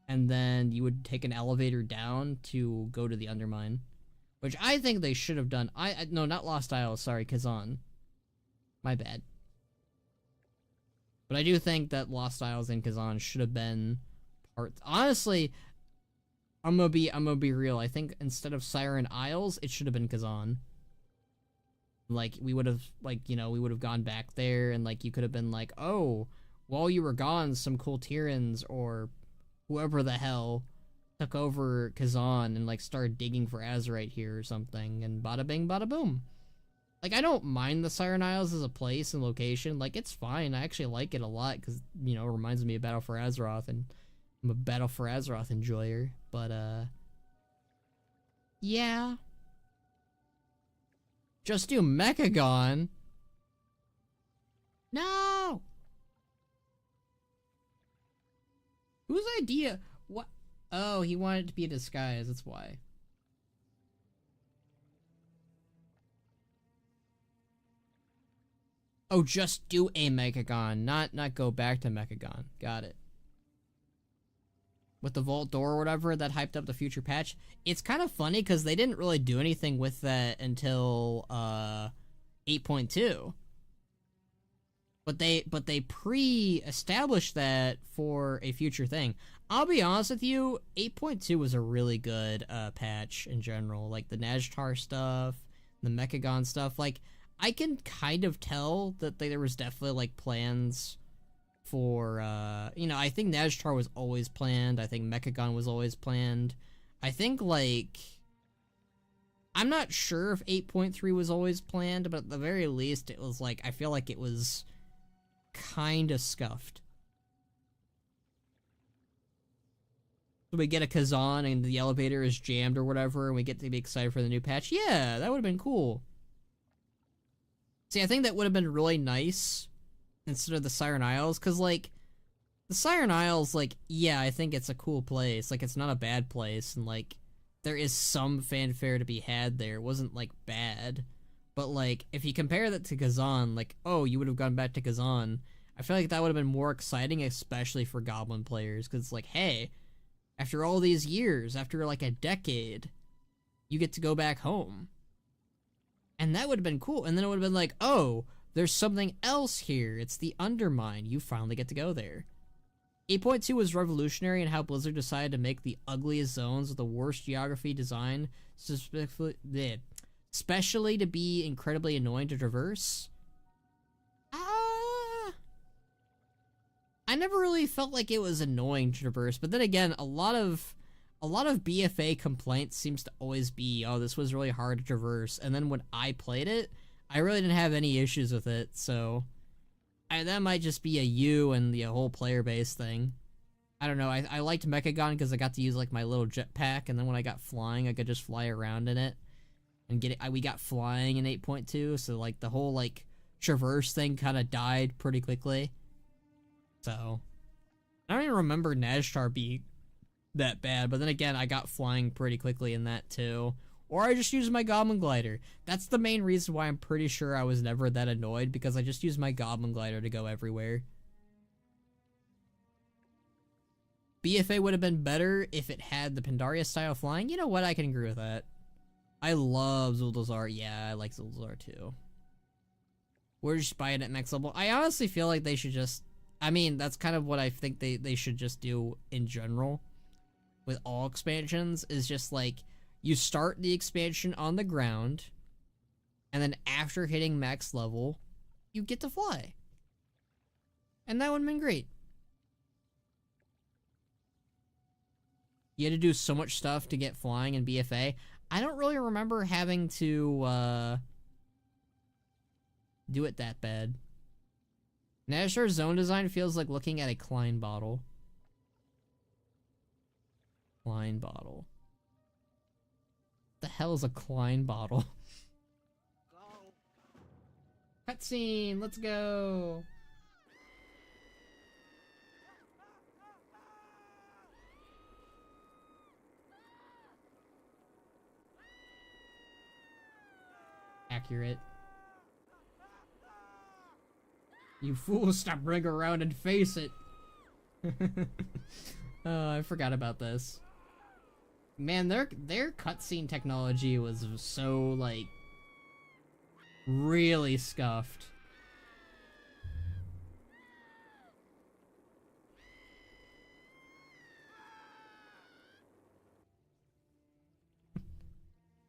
and then you would take an elevator down to go to the Undermine. Which I think they should have done. No, not Lost Isles, sorry, Kazan. My bad. But I do think that Lost Isles and Kazan should have been part. Honestly, I'm gonna be real. I think instead of Siren Isles, it should have been Kazan. Like, we would have, like, you know, we would have gone back there, and like you could have been like, oh, while you were gone, some cool Tyrans or whoever the hell took over Kazan and like started digging for Azerite here or something, and bada bing, bada boom. Like, I don't mind the Siren Isles as a place and location. Like, it's fine. I actually like it a lot because, you know, it reminds me of Battle for Azeroth, and I'm a Battle for Azeroth enjoyer. But, yeah. Just do Mechagon. No! Whose idea? What? Oh, he wanted it to be a disguise, that's why. Oh, just do a Mechagon, not go back to Mechagon. Got it. With the vault door or whatever that hyped up the future patch. It's kind of funny because they didn't really do anything with that until 8.2. But they pre-established that for a future thing. I'll be honest with you, 8.2 was a really good patch in general. Like the Najtar stuff, the Mechagon stuff. Like, I can kind of tell that there was definitely like plans for, you know, I think Najtar was always planned. I think Mechagon was always planned. I think, like, I'm not sure if 8.3 was always planned, but at the very least, it was like, I feel like it was kind of scuffed. So we get a Kazan and the elevator is jammed or whatever, and we get to be excited for the new patch. Yeah, that would have been cool. See, I think that would have been really nice instead of the Siren Isles, because, like, the Siren Isles, like, yeah, I think it's a cool place. Like, it's not a bad place, and, like, there is some fanfare to be had there. It wasn't, like, bad. But, like, if you compare that to Kazan, like, oh, you would have gone back to Kazan, I feel like that would have been more exciting, especially for Goblin players, because it's like, hey, after all these years, after, like, a decade, you get to go back home. And that would have been cool. And then it would have been like, oh, there's something else here. It's the Undermine. You finally get to go there. 8.2 was revolutionary in how Blizzard decided to make the ugliest zones with the worst geography design, especially to be incredibly annoying to traverse. I never really felt like it was annoying to traverse, but then again, a lot of BFA complaints seems to always be, oh, this was really hard to traverse. And then when I played it, I really didn't have any issues with it, so that might just be a you and the whole player base thing. I don't know, I liked Mechagon because I got to use like my little jetpack, and then when I got flying, I could just fly around in it. And we got flying in 8.2, so like the whole like traverse thing kind of died pretty quickly. So, I don't even remember Najtar being that bad, but then again, I got flying pretty quickly in that too. Or I just used my Goblin Glider. That's the main reason why I'm pretty sure I was never that annoyed, because I just used my Goblin Glider to go everywhere. BFA would have been better if it had the Pandaria style flying. You know what? I can agree with that. I love Zuldazar. Yeah, I like Zuldazar too. We're just buying it at max level. I honestly feel like they should just... I mean, that's kind of what I think they should just do in general with all expansions, is just like, you start the expansion on the ground, and then after hitting max level, you get to fly. And that would have been great. You had to do so much stuff to get flying in BFA. I don't really remember having to do it that bad. Nashor's zone design feels like looking at a Klein bottle. Klein bottle. What the hell is a Klein bottle? Cutscene, let's go! Accurate. You fools, stop running around and face it! Oh, I forgot about this. Man, their cutscene technology was so, like, really scuffed.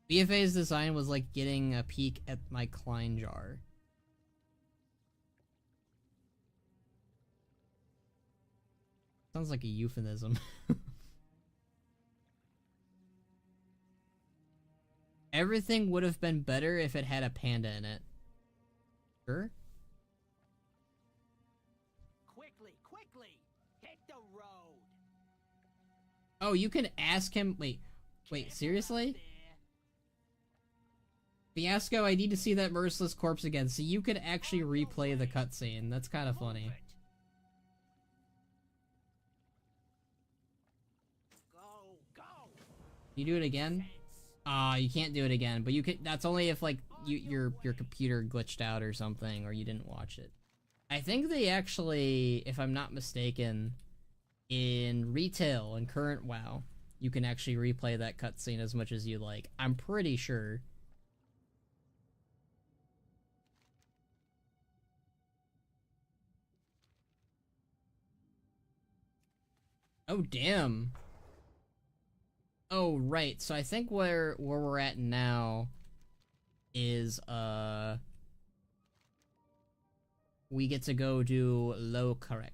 BFA's design was like getting a peek at my Klein jar. Sounds like a euphemism. Everything would have been better if it had a panda in it. Sure. Quickly, hit the road. Oh, you can ask him. Wait, seriously? Fiasco, I need to see that merciless corpse again, so you could actually replay the cutscene. That's kind of funny. Go. You do it again? You can't do it again, but you could. That's only if like your computer glitched out or something, or you didn't watch it. I think they actually, if I'm not mistaken, in retail and current WoW, you can actually replay that cutscene as much as you like. I'm pretty sure. Oh damn. Oh, right. So I think where we're at now is, we get to go do Lokarek.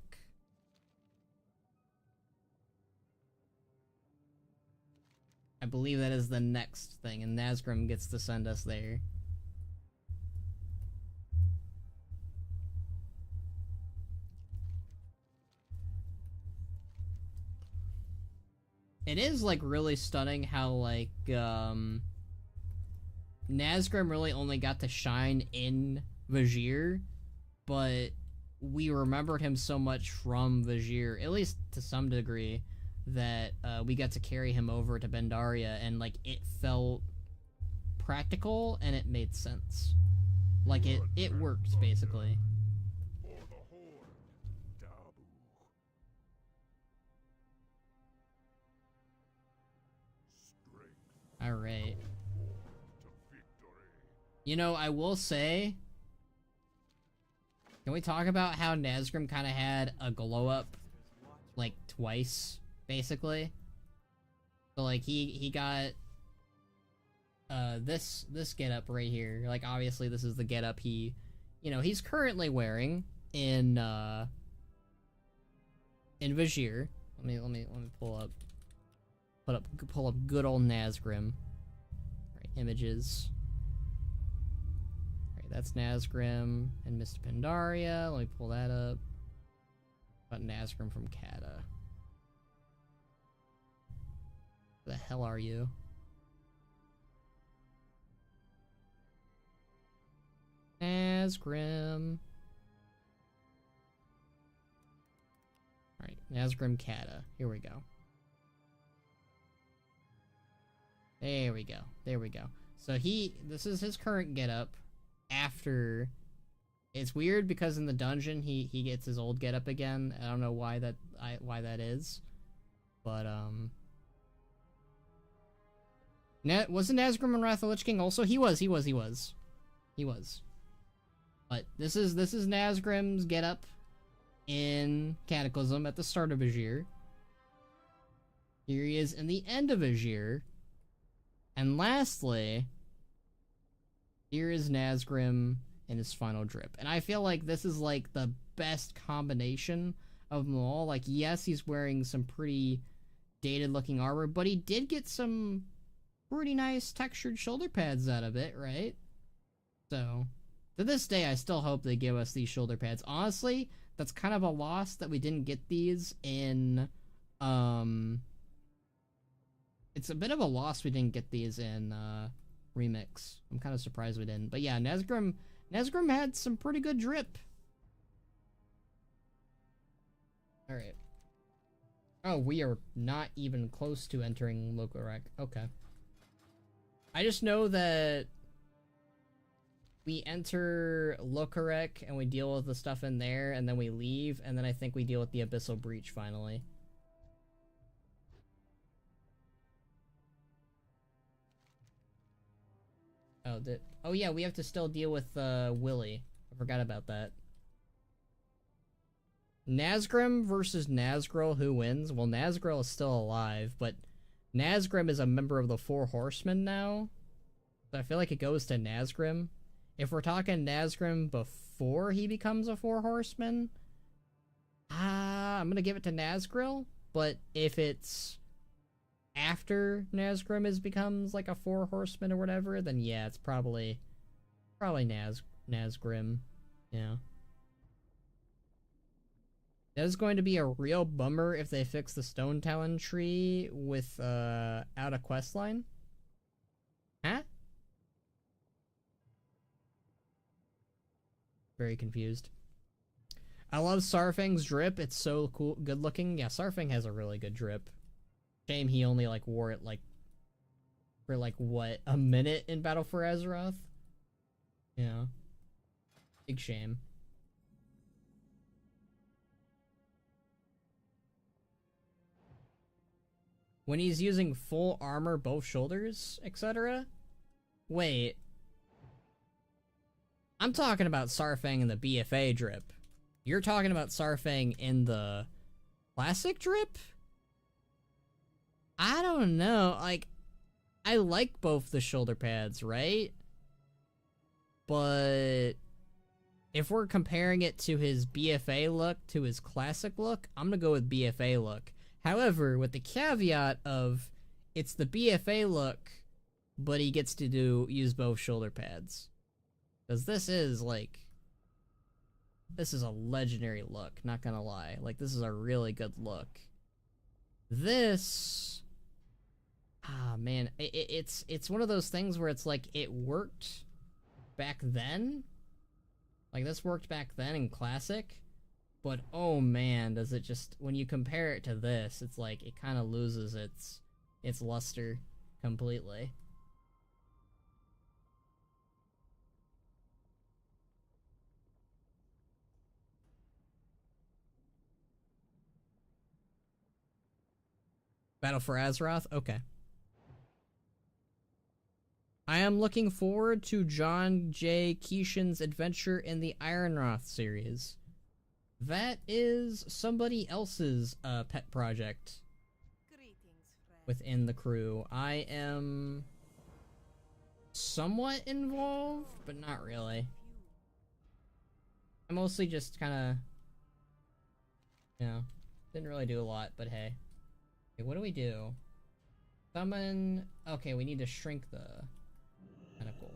I believe that is the next thing, and Nazgrim gets to send us there. It is, like, really stunning how, like, Nazgrim really only got to shine in Vashj'ir, but we remembered him so much from Vashj'ir, at least to some degree, that we got to carry him over to Pandaria, and, like, it felt practical, and it made sense. Like, it worked, basically. Alright. You know, I will say... Can we talk about how Nazgrim kind of had a glow-up, like, twice, basically? So, like, he got... this getup right here. Like, obviously, this is the getup he... You know, he's currently wearing in Vashj'ir. Let me pull up... Pull up good old Nazgrim. Right, images. Right, that's Nazgrim and Mists of Pandaria. Let me pull that up. About Nazgrim from Cata. Where the hell are you? Nazgrim. Alright, Nazgrim Cata. Here we go. There we go. So this is his current getup after... It's weird because in the dungeon he gets his old getup again. I don't know why that is. But wasn't Nazgrim in Wrath of the Lich King also? He was. But this is Nazgrim's getup in Cataclysm at the start of Vashj'ir. Here he is in the end of Vashj'ir. And lastly, here is Nazgrim in his final drip. And I feel like this is like the best combination of them all. Like, yes, he's wearing some pretty dated looking armor, but he did get some pretty nice textured shoulder pads out of it, right? So, to this day, I still hope they give us these shoulder pads. Honestly, that's kind of a loss that we didn't get these in, it's a bit of a loss we didn't get these in, Remix. I'm kind of surprised we didn't. But yeah, Nazgrim had some pretty good drip. Alright. Oh, we are not even close to entering Lokorek. Okay. I just know that we enter Lokorek and we deal with the stuff in there, and then we leave, and then I think we deal with the Abyssal Breach finally. Oh yeah, we have to still deal with Willy. I forgot about that. Nazgrim versus Nazgul, who wins? Well, Nazgul is still alive, but Nazgrim is a member of the Four Horsemen now. So I feel like it goes to Nazgrim. If we're talking Nazgrim before he becomes a Four Horseman, I'm gonna give it to Nazgul. But if it's after Nazgrim becomes like a Four Horseman or whatever, then yeah, it's probably Nazgrim. Yeah. That is going to be a real bummer if they fix the Stone Talon tree with out a questline. Huh? Very confused. I love Sarfang's drip. It's so cool, good looking. Yeah, Sarfang has a really good drip. Shame he only like wore it like for like what, a minute in Battle for Azeroth? Yeah. Big shame. When he's using full armor, both shoulders, etc. Wait. I'm talking about Sarfang in the BFA drip. You're talking about Sarfang in the classic drip? I don't know. Like, I like both the shoulder pads, right? But if we're comparing it to his BFA look to his classic look, I'm gonna go with BFA look. However, with the caveat of it's the BFA look, but he gets to use both shoulder pads. Because this is a legendary look, not gonna lie. Like, this is a really good look. This, man, it's one of those things where it's like, it worked back then. Like, this worked back then in Classic. But, oh man, does it just, when you compare it to this, it's like, it kind of loses its luster completely. Battle for Azeroth? Okay. I am looking forward to John J. Keeshan's adventure in the Ironwrath series. That is somebody else's pet project within the crew. I am somewhat involved, but not really. I mostly just kind of, you know, didn't really do a lot, but hey. Okay, what do we do? Summon... Okay, we need to shrink the tentacle.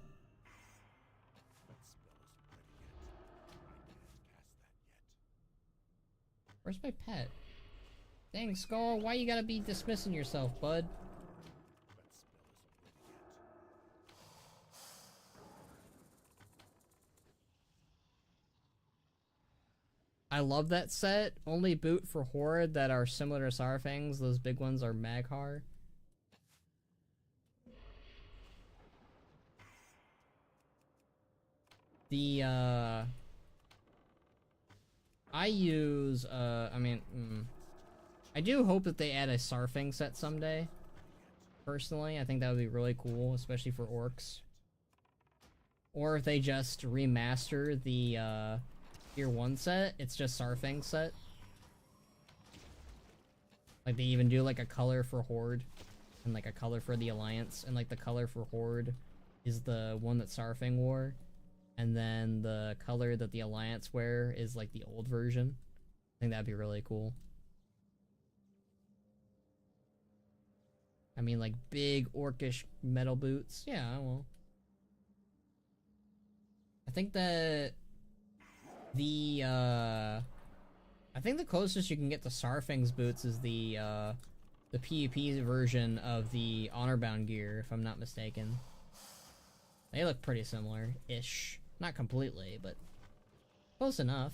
Where's my pet? Dang, Skull, why you gotta be dismissing yourself, bud? I love that set. Only boot for Horde that are similar to Sarfangs. Those big ones are Maghar. The, I use, I do hope that they add a Sarfing set someday. Personally, I think that would be really cool, especially for orcs. Or if they just remaster the Tier 1 set, it's just Sarfang set. Like they even do like a color for Horde and like a color for the Alliance, and like the color for Horde is the one that Sarfang wore, and then the color that the Alliance wear is like the old version. I think that'd be really cool. I mean, like big orcish metal boots. Yeah, well, I think that the I think the closest you can get to Sarfang's boots is the PvP version of the Honorbound gear, if I'm not mistaken. They look pretty similar-ish. Not completely, but close enough.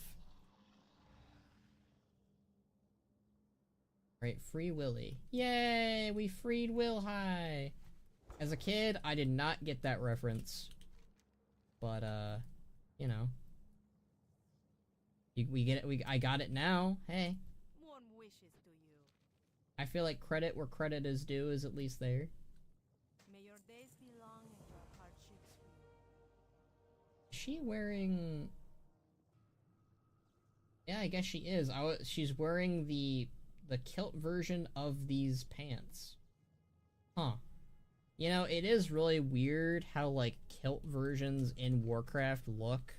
Right, free Willy. Yay, we freed Will High! As a kid, I did not get that reference. But, you know. We get it, I got it now, hey. One wishes to you. I feel like credit where credit is due is at least there. May your days be long and your hardships free. Is she wearing... Yeah, I guess she is. She's wearing the kilt version of these pants. Huh. You know, it is really weird how, like, kilt versions in Warcraft look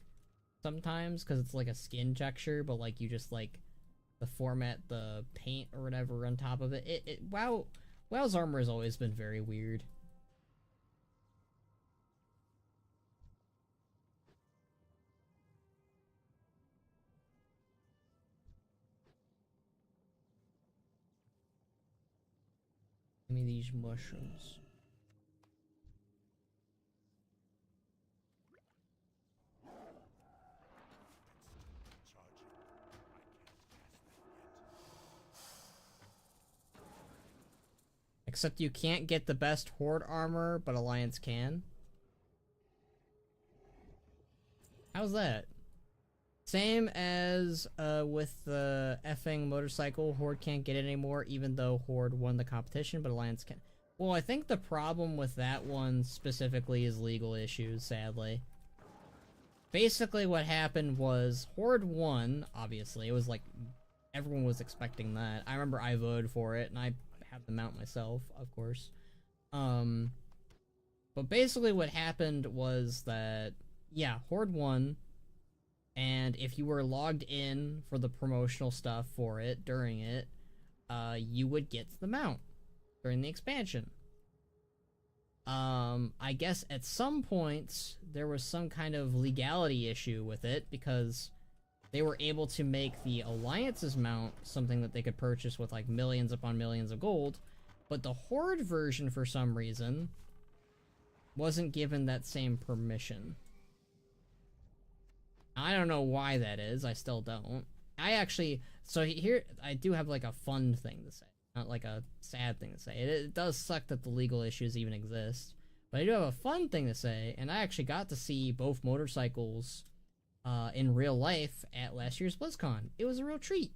sometimes, because it's like a skin texture, but like you just like the format, the paint or whatever on top of it. WoW's armor has always been very weird. Give me these mushrooms. Except you can't get the best Horde armor, but Alliance can. How's that? Same as with the effing motorcycle, Horde can't get it anymore, even though Horde won the competition, but Alliance can. Well, I think the problem with that one specifically is legal issues, sadly. Basically what happened was Horde won, obviously. It was like, everyone was expecting that. I remember I voted for it, and I have the mount myself, of course. But basically what happened was that, yeah, Horde won, and if you were logged in for the promotional stuff for it, during it, you would get the mount during the expansion. I guess at some points, there was some kind of legality issue with it, because they were able to make the Alliance's mount something that they could purchase with like millions upon millions of gold, but the Horde version, for some reason, wasn't given that same permission. I don't know why that is, I still don't. So here, I do have like a fun thing to say, not like a sad thing to say. It does suck that the legal issues even exist, but I do have a fun thing to say, and I actually got to see both motorcycles in real life at last year's BlizzCon. It was a real treat.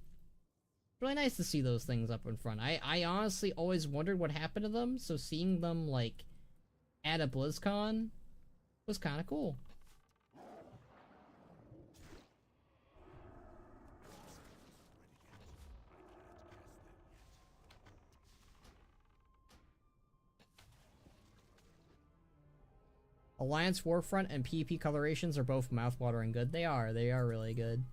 Really nice to see those things up in front. I honestly always wondered what happened to them, so seeing them like at a BlizzCon was kind of cool. Alliance Warfront and PvP colorations are both mouthwatering good. They are really good.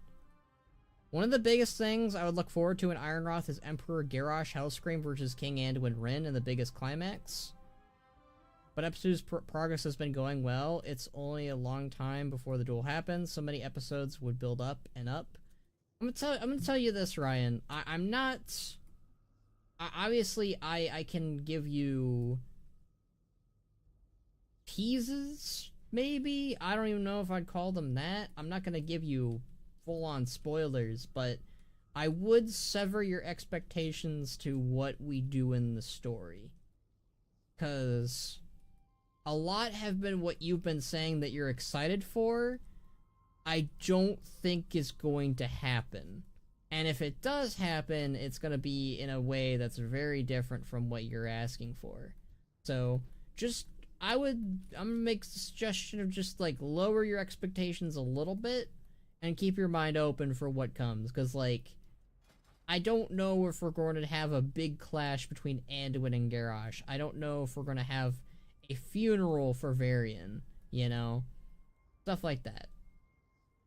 One of the biggest things I would look forward to in Ironwrath is Emperor Garrosh Hellscream versus King Anduin Wrynn in the biggest climax. But episode's progress has been going well. It's only a long time before the duel happens. So many episodes would build up and up. I'm gonna tell you this, Ryan. I'm not... obviously, I can give you teases, maybe? I don't even know if I'd call them that. I'm not gonna give you full-on spoilers, but I would sever your expectations to what we do in the story. Because a lot have been what you've been saying that you're excited for, I don't think is going to happen. And if it does happen, it's gonna be in a way that's very different from what you're asking for. So just I'm gonna make a suggestion of just like lower your expectations a little bit and keep your mind open for what comes, because like I don't know if we're going to have a big clash between Anduin and Garrosh. I don't know if we're going to have a funeral for Varian, you know? Stuff like that.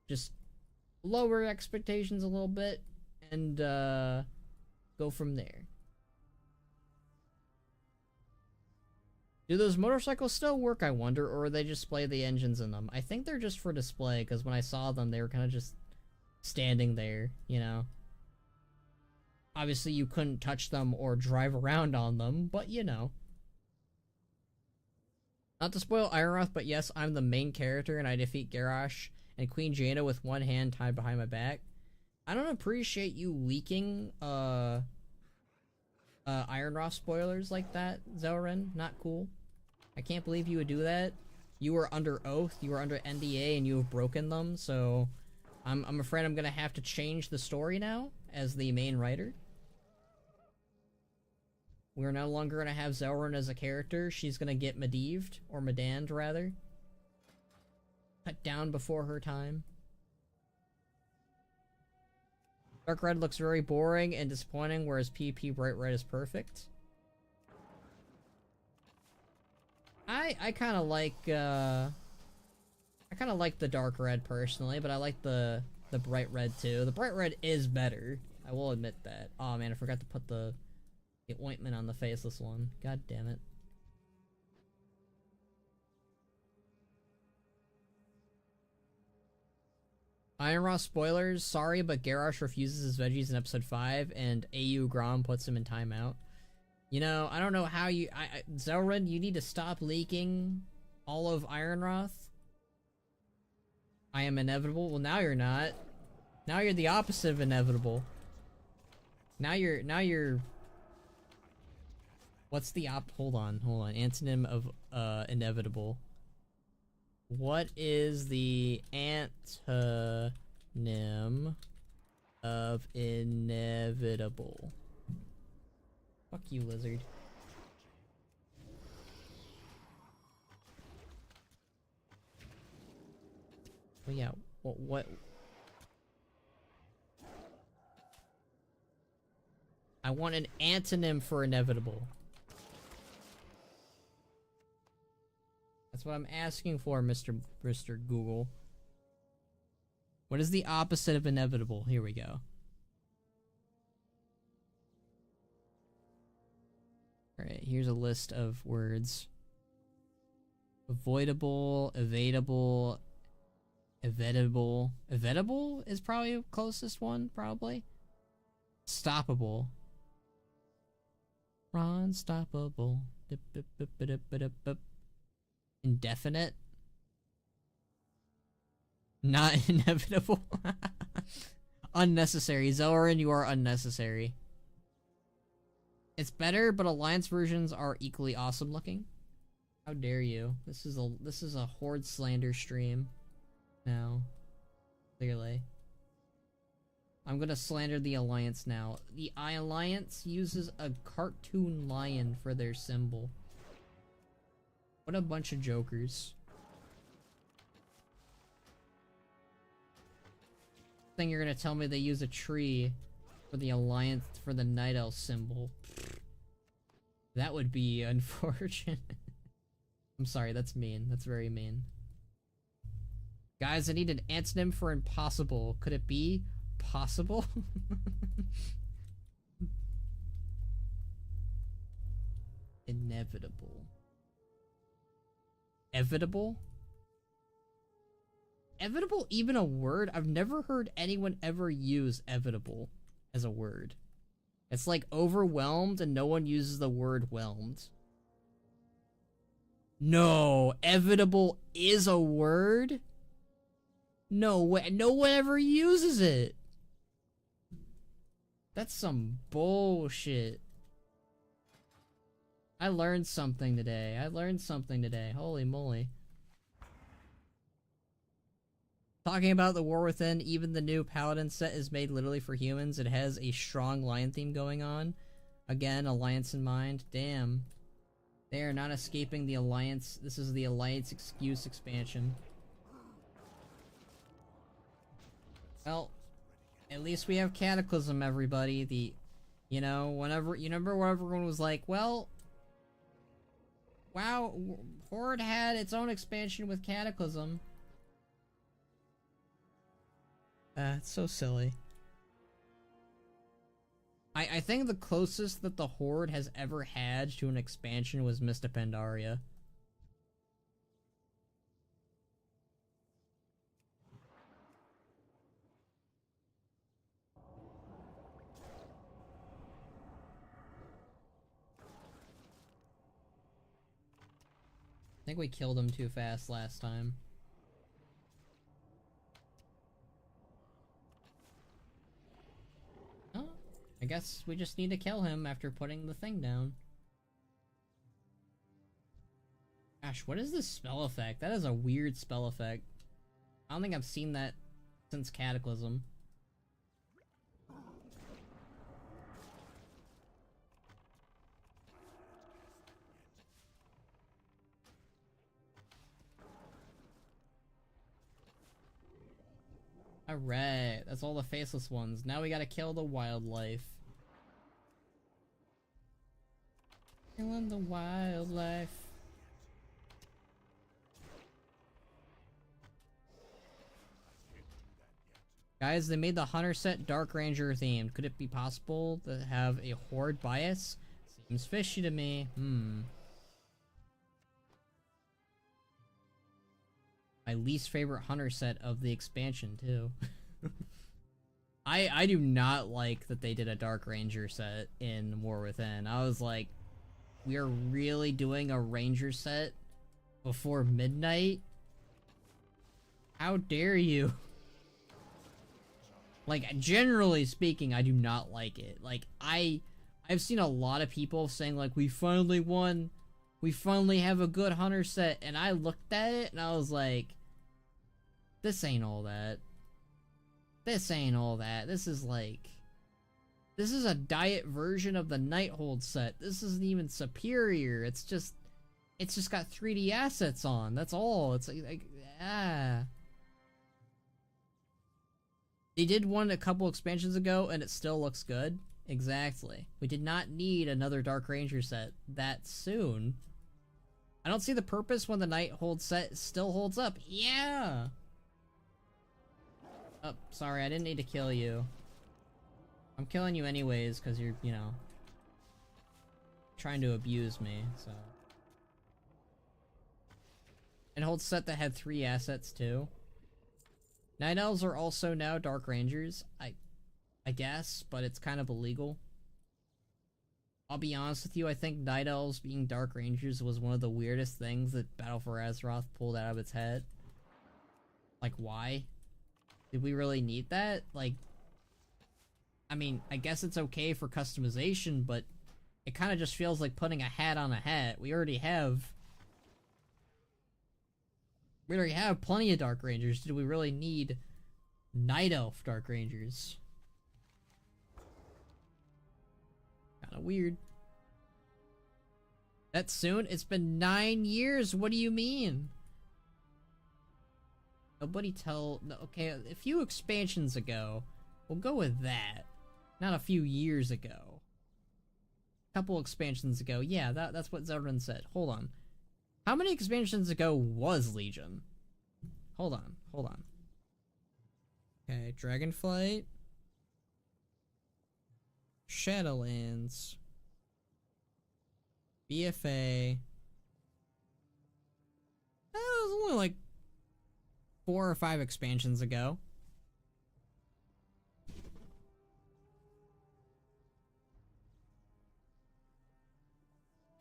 Just lower expectations a little bit and go from there. Do those motorcycles still work, I wonder, or they just display the engines in them? I think they're just for display, because when I saw them, they were kind of just standing there, you know? Obviously, you couldn't touch them or drive around on them, but you know. Not to spoil Ironroth, but yes, I'm the main character and I defeat Garrosh and Queen Jaina with one hand tied behind my back. I don't appreciate you leaking Ironroth spoilers like that, Zelrin. Not cool. I can't believe you would do that. You were under oath, you were under NDA, and you have broken them, so I'm afraid I'm gonna have to change the story now as the main writer. We're no longer gonna have Zelrin as a character. She's gonna get Medivhed, or Medanned rather. Cut down before her time. Dark Red looks very boring and disappointing, whereas PP Bright Red is perfect. I kinda like the Dark Red personally, but I like the Bright Red too. The Bright Red is better. I will admit that. Oh man, I forgot to put the ointment on the faceless one. God damn it. Ironroth spoilers, sorry, but Garrosh refuses his veggies in episode 5, and AU Grom puts him in timeout. You know, I don't know how you... Zelrin, you need to stop leaking all of Ironroth. I am inevitable. Well, now you're not. Now you're the opposite of inevitable. Now you're... What's the hold on. Antonym of, inevitable. What is the antonym of inevitable? Fuck you, lizard. Oh yeah, what? I want an antonym for inevitable. That's what I'm asking for, Mr. Google. What is the opposite of inevitable? Here we go. Alright, here's a list of words. Avoidable, evadable, evitable. Evitable is probably the closest one, probably. Stoppable. Unstoppable. Indefinite. Not inevitable. Unnecessary. Zelrin, you are unnecessary. It's better, but Alliance versions are equally awesome looking. How dare you? This is a Horde slander stream. Now. Clearly. I'm gonna slander the Alliance now. The Alliance uses a cartoon lion for their symbol. What a bunch of jokers. Thing you're gonna tell me they use a tree for the Alliance, for the Night Elf symbol. That would be unfortunate. I'm sorry, that's mean. That's very mean. Guys, I need an antonym for impossible. Could it be possible? Inevitable. Evitable? Evitable even a word? I've never heard anyone ever use evitable as a word. It's like overwhelmed and no one uses the word whelmed. No, evitable is a word? No way, no one ever uses it. That's some bullshit. I learned something today. Holy moly. Talking about the War Within, even the new Paladin set is made literally for humans. It has a strong lion theme going on. Again, Alliance in mind. Damn. They are not escaping the Alliance. This is the Alliance Excuse expansion. Well, at least we have Cataclysm, everybody. You know, whenever everyone was like, well, wow, Horde had its own expansion with Cataclysm. It's so silly. I think the closest that the Horde has ever had to an expansion was Mists of Pandaria. I think we killed him too fast last time. Oh, I guess we just need to kill him after putting the thing down. Gosh, what is this spell effect? That is a weird spell effect. I don't think I've seen that since Cataclysm. Alright, that's all the faceless ones. Now we gotta kill the wildlife. Killing the wildlife. Guys, they made the Hunter set Dark Ranger themed. Could it be possible to have a Horde bias? Seems fishy to me. My least favorite Hunter set of the expansion, too. I do not like that they did a Dark Ranger set in War Within. I was like, we are really doing a Ranger set before midnight? How dare you? Like, generally speaking, I do not like it. Like, I've seen a lot of people saying, like, we finally won. We finally have a good Hunter set. And I looked at it and I was like, this ain't all that. This ain't all that. This is like... This is a diet version of the Nighthold set. This isn't even superior. It's just got 3D assets on. That's all. It's like They did one a couple expansions ago and it still looks good. Exactly. We did not need another Dark Ranger set that soon. I don't see the purpose when the Nighthold set still holds up. Yeah! Oh, sorry, I didn't need to kill you. I'm killing you anyways, because you're, you know, trying to abuse me, so. And hold set that had 3 assets, too. Night Elves are also now Dark Rangers, I guess, but it's kind of illegal. I'll be honest with you, I think Night Elves being Dark Rangers was one of the weirdest things that Battle for Azeroth pulled out of its head. Like, why? Did we really need that? Like, I mean, I guess it's okay for customization, but it kind of just feels like putting a hat on a hat. We already have plenty of Dark Rangers. Did we really need Night Elf Dark Rangers? Kinda weird. That soon? It's been 9 years. What do you mean? Nobody tell... No, okay, a few expansions ago. We'll go with that. Not a few years ago. A couple expansions ago. Yeah, that's what Zevran said. Hold on. How many expansions ago was Legion? Hold on. Okay, Dragonflight. Shadowlands. BFA. That was only like 4 or 5 expansions ago.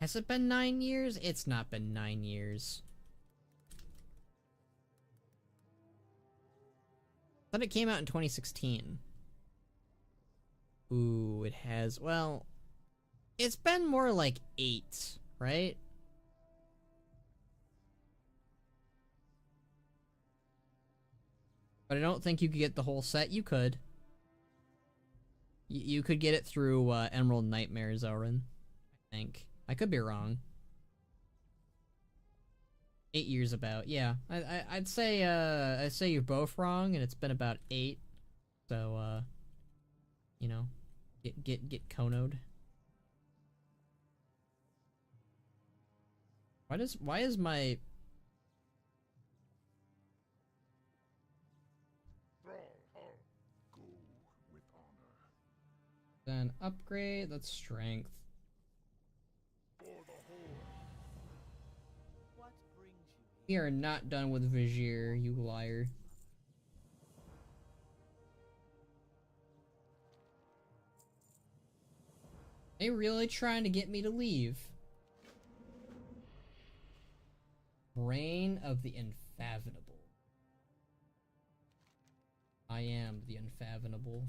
Has it been 9 years? It's not been 9 years. I thought it came out in 2016. Ooh, it has... Well, it's been more like 8, right? But I don't think you could get the whole set. You could. You could get it through Emerald Nightmares, Oren. I think. I could be wrong. 8 years about, yeah. I'd say you're both wrong, and it's been about 8. So you know, get Khono'd. Why is my then upgrade? That's strength. We are not done with Vashj'ir, you liar. They really trying to get me to leave. Reign of the Unfathomable. I am the Unfathomable.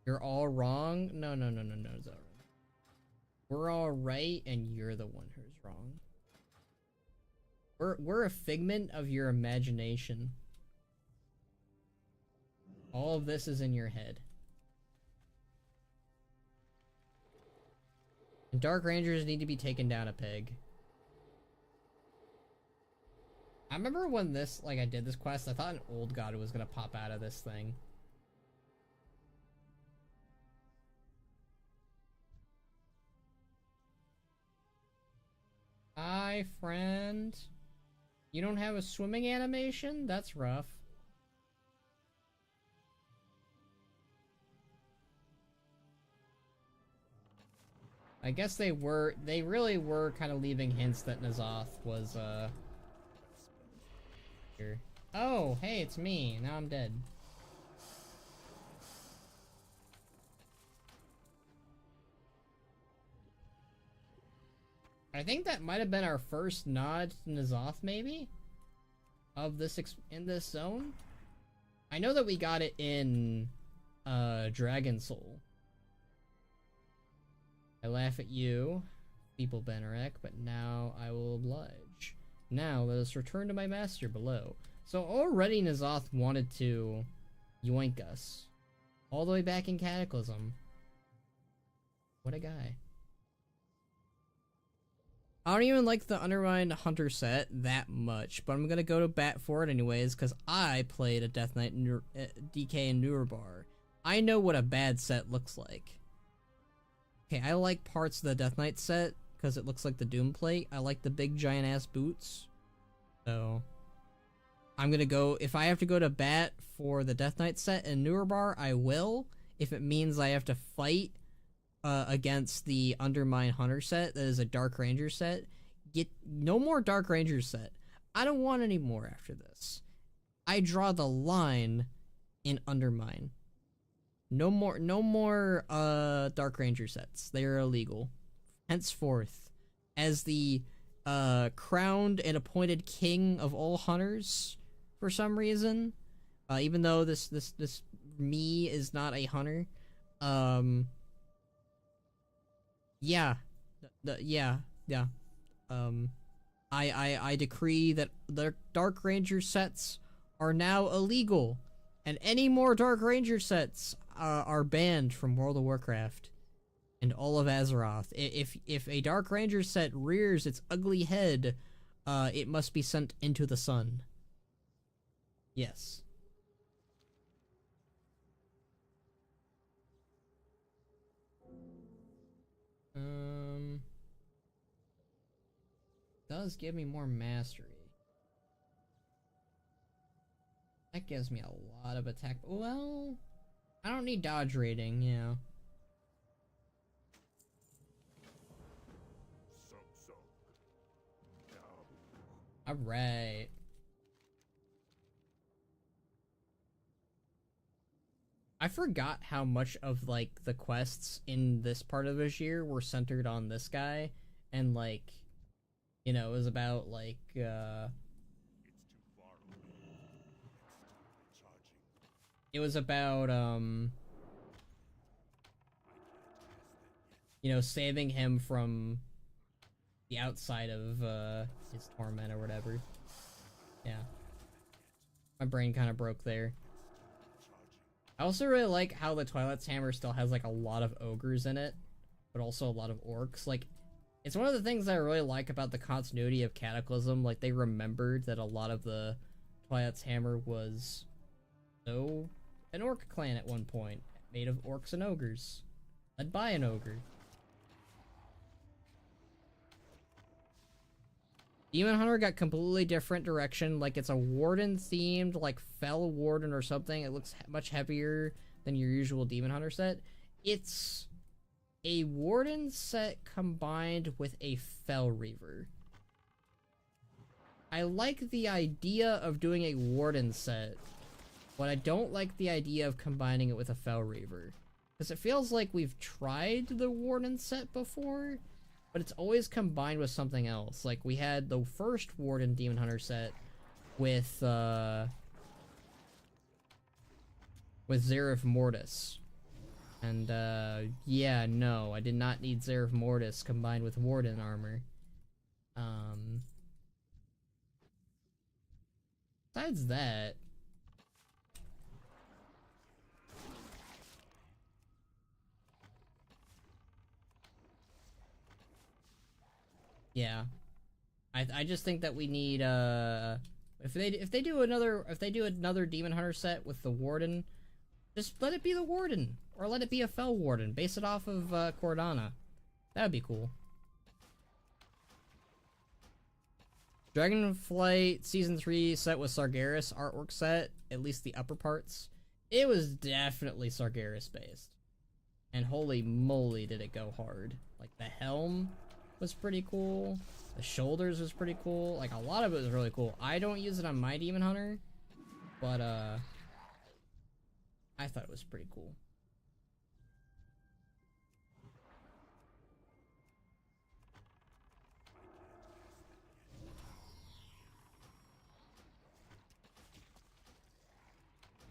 You're all wrong? No, Zara. We're all right, and you're the one who's wrong. We're a figment of your imagination. All of this is in your head. And Dark Rangers need to be taken down a peg. I remember when this, like, I did this quest, I thought an old god was gonna pop out of this thing. Hi, friend. You don't have a swimming animation? That's rough. I guess they really were kind of leaving hints that N'Zoth was, here. Oh, hey, it's me. Now I'm dead. I think that might have been our first nod to N'Zoth, maybe? Of this in this zone? I know that we got it in, Dragon Soul. I laugh at you, people Benarek, but now I will oblige. Now let us return to my master below. So already N'Zoth wanted to yoink us. All the way back in Cataclysm. What a guy. I don't even like the Undermine Hunter set that much, but I'm gonna go to bat for it anyways, because I played a Death Knight DK in Nurbar. I know what a bad set looks like. Okay, I like parts of the Death Knight set, because it looks like the Doom plate. I like the big giant ass boots. So, I'm gonna go, if I have to go to bat for the Death Knight set in Nurbar, I will. If it means I have to fight against the Undermine Hunter set, that is a Dark Ranger set, get no more Dark Ranger set. I don't want any more after this. I draw the line in Undermine. No more Dark Ranger sets. They are illegal. Henceforth, as the crowned and appointed king of all hunters, for some reason, even though this me is not a hunter, yeah, I decree that the Dark Ranger sets are now illegal, and any more Dark Ranger sets are banned from World of Warcraft and all of Azeroth. If a Dark Ranger set rears its ugly head, it must be sent into the sun. Yes. Does give me more mastery. That gives me a lot of attack. Well, I don't need dodge rating, yeah. Alright. I forgot how much of, like, the quests in this part of Vashj'ir were centered on this guy, and, like, you know, it was about, like, it was about, you know, saving him from the outside of, his torment or whatever. Yeah. My brain kind of broke there. I also really like how the Twilight's Hammer still has like a lot of ogres in it, but also a lot of orcs. Like, it's one of the things that I really like about the continuity of Cataclysm. Like, they remembered that a lot of the Twilight's Hammer was an orc clan at one point, made of orcs and ogres, led by an ogre. Demon Hunter got completely different direction. Like, it's a warden themed, like Fell Warden or something. It looks much heavier than your usual Demon Hunter set. It's a warden set combined with a Fell Reaver. I like the idea of doing a warden set, but I don't like the idea of combining it with a Fell Reaver. Because it feels like we've tried the warden set before, but it's always combined with something else. Like, we had the first Warden Demon Hunter set with Zerif Mortis. And, yeah, no, I did not need Zerif Mortis combined with Warden armor. Besides that... yeah. I just think that we need, if they do another Demon Hunter set with the Warden, just let it be the Warden, or let it be a Fell Warden. Base it off of Cordana. That would be cool. Dragonflight Season 3 set with Sargeras artwork set, at least the upper parts. It was definitely Sargeras based. And holy moly did it go hard. Like, the helm was pretty cool. The shoulders was pretty cool. Like, a lot of it was really cool. I don't use it on my Demon Hunter, but I thought it was pretty cool.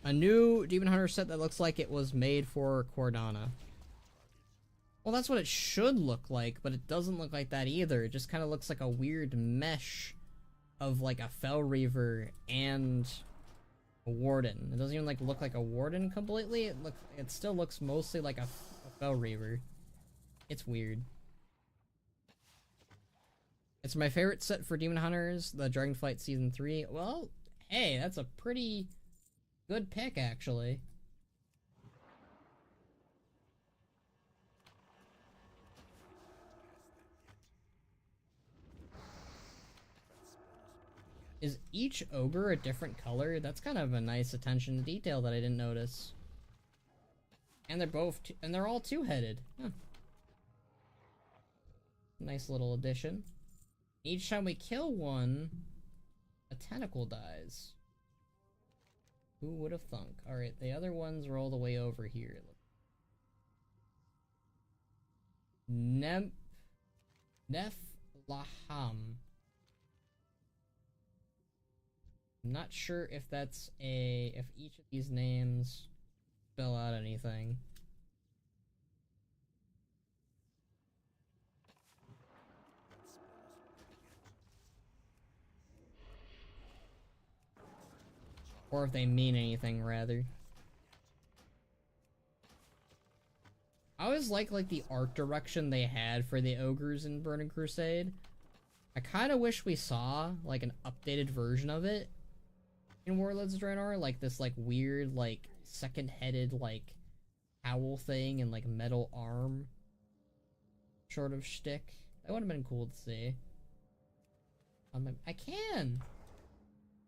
A new Demon Hunter set that looks like it was made for Cordana. Well, that's what it should look like, but it doesn't look like that either. It just kind of looks like a weird mesh of like a Fell Reaver and a Warden. It doesn't even like look like a Warden completely. It still looks mostly like a Fell Reaver. It's weird. It's my favorite set for Demon Hunters, the Dragonflight Season 3. Well, hey, that's a pretty good pick, actually. Is each ogre a different color? That's kind of a nice attention to detail that I didn't notice. And they're all two-headed. Huh. Nice little addition. Each time we kill one, a tentacle dies. Who would have thunk? Alright, the other ones are all the way over here. Neflaham. I'm not sure if if each of these names spell out anything. Or if they mean anything, rather. I always like the art direction they had for the ogres in Burning Crusade. I kind of wish we saw like an updated version of it in Warlords of Draenor, like this like weird like second-headed like owl thing and like metal arm sort of shtick. That would have been cool to see. I can.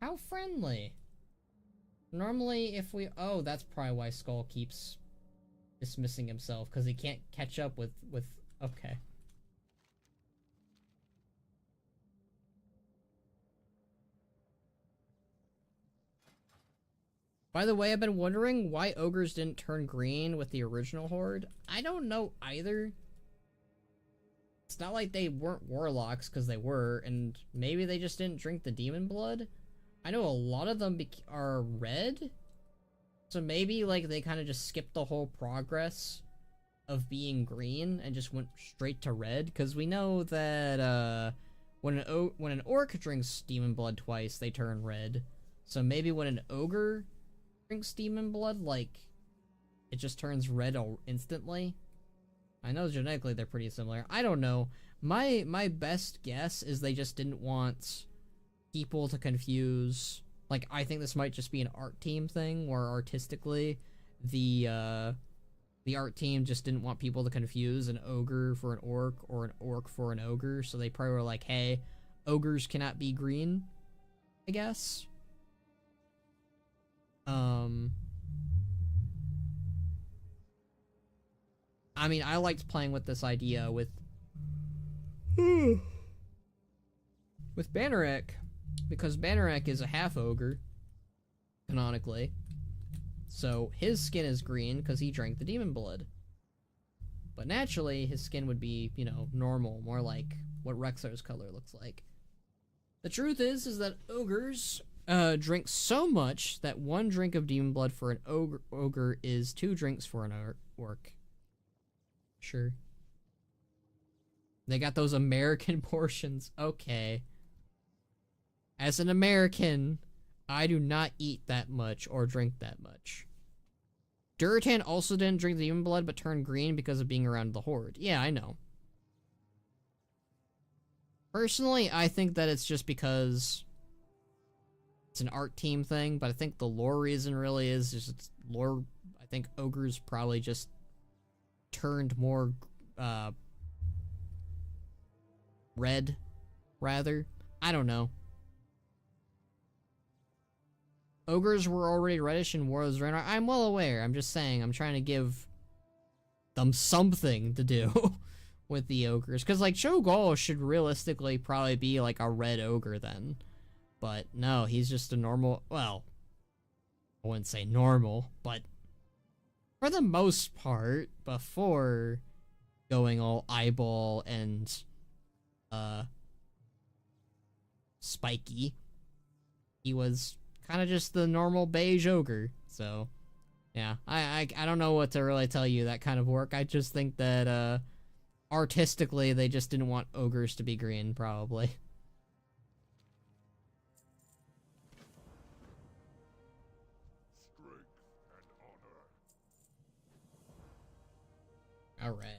How friendly. Normally, if we... oh, that's probably why Skull keeps dismissing himself, because he can't catch up with... okay. By the way, I've been wondering why ogres didn't turn green with the original Horde. I don't know either. It's not like they weren't warlocks, because they were, and maybe they just didn't drink the demon blood. I know a lot of them are red, so maybe like they kind of just skipped the whole progress of being green and just went straight to red, because we know that when an orc drinks demon blood twice, they turn red. So maybe when an ogre drinks demon blood, like, it just turns red instantly. I know genetically they're pretty similar. I don't know. My best guess is they just didn't want people to confuse. Like, I think this might just be an art team thing, where artistically, the art team just didn't want people to confuse an ogre for an orc or an orc for an ogre, so they probably were like, hey, ogres cannot be green, I guess. I mean, I liked playing with this idea with Banneret, because Banneret is a half ogre, canonically. So his skin is green because he drank the demon blood. But naturally, his skin would be, you know, normal, more like what Rexar's color looks like. The truth is that ogres drink so much that 1 drink of demon blood for an ogre is 2 drinks for an orc. Sure. They got those American portions. Okay. As an American, I do not eat that much or drink that much. Durotan also didn't drink the demon blood but turned green because of being around the Horde. Yeah, I know. Personally, I think that it's just because it's an art team thing, but I think the lore reason really is just it's lore. I think ogres probably just turned more red, rather. I don't know. Ogres were already reddish in War of the Draenor. I'm well aware. I'm just saying. I'm trying to give them something to do with the ogres. Because, like, Cho'Gall should realistically probably be, like, a red ogre then. But, no, he's just a normal... Well, I wouldn't say normal, but for the most part, before going all eyeball and, spiky, he was kind of just the normal beige ogre. So, yeah, I don't know what to really tell you that kind of work. I just think that, artistically, they just didn't want ogres to be green, probably. Alright.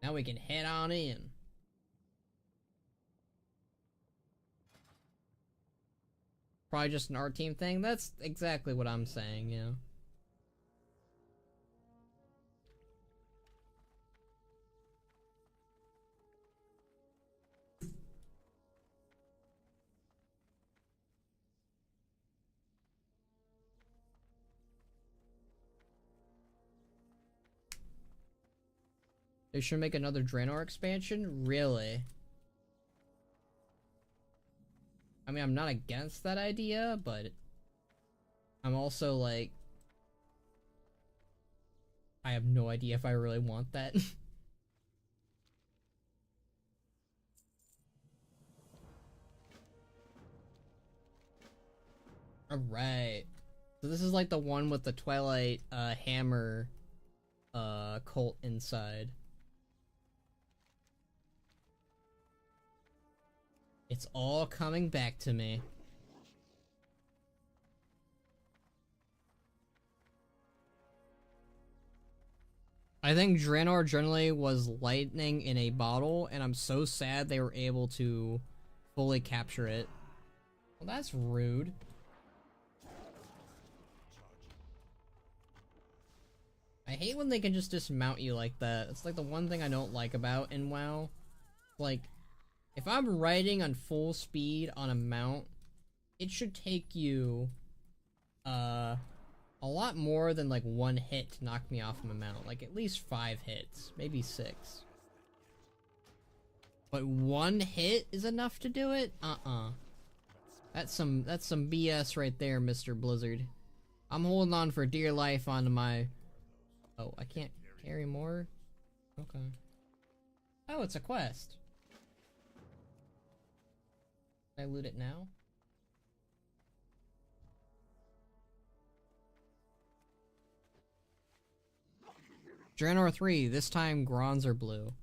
Now we can head on in. Probably just an art team thing? That's exactly what I'm saying, yeah. They should make another Draenor expansion? Really? I mean, I'm not against that idea, but I'm also like, I have no idea if I really want that. Alright. So this is like the one with the Twilight Hammer cult inside. It's all coming back to me. I think Draenor generally was lightning in a bottle, and I'm so sad they were able to fully capture it. Well, that's rude. I hate when they can just dismount you like that. It's like the one thing I don't like about in WoW. Like, if I'm riding on full speed on a mount, it should take you, a lot more than, like, 1 hit to knock me off of a mount. Like, at least 5 hits. Maybe 6. But 1 hit is enough to do it? That's some BS right there, Mr. Blizzard. I'm holding on for dear life onto my... Oh, I can't carry more? Okay. Oh, it's a quest. Can I loot it now? Draenor 3, this time Grons are blue.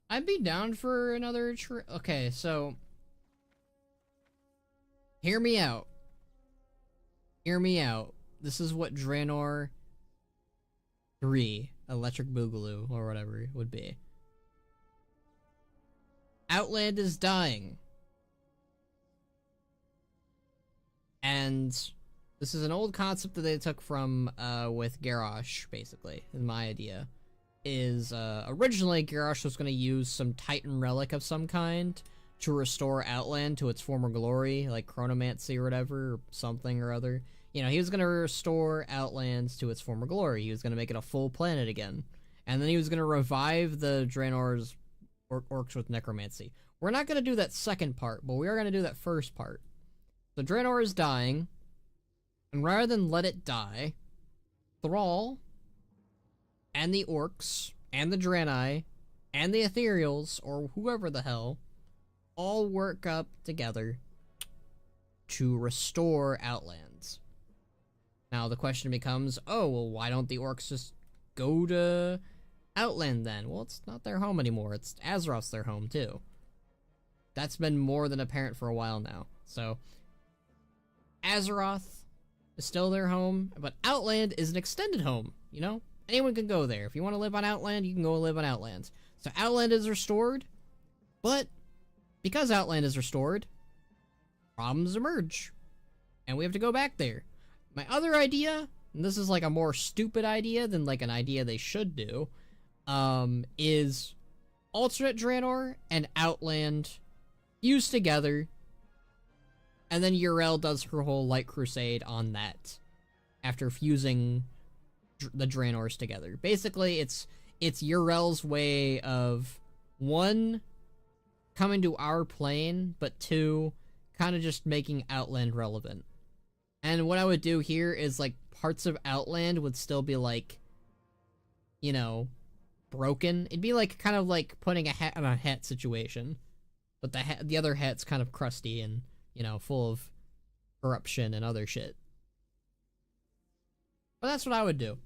I'd be down for another okay, so Hear me out. Hear me out. This is what Draenor 3, Electric Boogaloo, or whatever it would be. Outland is dying. And this is an old concept that they took from, with Garrosh, basically, is my idea. Is, originally Garrosh was going to use some Titan relic of some kind to restore Outland to its former glory, like chronomancy or whatever, or something or other. You know, he was going to restore Outland to its former glory. He was going to make it a full planet again. And then he was going to revive the Draenor's orcs with necromancy. We're not going to do that second part, but we are going to do that first part. So Draenor is dying, and rather than let it die, Thrall, and the orcs, and the Draenei, and the Ethereals, or whoever the hell, all work up together to restore Outlands. Now the question becomes, oh, well, why don't the orcs just go to Outland then? Well, it's not their home anymore. It's Azeroth's their home, too. That's been more than apparent for a while now. So, Azeroth is still their home, but Outland is an extended home, you know? Anyone can go there. If you want to live on Outland, you can go live on Outland. So Outland is restored, but because Outland is restored, problems emerge. And we have to go back there. My other idea, and this is like a more stupid idea than like an idea they should do, is alternate Draenor and Outland fused together, and then Yrel does her whole Light Crusade on that after fusing the Draenors together. Basically, it's Yrel's way of, one, coming to our plane, but two, kind of just making Outland relevant. And what I would do here is, like, parts of Outland would still be, like, you know, broken. It'd be, like, kind of like putting a hat on a hat situation. But the other hat's kind of crusty and, you know, full of corruption and other shit. But that's what I would do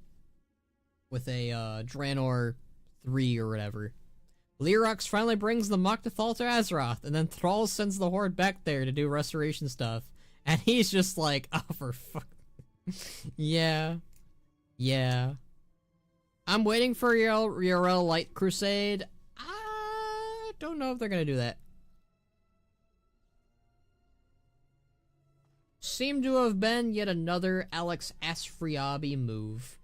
with a Draenor 3 or whatever. Lyrox finally brings the Mok'Tathal to Azeroth, and then Thrall sends the Horde back there to do restoration stuff. And he's just like, oh, for fuck. Yeah. Yeah. I'm waiting for Yrel Light Crusade. I don't know if they're gonna do that. Seemed to have been yet another Alex Asfriabi move.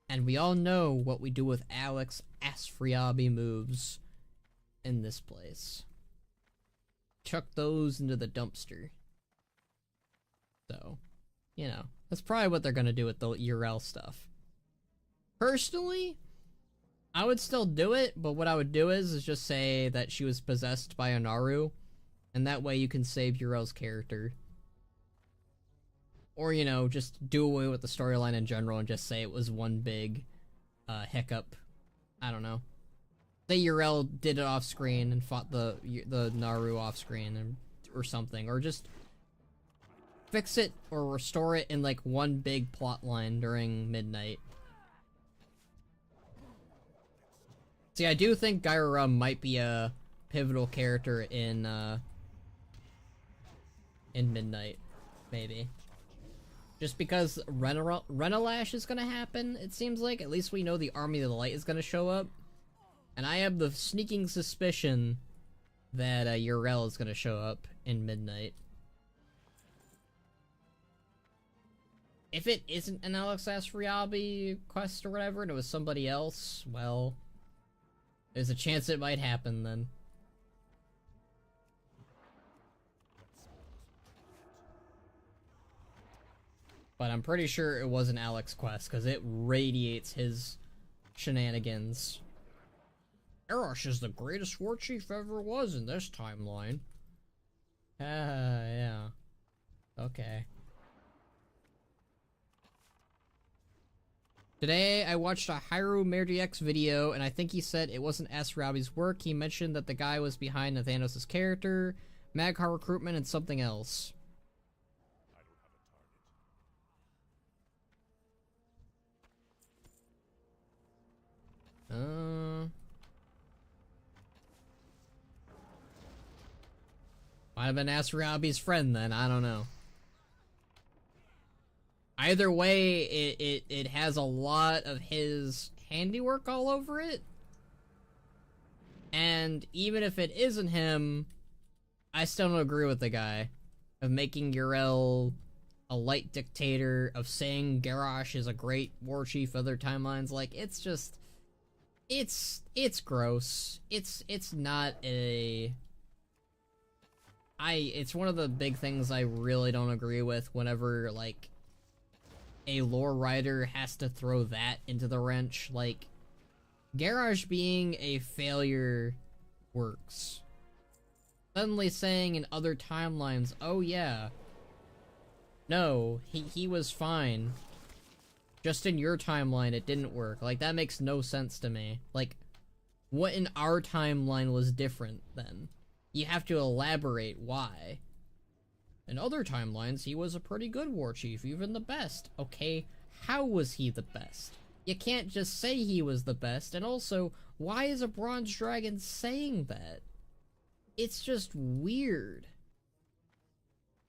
And we all know what we do with Alex Asfriabi moves in this place. Chuck those into the dumpster. So, you know, that's probably what they're gonna do with the Yrel stuff. Personally, I would still do it, but what I would do is just say that she was possessed by Anaru, and that way you can save Yrel's character. Or, you know, just do away with the storyline in general and just say it was one big hiccup. I don't know. Say Yrel did it off screen and fought the Naru off screen or something, or just fix it or restore it in like one big plot line during midnight. See, I do think Gyra might be a pivotal character in midnight, maybe. Just because Renalash is gonna happen, it seems like. At least we know the Army of the Light is gonna show up. And I have the sneaking suspicion that Yrel is gonna show up in midnight. If it isn't an Alex Asfriabi quest or whatever, and it was somebody else, well, there's a chance it might happen then. But I'm pretty sure it was an Alex quest, because it radiates his shenanigans. Garrosh is the greatest war chief ever was in this timeline. Yeah. Okay. Today, I watched a Hyrule Merdiex video, and I think he said it wasn't Asfriabi's work. He mentioned that the guy was behind Nathanos' character, Mag'har recruitment, and something else. Might have been Asriabi's friend then, I don't know. Either way, it has a lot of his handiwork all over it. And even if it isn't him, I still don't agree with the guy. Of making Yrel a light dictator, of saying Garrosh is a great war chief, other timelines, like, it's just... It's gross. It's not a... It's one of the big things I really don't agree with whenever, like, a lore writer has to throw that into the wrench. Like, Garrosh being a failure works. Suddenly saying in other timelines, oh yeah, no, he was fine. Just in your timeline, it didn't work. Like, that makes no sense to me. Like, what in our timeline was different then? You have to elaborate why. In other timelines, he was a pretty good war chief, even the best. Okay, how was he the best? You can't just say he was the best, and also, why is a bronze dragon saying that? It's just weird.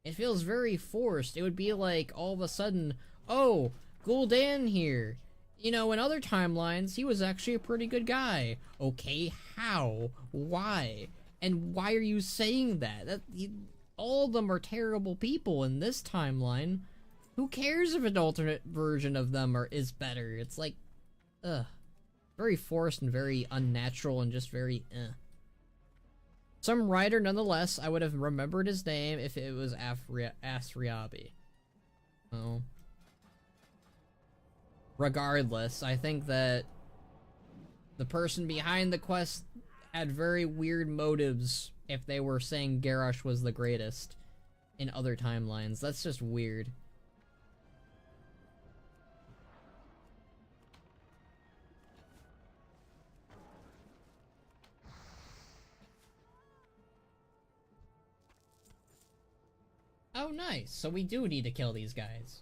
It feels very forced. It would be like, all of a sudden, oh, Gul'dan here. You know, in other timelines, he was actually a pretty good guy. Okay, how? Why? And why are you saying that? All of them are terrible people in this timeline. Who cares if an alternate version of them is better? It's like, ugh. Very forced and very unnatural and just very, Some writer, nonetheless, I would have remembered his name if it was Asriabi. Oh. Regardless, I think that the person behind the quest had very weird motives if they were saying Garrosh was the greatest in other timelines. That's just weird. Oh, nice. So we do need to kill these guys.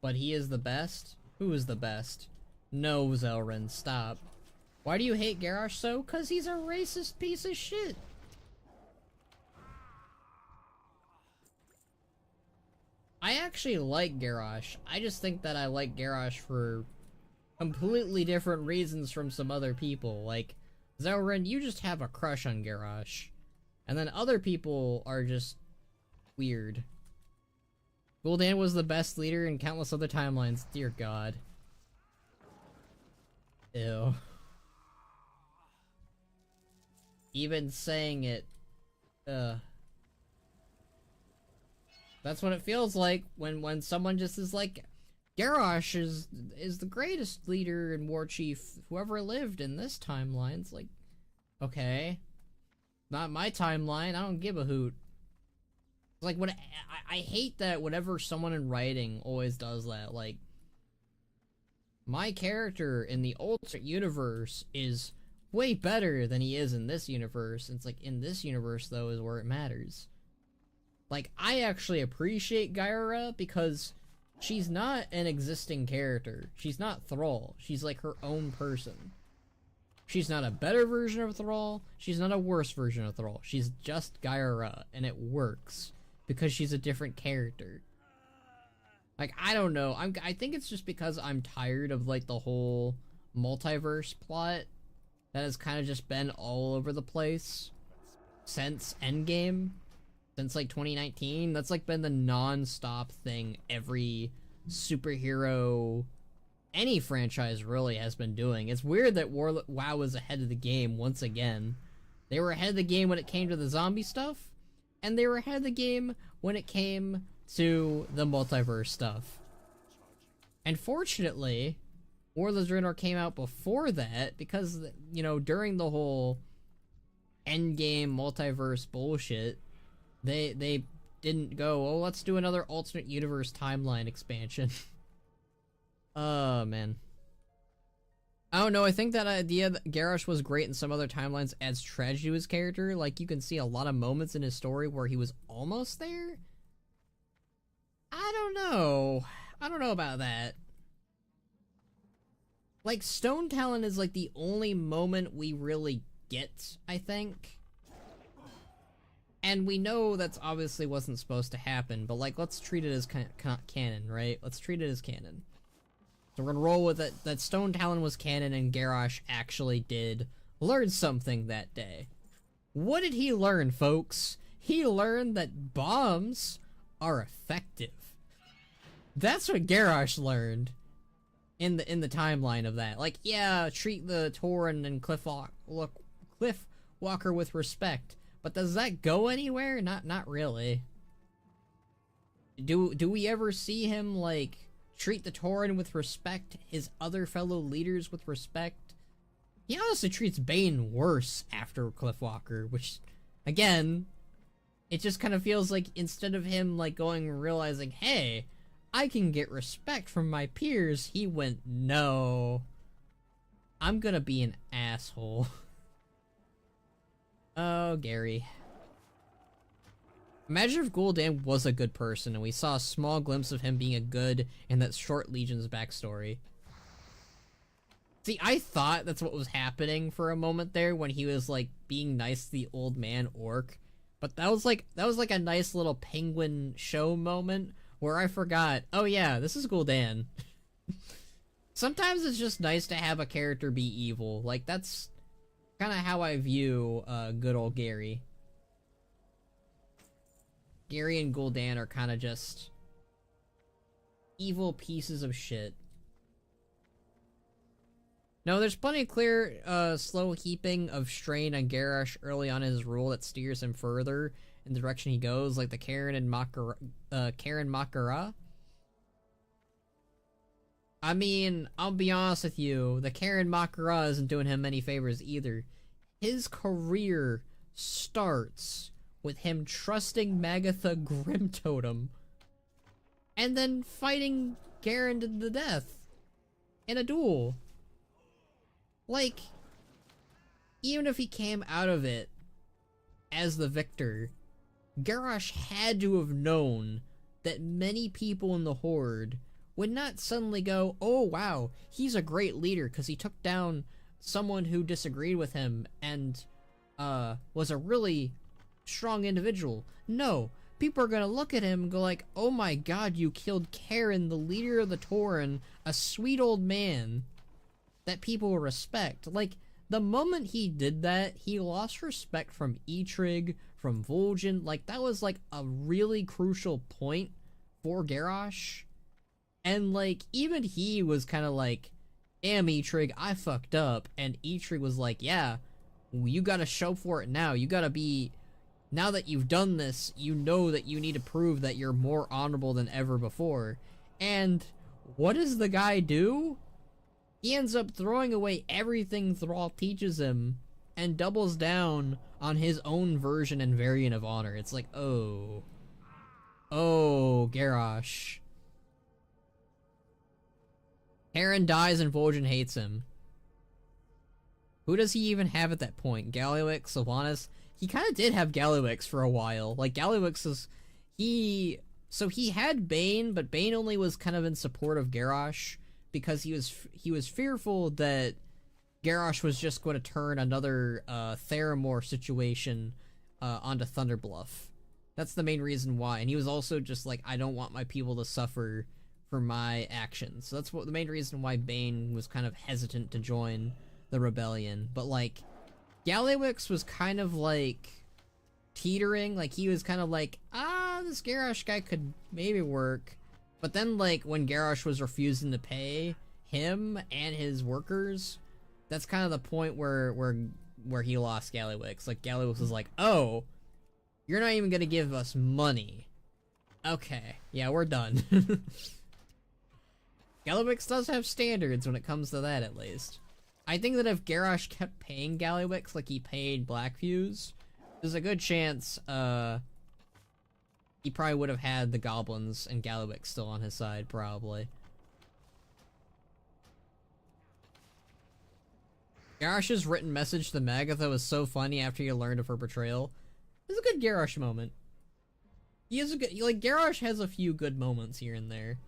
But he is the best? Who is the best? No, Zelrin, stop. Why do you hate Garrosh so? 'Cause he's a racist piece of shit. I actually like Garrosh. I just think that I like Garrosh for completely different reasons from some other people. Like, Zelrin, you just have a crush on Garrosh. And then other people are just weird. Gul'dan was the best leader in countless other timelines. Dear God. Ew. Even saying it, that's what it feels like when someone just is like, Garrosh is the greatest leader and war chief who ever lived in this timeline. It's like, okay, not my timeline. I don't give a hoot. It's like, what I hate that whenever someone in writing always does that. Like, my character in the alternate universe is way better than he is in this universe. And it's like, in this universe though is where it matters. Like, I actually appreciate Gyra because she's not an existing character. She's not Thrall. She's like her own person. She's not a better version of Thrall. She's not a worse version of Thrall. She's just Gyra, and it works because she's a different character. Like, I don't know. I think it's just because I'm tired of, like, the whole multiverse plot that has kind of just been all over the place since Endgame. Since, like, 2019, that's, like, been the non-stop thing every superhero, any franchise really has been doing. It's weird that WoW was ahead of the game once again. They were ahead of the game when it came to the zombie stuff, and they were ahead of the game when it came to the multiverse stuff. And fortunately, Warlords of Draenor came out before that, because, you know, during the whole Endgame multiverse bullshit, they didn't go, oh, let's do another alternate universe timeline expansion. Oh, man. I don't know, I think that idea that Garrosh was great in some other timelines adds tragedy to his character. Like, you can see a lot of moments in his story where he was almost there. I don't know. I don't know about that. Like, Stone Talon is like the only moment we really get, I think. And we know that's obviously wasn't supposed to happen, but like, let's treat it as canon, right? Let's treat it as canon. So we're gonna roll with it that Stone Talon was canon and Garrosh actually did learn something that day. What did he learn, folks? He learned that bombs are effective. That's what Garrosh learned in the timeline of that. Like, yeah, treat the Tauren and Cliffwalker with respect. But does that go anywhere? Not really. Do we ever see him, like, treat the Tauren with respect, his other fellow leaders with respect? He honestly treats Bane worse after Cliffwalker, which, again, it just kind of feels like instead of him, like, going and realizing, hey, I can get respect from my peers, he went, no, I'm gonna be an asshole. Oh, Gary. Imagine if Gul'dan was a good person and we saw a small glimpse of him being a good in that short Legion's backstory. See, I thought that's what was happening for a moment there when he was, like, being nice to the old man orc. But that was like a nice little penguin show moment where I forgot, oh yeah, this is Gul'dan. Sometimes it's just nice to have a character be evil. Like, that's kind of how I view good old Gary. Gary and Gul'dan are kind of just evil pieces of shit. No, there's plenty of clear, slow heaping of strain on Garrosh early on in his rule that steers him further in the direction he goes, like the Karen Makara. I mean, I'll be honest with you, the Karen Makara isn't doing him any favors either. His career starts with him trusting Magatha Grimtotem and then fighting Garen to the death in a duel. Like, even if he came out of it as the victor, Garrosh had to have known that many people in the Horde would not suddenly go, oh wow, he's a great leader because he took down someone who disagreed with him and was a really strong individual. No, people are gonna look at him and go like, oh my god, you killed Karen, the leader of the Tauren, a sweet old man that people will respect. Like, the moment he did that, he lost respect from Eitrigg, from Vol'jin. Like, that was like a really crucial point for Garrosh. And like, even he was kind of like, damn Eitrigg, I fucked up. And Eitrigg was like, yeah, you gotta show for it now. You gotta be, now that you've done this, you know that you need to prove that you're more honorable than ever before. And what does the guy do? He ends up throwing away everything Thrall teaches him and doubles down on his own version and variant of honor. It's like, oh, Garrosh. Karen dies and Vol'jin hates him. Who does he even have at that point? Galliwix, Sylvanas? He kind of did have Galliwix for a while. Like, Galliwix is... So he had Bane, but Bane only was kind of in support of Garrosh because he was fearful that Garrosh was just going to turn another Theramore situation onto Thunderbluff. That's the main reason why. And he was also just like, I don't want my people to suffer for my actions. So that's the main reason why Bane was kind of hesitant to join the rebellion. But like, Galliwix was kind of like teetering. Like, he was kind of like, this Garrosh guy could maybe work. But then, like, when Garrosh was refusing to pay him and his workers, that's kind of the point where he lost Galliwix. Like, Galliwix was like, oh, you're not even gonna give us money. Okay, yeah, we're done. Galliwix does have standards when it comes to that, at least. I think that if Garrosh kept paying Galliwix like he paid Blackfuse, there's a good chance, he probably would have had the goblins and Galliwix still on his side, probably. Garrosh's written message to Magatha was so funny after he learned of her betrayal. It was a good Garrosh moment. He is a good, like, Garrosh has a few good moments here and there.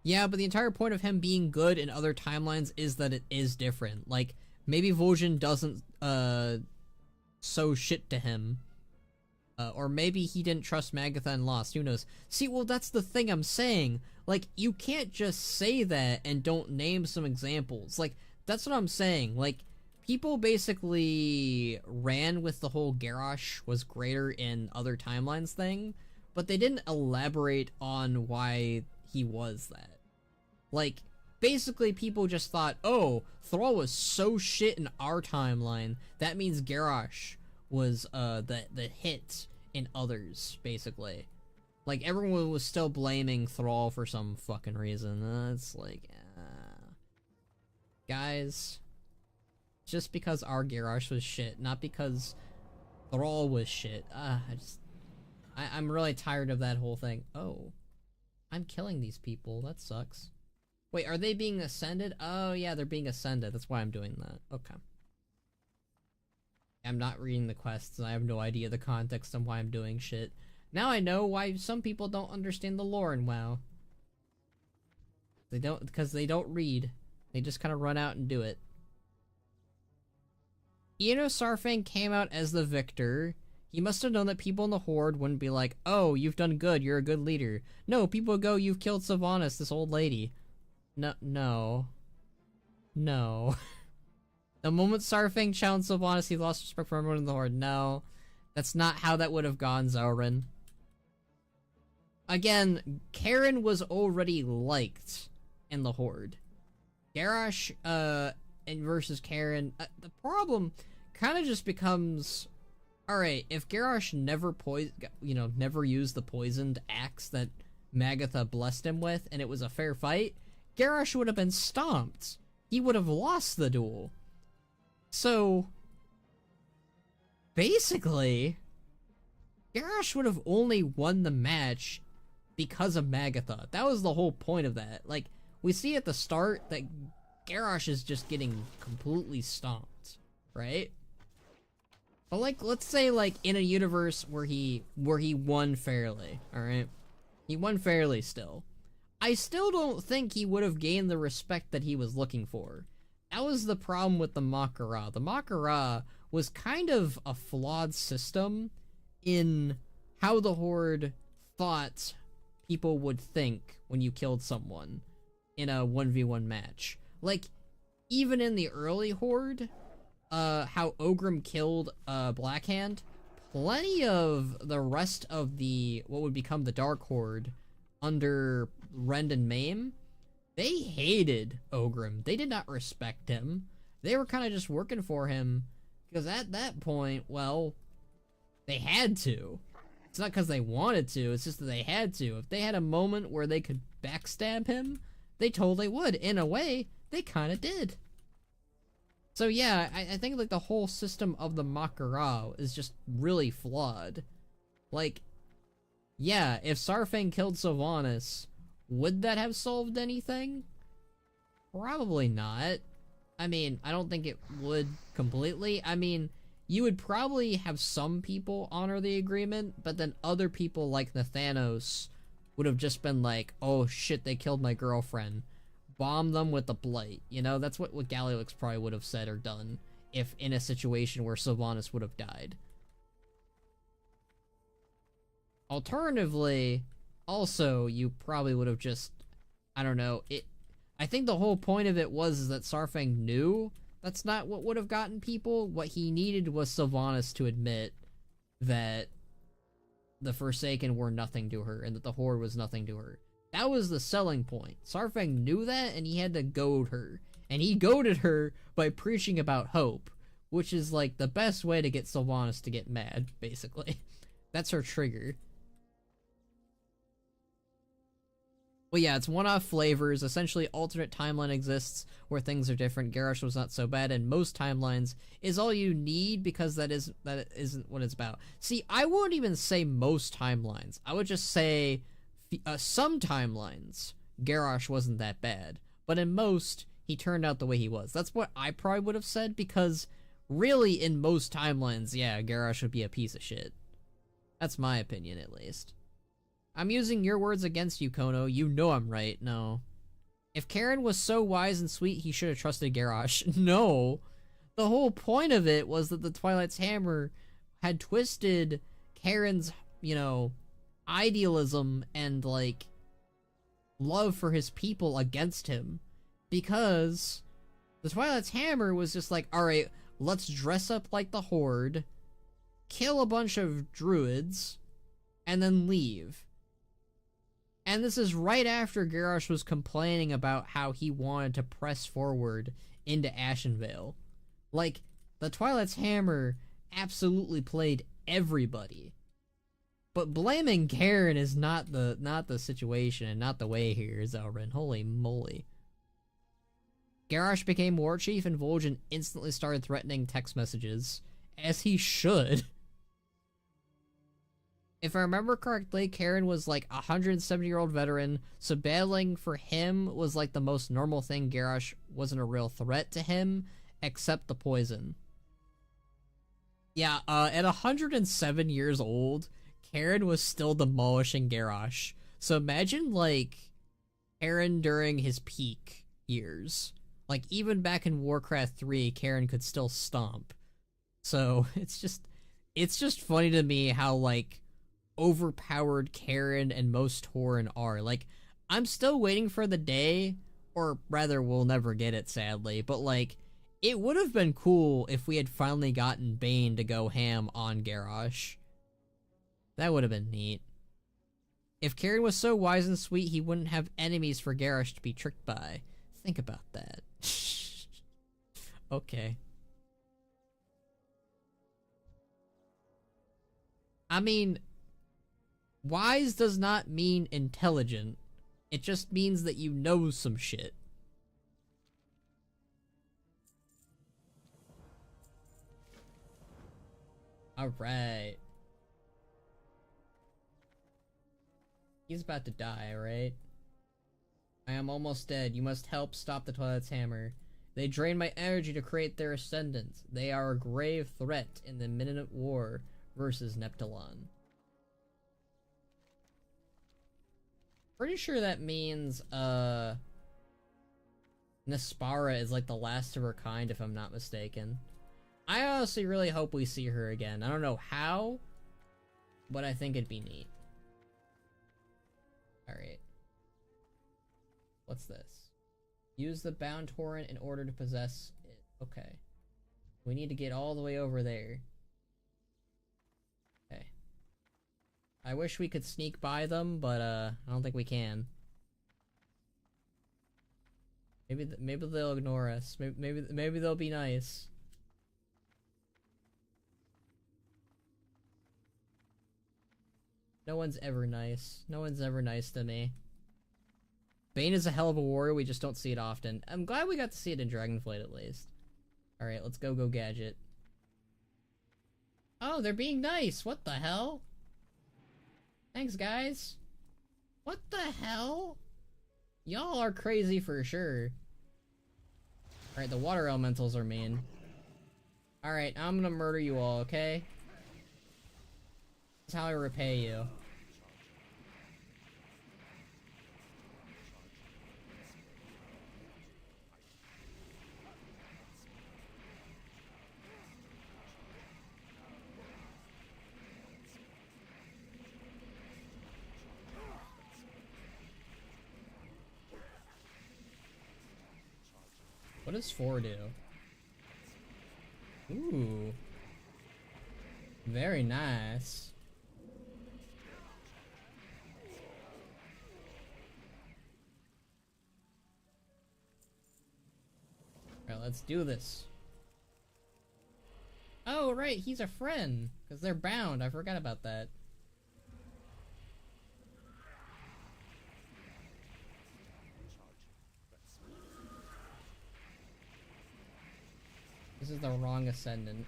Yeah, but the entire point of him being good in other timelines is that it is different. Like, maybe Vol'jin doesn't, sow shit to him. Or maybe he didn't trust Magatha and lost, who knows. See, well, that's the thing I'm saying. Like, you can't just say that and don't name some examples. Like, that's what I'm saying. Like, people basically ran with the whole Garrosh was greater in other timelines thing, but they didn't elaborate on why he was that. Like, basically people just thought, oh, Thrall was so shit in our timeline, that means Garrosh was the hit in others, basically. Like, everyone was still blaming Thrall for some fucking reason. It's like, guys, just because our Garrosh was shit, not because Thrall was shit. I'm really tired of that whole thing. Oh, I'm killing these people. That sucks. Wait, are they being ascended? Oh yeah, they're being ascended. That's why I'm doing that. Okay. I'm not reading the quests, and I have no idea the context on why I'm doing shit. Now I know why some people don't understand the lore in WoW. They don't, because they don't read. They just kind of run out and do it. Eno Sarfang came out as the victor. He must have known that people in the Horde wouldn't be like, oh, you've done good, you're a good leader. No, people would go, you've killed Sylvanas, this old lady. No. The moment Sarfang challenged Sylvanas, he lost respect for everyone in the Horde. No, that's not how that would have gone, Zorin. Again, Karen was already liked in the Horde. Garrosh, and versus Karen, the problem kind of just becomes, alright, if Garrosh never never used the poisoned axe that Magatha blessed him with, and it was a fair fight, Garrosh would have been stomped. He would have lost the duel. So, basically, Garrosh would have only won the match because of Magatha. That was the whole point of that. Like, we see at the start that Garrosh is just getting completely stomped, right? But like, let's say like in a universe where he won fairly, alright? He won fairly still. I still don't think he would have gained the respect that he was looking for. That was the problem with the Mak'gora. The Mak'gora was kind of a flawed system in how the Horde thought people would think when you killed someone in a 1v1 match. Like, even in the early Horde, how Ogrim killed Blackhand, plenty of the rest of the, what would become the Dark Horde under Rend and Maim, they hated Ogrim. They did not respect him. They were kind of just working for him, because at that point, well, they had to. It's not because they wanted to, it's just that they had to. If they had a moment where they could backstab him, they totally would. In a way, they kind of did. So yeah, I think like the whole system of the Mak'gora is just really flawed. Like, yeah, if Sarfang killed Sylvanas, would that have solved anything? Probably not. I mean, I don't think it would completely. I mean, you would probably have some people honor the agreement, but then other people like Nathanos would have just been like, oh shit, they killed my girlfriend. Bomb them with the Blight. You know, that's what Galliwix probably would have said or done if in a situation where Sylvanas would have died. Alternatively, also, you probably would have just, I don't know, I think the whole point of it was that Sarfang knew that's not what would have gotten people. What he needed was Sylvanas to admit that the Forsaken were nothing to her and that the Horde was nothing to her. That was the selling point. Sarfang knew that, and he had to goad her. And he goaded her by preaching about hope, which is like the best way to get Sylvanas to get mad, basically. That's her trigger. Well, yeah, it's one-off flavors. Essentially, alternate timeline exists where things are different. Garrosh was not so bad, and most timelines is all you need because that isn't what it's about. See, I wouldn't even say most timelines. I would just say some timelines, Garrosh wasn't that bad. But in most, he turned out the way he was. That's what I probably would have said, because really, in most timelines, yeah, Garrosh would be a piece of shit. That's my opinion, at least. I'm using your words against you, Khono. You know I'm right. No. If Karen was so wise and sweet, he should have trusted Garrosh. No. The whole point of it was that the Twilight's Hammer had twisted Karen's, you know, idealism and, like, love for his people against him. Because the Twilight's Hammer was just like, alright, let's dress up like the Horde, kill a bunch of druids, and then leave. And this is right after Garrosh was complaining about how he wanted to press forward into Ashenvale. Like, the Twilight's Hammer absolutely played everybody. But blaming Karen is not the situation and not the way here, Zelrin. Holy moly. Garrosh became war chief and Vol'jin instantly started threatening text messages. As he should. If I remember correctly, Karen was like a 170-year-old veteran, so battling for him was like the most normal thing. Garrosh wasn't a real threat to him, except the poison. Yeah, at 107 years old, Karen was still demolishing Garrosh. So imagine, like, Karen during his peak years. Like, even back in Warcraft 3, Karen could still stomp. So, it's just funny to me how, like, overpowered Karen and most Tauren are. Like, I'm still waiting for the day, or rather, we'll never get it, sadly, but, like, it would have been cool if we had finally gotten Bane to go ham on Garrosh. That would have been neat. If Karen was so wise and sweet, he wouldn't have enemies for Garrosh to be tricked by. Think about that. Okay. I mean, wise does not mean intelligent. It just means that you know some shit. Alright. He's about to die, right? I am almost dead. You must help stop the Twilight's Hammer. They drain my energy to create their ascendant. They are a grave threat in the imminent war versus Neptulon. Pretty sure that means, Nespara is like the last of her kind, if I'm not mistaken. I honestly really hope we see her again. I don't know how, but I think it'd be neat. Alright. What's this? Use the bound torrent in order to possess it. Okay. We need to get all the way over there. Okay. I wish we could sneak by them, but I don't think we can. Maybe they'll ignore us. Maybe they'll be nice. No one's ever nice. No one's ever nice to me. Bane is a hell of a warrior, we just don't see it often. I'm glad we got to see it in Dragonflight at least. Alright, let's go Gadget. Oh, they're being nice! What the hell? Thanks, guys. What the hell? Y'all are crazy for sure. Alright, the water elementals are mean. Alright, I'm gonna murder you all, okay? That's how I repay you. What does 4 do? Ooh. Very nice. Alright, let's do this. Oh, right, he's a friend. Because they're bound. I forgot about that. This is the wrong ascendant.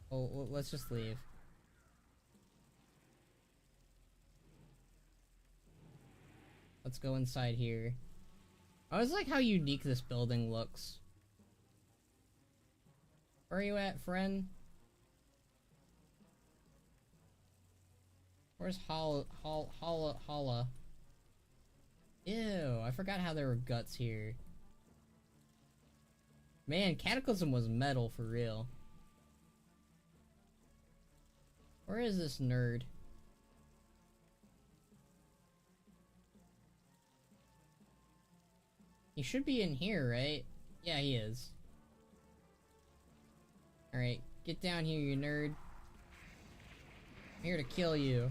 Oh, let's just leave. Let's go inside here. I always like how unique this building looks. Where are you at, friend? Where's Holla? Ew, I forgot how there were guts here. Man, Cataclysm was metal for real. Where is this nerd? He should be in here, right? Yeah, he is. Alright, get down here, you nerd. I'm here to kill you.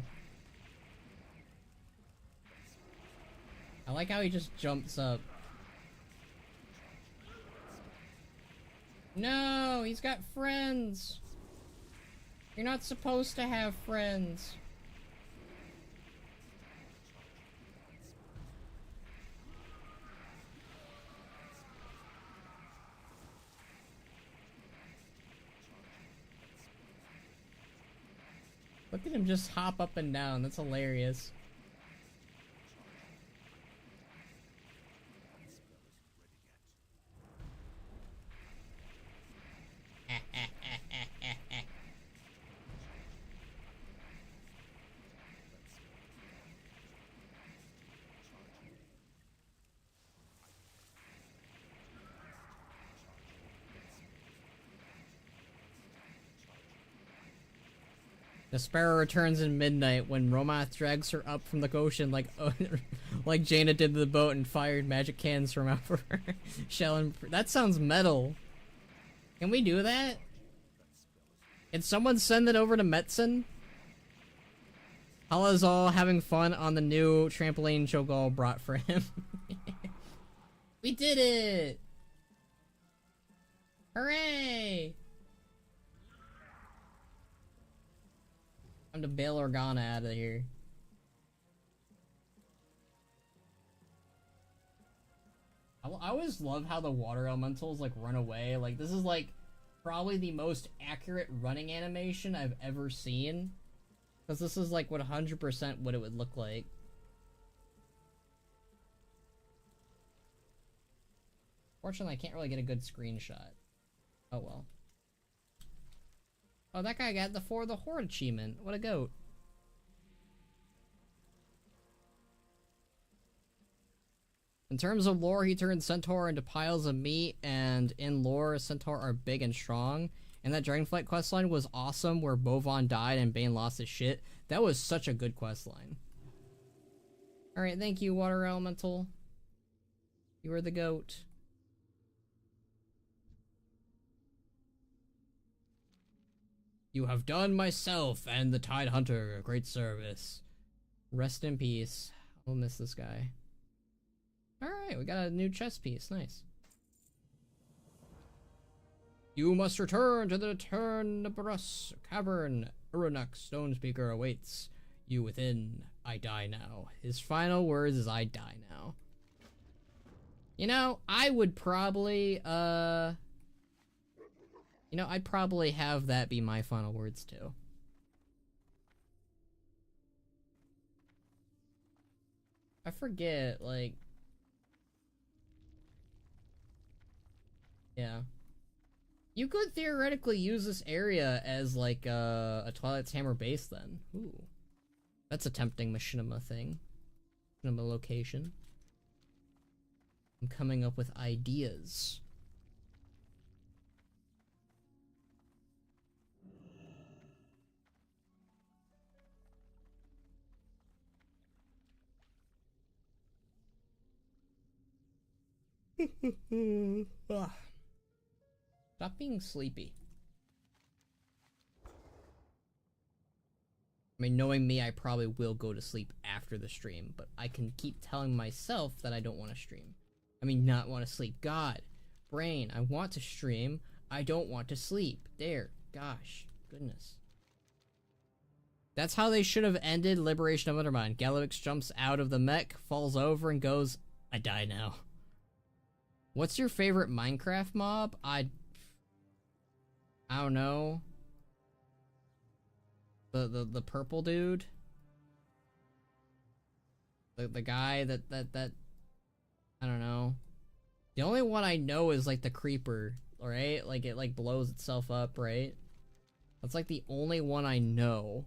I like how he just jumps up. No, he's got friends. You're not supposed to have friends. Look at him just hop up and down. That's hilarious. The Sparrow returns in midnight when Romath drags her up from the ocean like like Jaina did to the boat and fired magic cannons from out for her. That sounds metal. Can we do that? Can someone send it over to Metzen? Hala's all having fun on the new trampoline Cho'Gall brought for him. We did it! Hooray! Time to bail Organa out of here. I always love how the water elementals like run away. Like this is like probably the most accurate running animation I've ever seen. Because this is like 100% what it would look like. Fortunately, I can't really get a good screenshot. Oh well. Oh, that guy got the For the Horde achievement. What a goat. In terms of lore, he turned Centaur into piles of meat, and in lore, Centaur are big and strong. And that Dragonflight questline was awesome, where Bovan died and Bane lost his shit. That was such a good questline. Alright, thank you, Water Elemental. You are the goat. You have done myself and the Tide Hunter a great service. Rest in peace. I'll miss this guy. Alright, we got a new chess piece. Nice. You must return to the Tenebrous Cavern. Urunak Stonespeaker awaits you within. I die now. His final words is I die now. You know, I would probably, you know, I'd probably have that be my final words too. I forget, like... Yeah. You could theoretically use this area as, like, a Twilight's Hammer base then. Ooh. That's a tempting machinima thing. Machinima location. I'm coming up with ideas. Stop being sleepy. I mean, knowing me, I probably will go to sleep after the stream, but I can keep telling myself that I don't want to stream. I mean, not want to sleep. God, brain, I want to stream. I don't want to sleep. There. Gosh. Goodness. That's how they should have ended Liberation of Undermine. Galliwix jumps out of the mech, falls over, and goes, I die now. What's your favorite Minecraft mob? I don't know. The purple dude. The guy that I don't know. The only one I know is like the creeper, right? Like it like blows itself up, right? That's like the only one I know.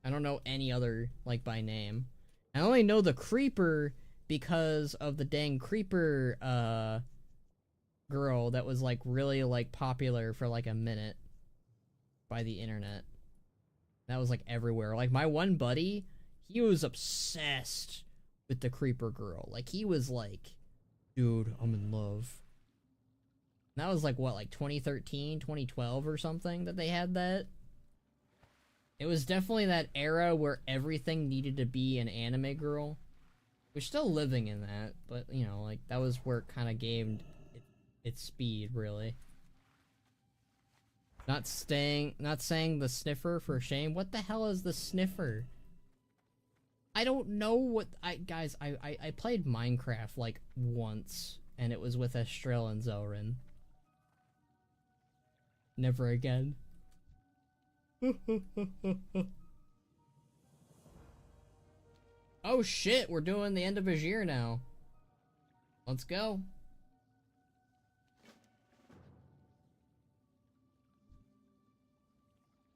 I don't know any other like by name. I only know the creeper because of the dang creeper girl that was like really like popular for like a minute by the internet. That was like everywhere. Like my one buddy, he was obsessed with the creeper girl. Like he was like, dude, I'm in love. And that was like what, like 2013, 2012 or something that they had that. It was definitely that era where everything needed to be an anime girl. We're still living in that, but you know, like that was where it kind of gained its speed, really. Not saying the sniffer for shame. What the hell is the sniffer? I don't know what guys, I played Minecraft like once and it was with Estrel and Zelrin. Never again. Oh shit, we're doing the end of Vashj'ir now. Let's go.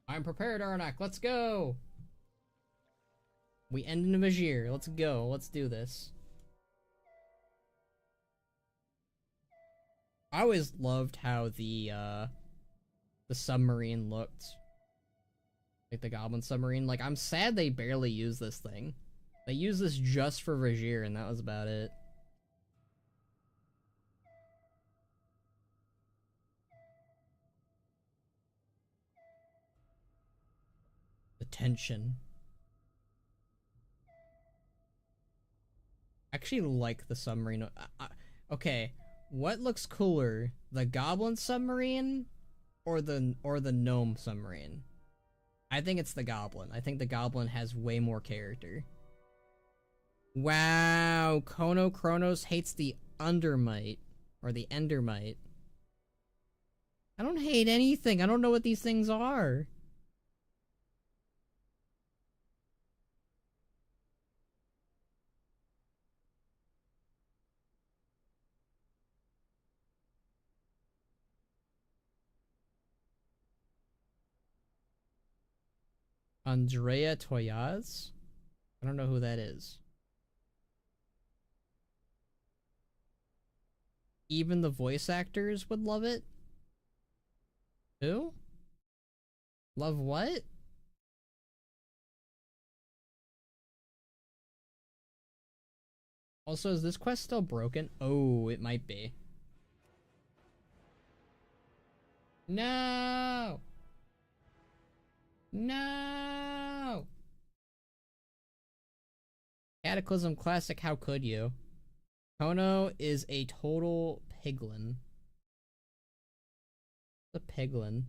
I'm prepared, Arnak. Let's go. We end in Vashj'ir. Let's go. Let's do this. I always loved how the submarine looked. Like the goblin submarine. Like, I'm sad they barely use this thing. They used this just for Vashj'ir, and that was about it. The tension. I actually like the submarine. Okay, what looks cooler, the goblin submarine or the gnome submarine? I think it's the goblin. I think the goblin has way more character. Wow, Khono Chronos hates the undermite or the endermite. I don't hate anything. I don't know what these things are. Andrea Toyaz? I don't know who that is. Even the voice actors would love it? Who? Love what? Also, is this quest still broken? Oh, it might be. No! No! Cataclysm Classic, how could you? Khono is a total piglin. The piglin.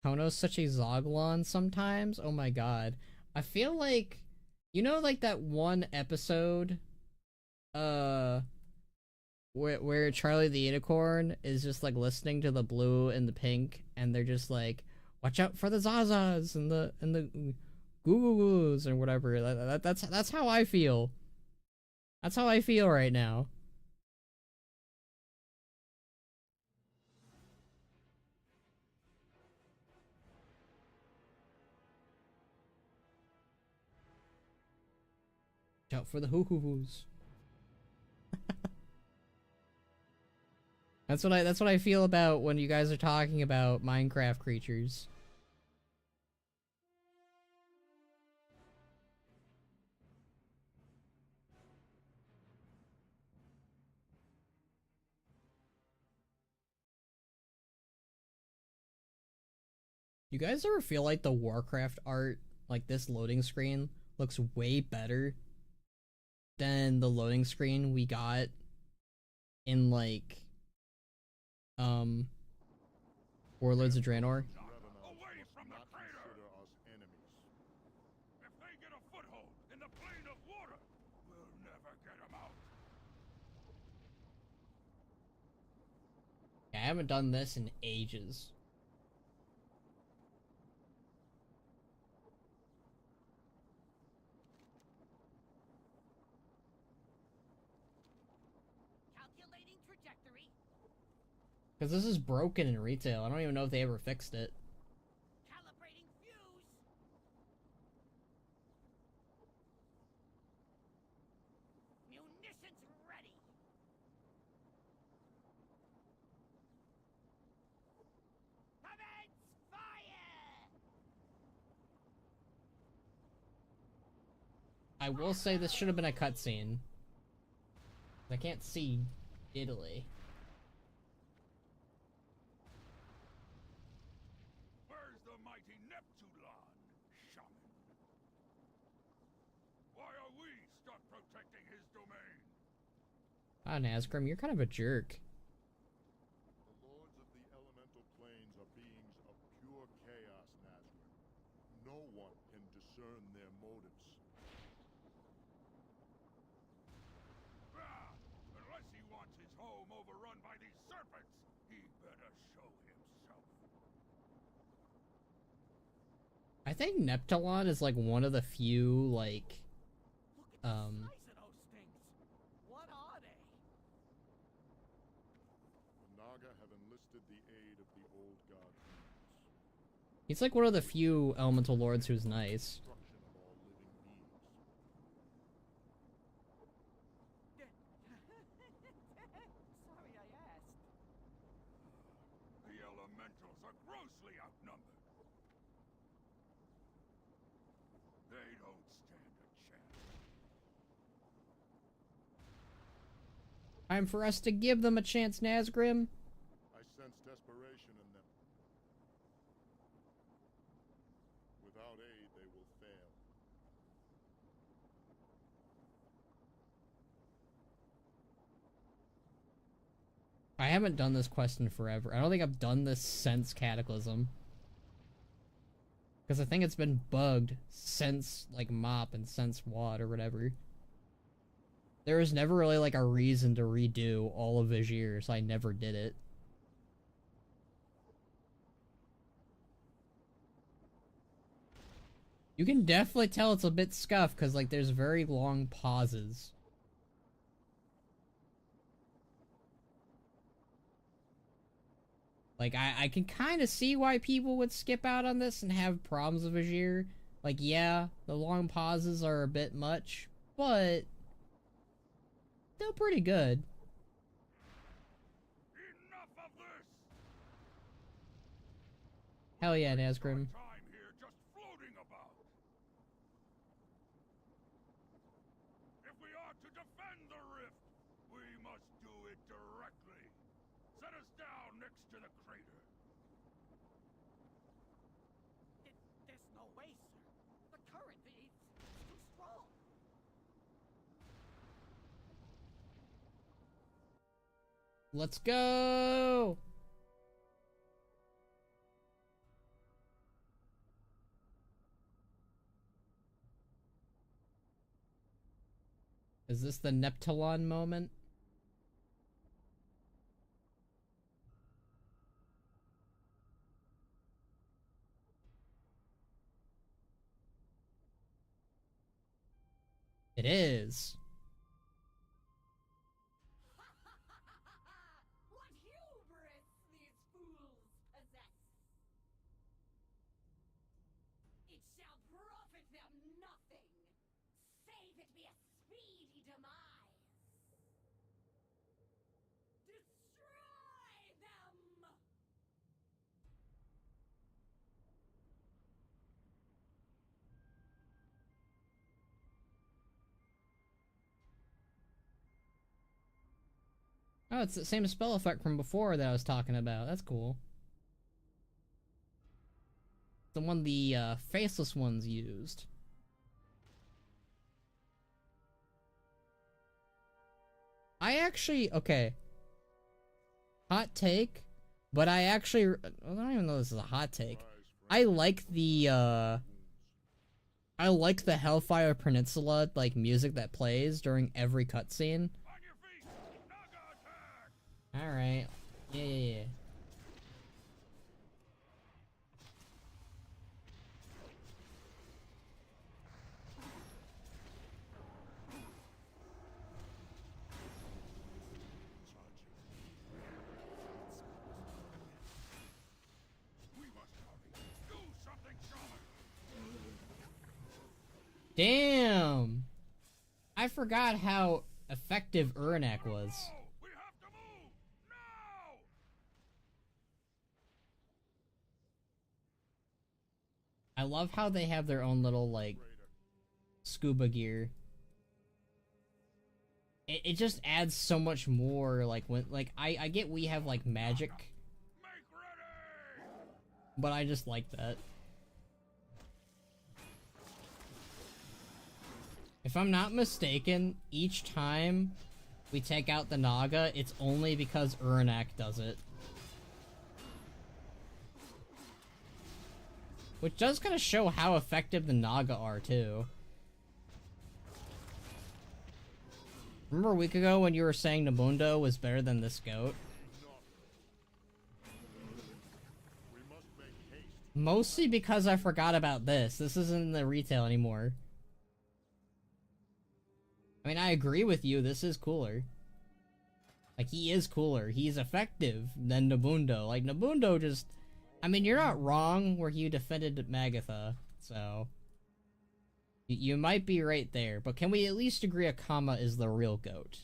Khono's such a Zoglon sometimes. Oh my god. I feel like, you know, like that one episode, where Charlie the Unicorn is just like listening to the blue and the pink, and they're just like, watch out for the Zazas and the Goo Goos and whatever. That's how I feel. That's how I feel right now. Watch out for the hoo hoo hoos. That's what I feel about when you guys are talking about Minecraft creatures. You guys ever feel like the Warcraft art, like this loading screen, looks way better than the loading screen we got in like Warlords of Draenor? Away from the crater! If they get a foothold in the plane of water, we'll never get them out. I haven't done this in ages. Because this is broken in retail. I don't even know if they ever fixed it. Calibrating fuse. Munitions ready. Commence fire. I will say this should have been a cutscene. I can't see Italy. Where's the mighty Neptulon, shaman? Why are we stuck protecting his domain? Ah, Nazgrim, you're kind of a jerk. The lords of the elemental planes are beings of pure chaos, Nazgrim. No one can discern their motives. Ah, unless he wants his home overrun by these serpents, he better show himself. I think Neptulon is like one of the few, like, Look at the size of those things. What are they? The Naga have enlisted the aid of the old god beings. he's like one of the few elemental lords who's nice. Destruction of all living beings. Sorry I asked. The elementals are grossly outnumbered. They don't stand a chance. Time for us to give them a chance, Nazgrim. I sense desperation in them. Without aid, they will fail. I haven't done this quest in forever. I don't think I've done this since Cataclysm. Because I think it's been bugged since, like, Mop and since WAD or whatever. There was never really, like, a reason to redo all of Vashj'ir, so I never did it. You can definitely tell it's a bit scuffed, because, like, there's very long pauses. Like, I can kind of see why people would skip out on this and have problems with Vashj'ir. Like, yeah, the long pauses are a bit much, but still pretty good. Enough of this! Hell yeah, Nazgrim. Time here just floating about. If we are to defend the rift, we must do it directly. Set us down next to the crater. There's no way, sir. The current is too strong. Let's go! Is this the Neptulon moment? It is. What hubris these fools possess! It shall profit them nothing, save it be a speedy demise. Destroy them! Oh, it's the same spell effect from before that I was talking about. That's cool. The one the faceless ones used. I actually, okay. Hot take, but I actually, I don't even know if this is a hot take. I like the Hellfire Peninsula, like, music that plays during every cutscene. On your feet! Naga attack! Alright. Yeah. Damn! I forgot how effective Uranak was. We have to move now. I love how they have their own little, like, scuba gear. It just adds so much more, like, when, like, I get we have, like, magic, Make ready. but I just like that. If I'm not mistaken, each time we take out the Naga, it's only because Uranak does it. Which does kind of show how effective the Naga are, too. Remember a week ago when you were saying Namundo was better than this goat? We must make haste. Mostly because I forgot about this. This isn't in the retail anymore. I mean, I agree with you, this is cooler. Like, he is cooler. He's effective than Namundo. Like, Namundo just... I mean, you're not wrong where you defended Magatha, so... You might be right there, but can we at least agree Akama is the real goat?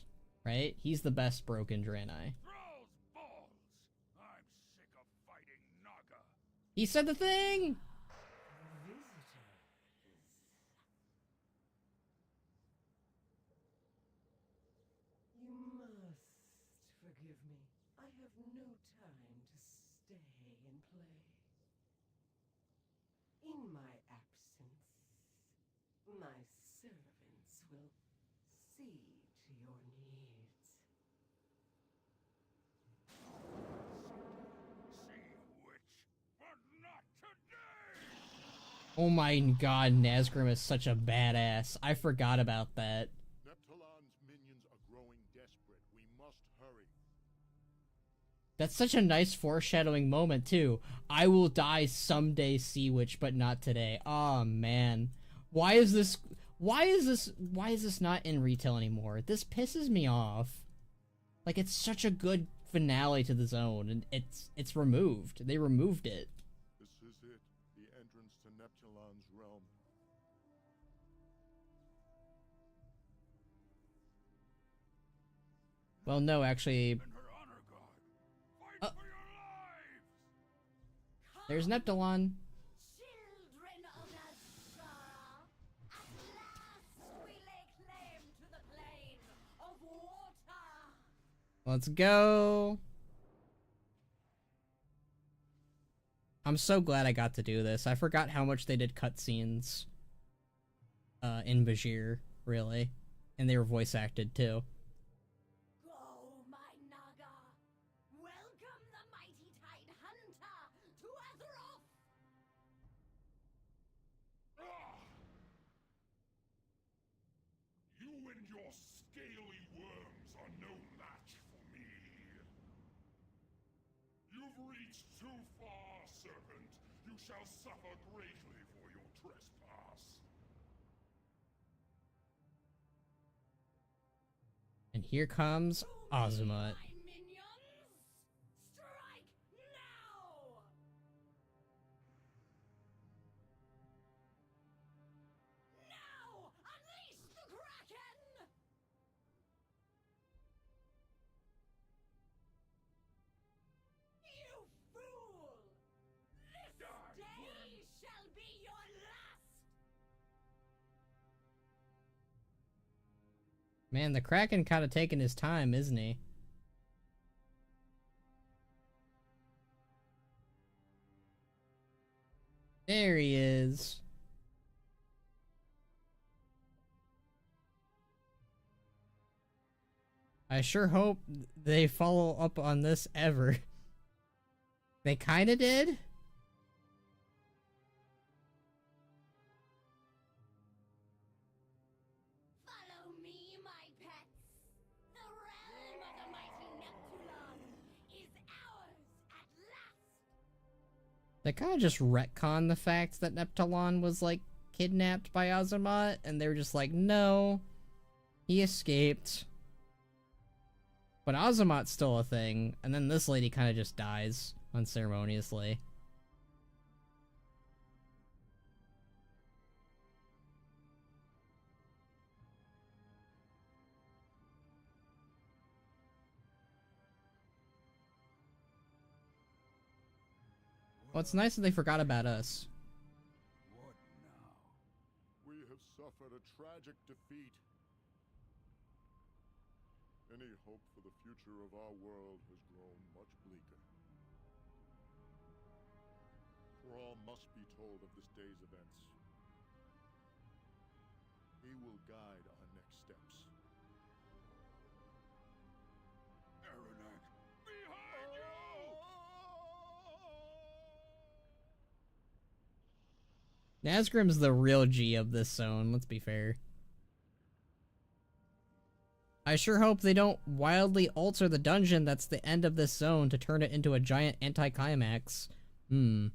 Right? He's the best broken Draenei. Thrall's balls. I'm sick of fighting Naga. He said the thing! You must forgive me. I have no time to stay and play. In my absence, my servants will see to your needs. See which, but not today. Oh my god, Nazgrim is such a badass. I forgot about that. Neptalon's minions are growing desperate. We must hurry. That's such a nice foreshadowing moment, too. I will die someday, Sea Witch, but not today. Aw, man. Why is this not in retail anymore? This pisses me off. Like, it's such a good finale to the zone, and it's removed. They removed it. This is it. The entrance to Neptalon's realm. Well, no, actually, And her honor guard. Fight for your lives. there's Neptalon. Children of Azara, at last we lay claim to the plane of water. Let's go. I'm so glad I got to do this. I forgot how much they did cutscenes in Vashj'ir, really. And they were voice acted, too. Go, my Naga. Welcome the mighty Tide Hunter to Azeroth. Ah! You and your scaly worms are no match for me. You've reached too far, serpent. You shall suffer greatly for your trespass. And here comes Azumat. My minions, strike now. Now, unleash the Kraken. You fool! This day shall be your last! Man, the Kraken kind of taking his time, isn't he? There he is. I sure hope they follow up on this ever. They kinda did? Follow me, my pets. The realm of the mighty Neptulon is ours at last. They kind of just retcon the fact that Neptalon was, like, kidnapped by Azumat, and they were just like, no, he escaped. But Azumat's still a thing, and then this lady kind of just dies unceremoniously. Well, it's nice that they forgot about us. What now? We have suffered a tragic defeat. Any hope for the future of our world has grown much bleaker. Thrall must be told of this day's events. He will guide our next steps. Aranak, behind you! Nazgrim's the real G of this zone, let's be fair. I sure hope they don't wildly alter the dungeon that's the end of this zone to turn it into a giant anticlimax. It's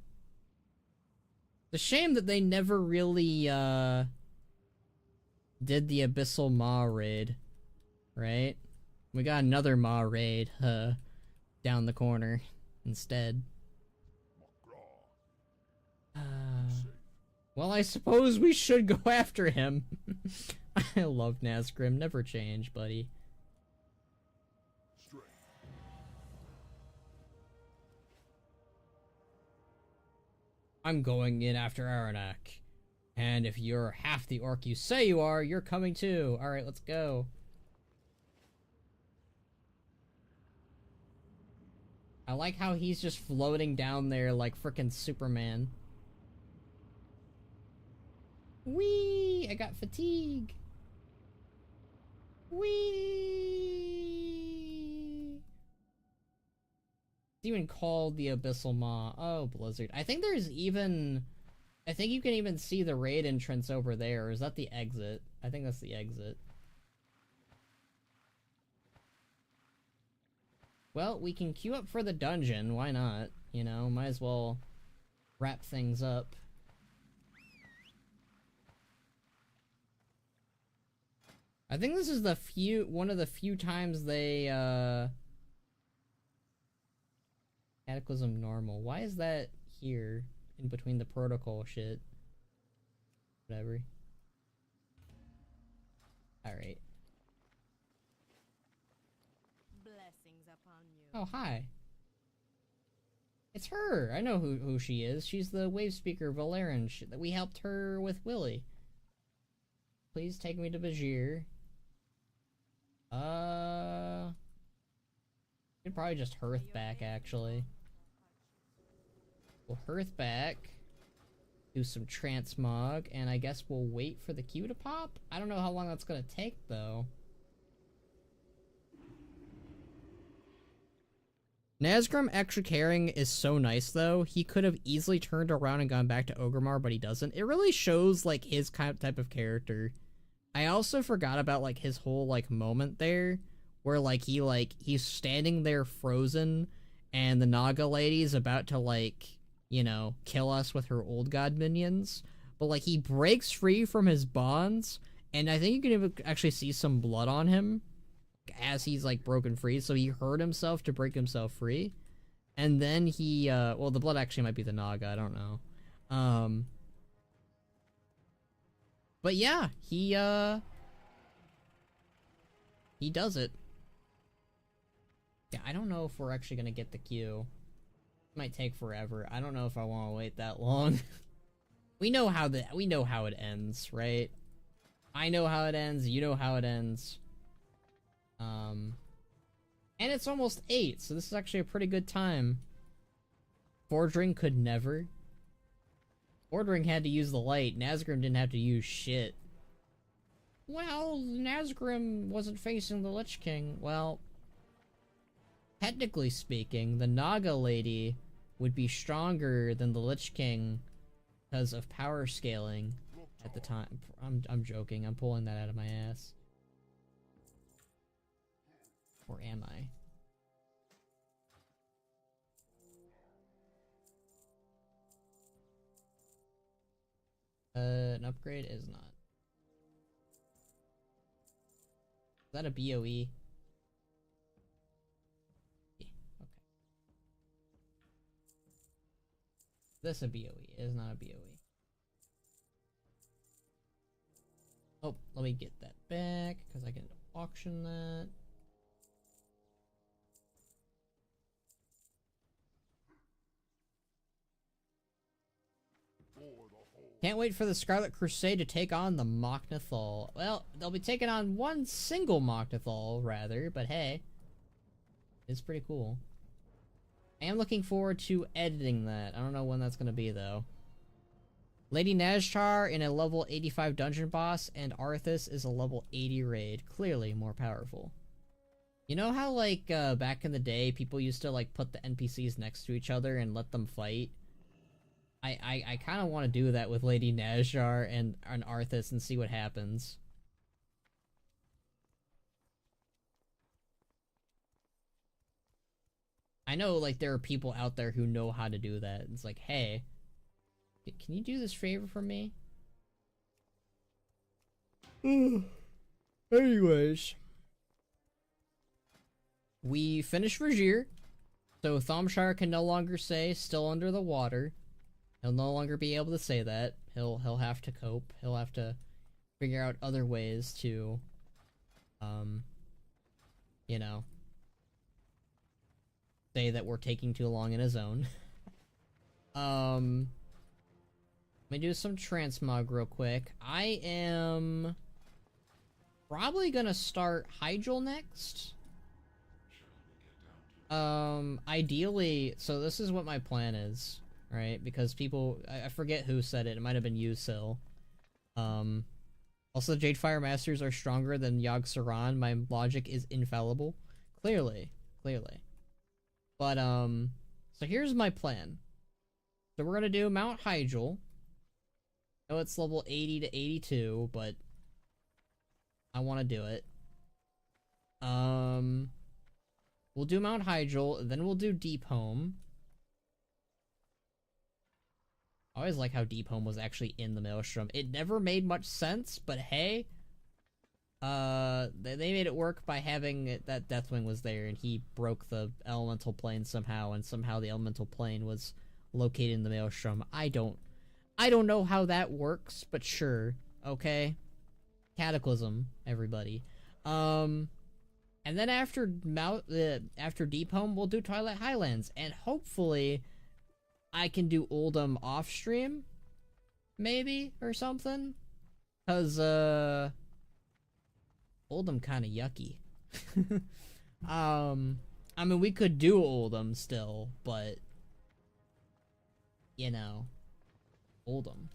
a shame that they never really, did the Abyssal Maw raid, right? We got another Maw raid, down the corner instead. Well, I suppose we should go after him. I love Nazgrim, never change, buddy. Straight. I'm going in after Aranak. And if you're half the orc you say you are, you're coming too. Alright, let's go. I like how he's just floating down there like frickin' Superman. Whee! I got fatigue. Whee! It's even called the Abyssal Maw. Oh, Blizzard. I think there's even... I think you can even see the raid entrance over there. Or is that the exit? I think that's the exit. Well, we can queue up for the dungeon. Why not? You know, might as well wrap things up. I think this is the one of the few times they, Cataclysm normal. Why is that here? In between the protocol shit. Whatever. Alright. Blessings upon you. Oh, hi. It's her! I know who she is. She's the wave speaker Valerian that we helped her with Willy. Please take me to Vashj'ir. Could probably just hearth back, actually. We'll hearth back. Do some transmog, and I guess we'll wait for the queue to pop? I don't know how long that's gonna take, though. Nazgrim extra caring is so nice, though. He could have easily turned around and gone back to Orgrimmar, but he doesn't. It really shows, like, his type of character. I also forgot about, like, his whole, like, moment there, where, like, he's standing there frozen, and the Naga lady's about to, like, you know, kill us with her old god minions. But, like, he breaks free from his bonds, and I think you can even actually see some blood on him as he's, like, broken free. So he hurt himself to break himself free. And then he, well, the blood actually might be the Naga, I don't know. But yeah, he does it. Yeah, I don't know if we're actually gonna get the queue. It might take forever. I don't know if I want to wait that long. we know how it ends, right? I know how it ends, you know how it ends. And it's almost 8, so this is actually a pretty good time. Fordring could never. Fordring had to use the light. Nazgrim didn't have to use shit. Well, Nazgrim wasn't facing the Lich King. Well, technically speaking, the Naga lady would be stronger than the Lich King because of power scaling at the time. I'm joking. I'm pulling that out of my ass. Or am I? An upgrade is not. Is that a BOE? Yeah, okay. This a BOE. It is not a BOE. Oh, let me get that back, because I can auction that. Can't wait for the Scarlet Crusade to take on the Mok'Nathal. Well, they'll be taking on one single Mok'Nathal, rather, but hey. It's pretty cool. I am looking forward to editing that. I don't know when that's gonna be, though. Lady Nazjar in a level 85 dungeon boss, and Arthas is a level 80 raid. Clearly more powerful. You know how, like, back in the day, people used to, like, put the NPCs next to each other and let them fight? I kind of want to do that with Lady Nazjar and Arthas and see what happens. I know, like, there are people out there who know how to do that. It's like, hey, can you do this favor for me? Anyways. We finished Vashj'ir, so Thomshire can no longer say still under the water. He'll no longer be able to say that. He'll have to cope. He'll have to figure out other ways to, you know, say that we're taking too long in his own. Let me do some transmog real quick. I am probably gonna start Hydral next. Ideally, so this is what my plan is, right? Because people, I forget who said it. It might have been you, Sil. Also, Jade Fire Masters are stronger than Yogg Saron. My logic is infallible. Clearly. But, so here's my plan. So we're gonna do Mount Hydral. I know it's level 80 to 82, but I want to do it. We'll do Mount Hydral, then we'll do Deep Home. I always like how Deep Home was actually in the Maelstrom. It never made much sense, but hey, they made it work by having it, that Deathwing was there, and he broke the elemental plane somehow, and somehow the elemental plane was located in the Maelstrom. I don't know how that works, but sure, okay. Cataclysm, everybody. And then after Deep Home, we'll do Twilight Highlands, and hopefully I can do Uldum off stream, maybe, or something, cause Uldum kind of yucky. I mean, we could do Uldum still, but you know, Uldum.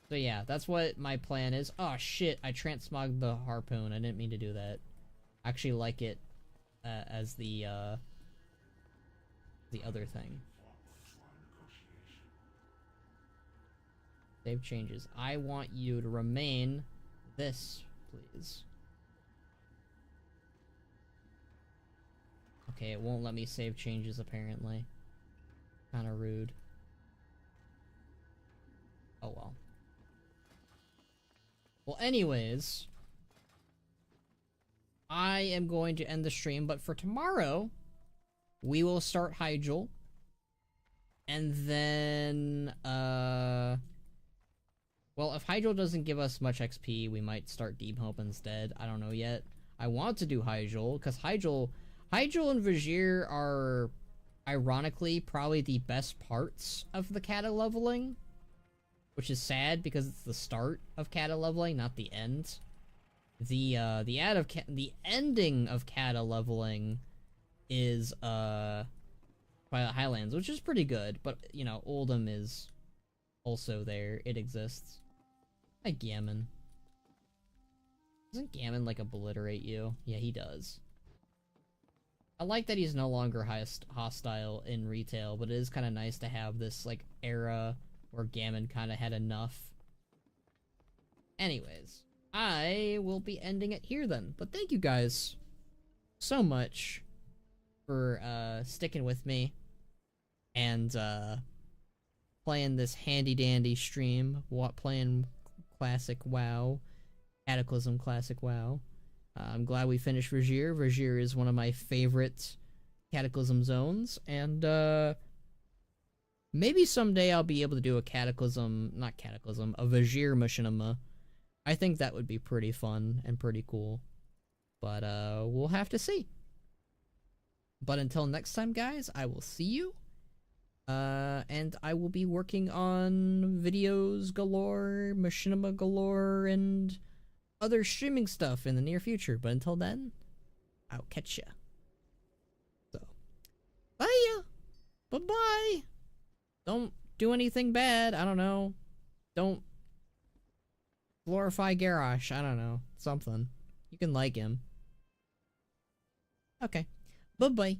So yeah, that's what my plan is. Oh shit, I transmogged the harpoon. I didn't mean to do that. I actually like it as the other thing. Save changes. I want you to remain this, please. Okay, it won't let me save changes apparently. Kinda rude. Oh well. Well, anyways, I am going to end the stream, but for tomorrow, we will start Hydral, and then, well, if Hydral doesn't give us much XP, we might start Deep Hope instead. I don't know yet. I want to do Hydral, because Hydral and Vashj'ir are, ironically, probably the best parts of the Cata leveling. Which is sad because it's the start of Cata leveling, not the end. The ending of Cata leveling is Twilight Highlands, which is pretty good, but you know, Uldum is also there. It exists. Hi, Gammon. Doesn't Gammon like obliterate you? Yeah, he does. I like that he's no longer hostile in retail, but it is kind of nice to have this like era where Gammon kind of had enough. Anyways, I will be ending it here then. But thank you guys so much for sticking with me and playing this handy-dandy stream, playing Classic WoW, Cataclysm Classic WoW. I'm glad we finished Vashj'ir. Vashj'ir is one of my favorite Cataclysm zones, and maybe someday I'll be able to do a Vashj'ir machinima. I think that would be pretty fun and pretty cool. But, we'll have to see. But until next time, guys, I will see you And I will be working on videos galore, machinima galore, and other streaming stuff in the near future. But until then, I'll catch ya. So, bye ya! Bye-bye! Don't do anything bad, I don't know. Don't glorify Garrosh, I don't know. Something. You can like him. Okay. Bye-bye.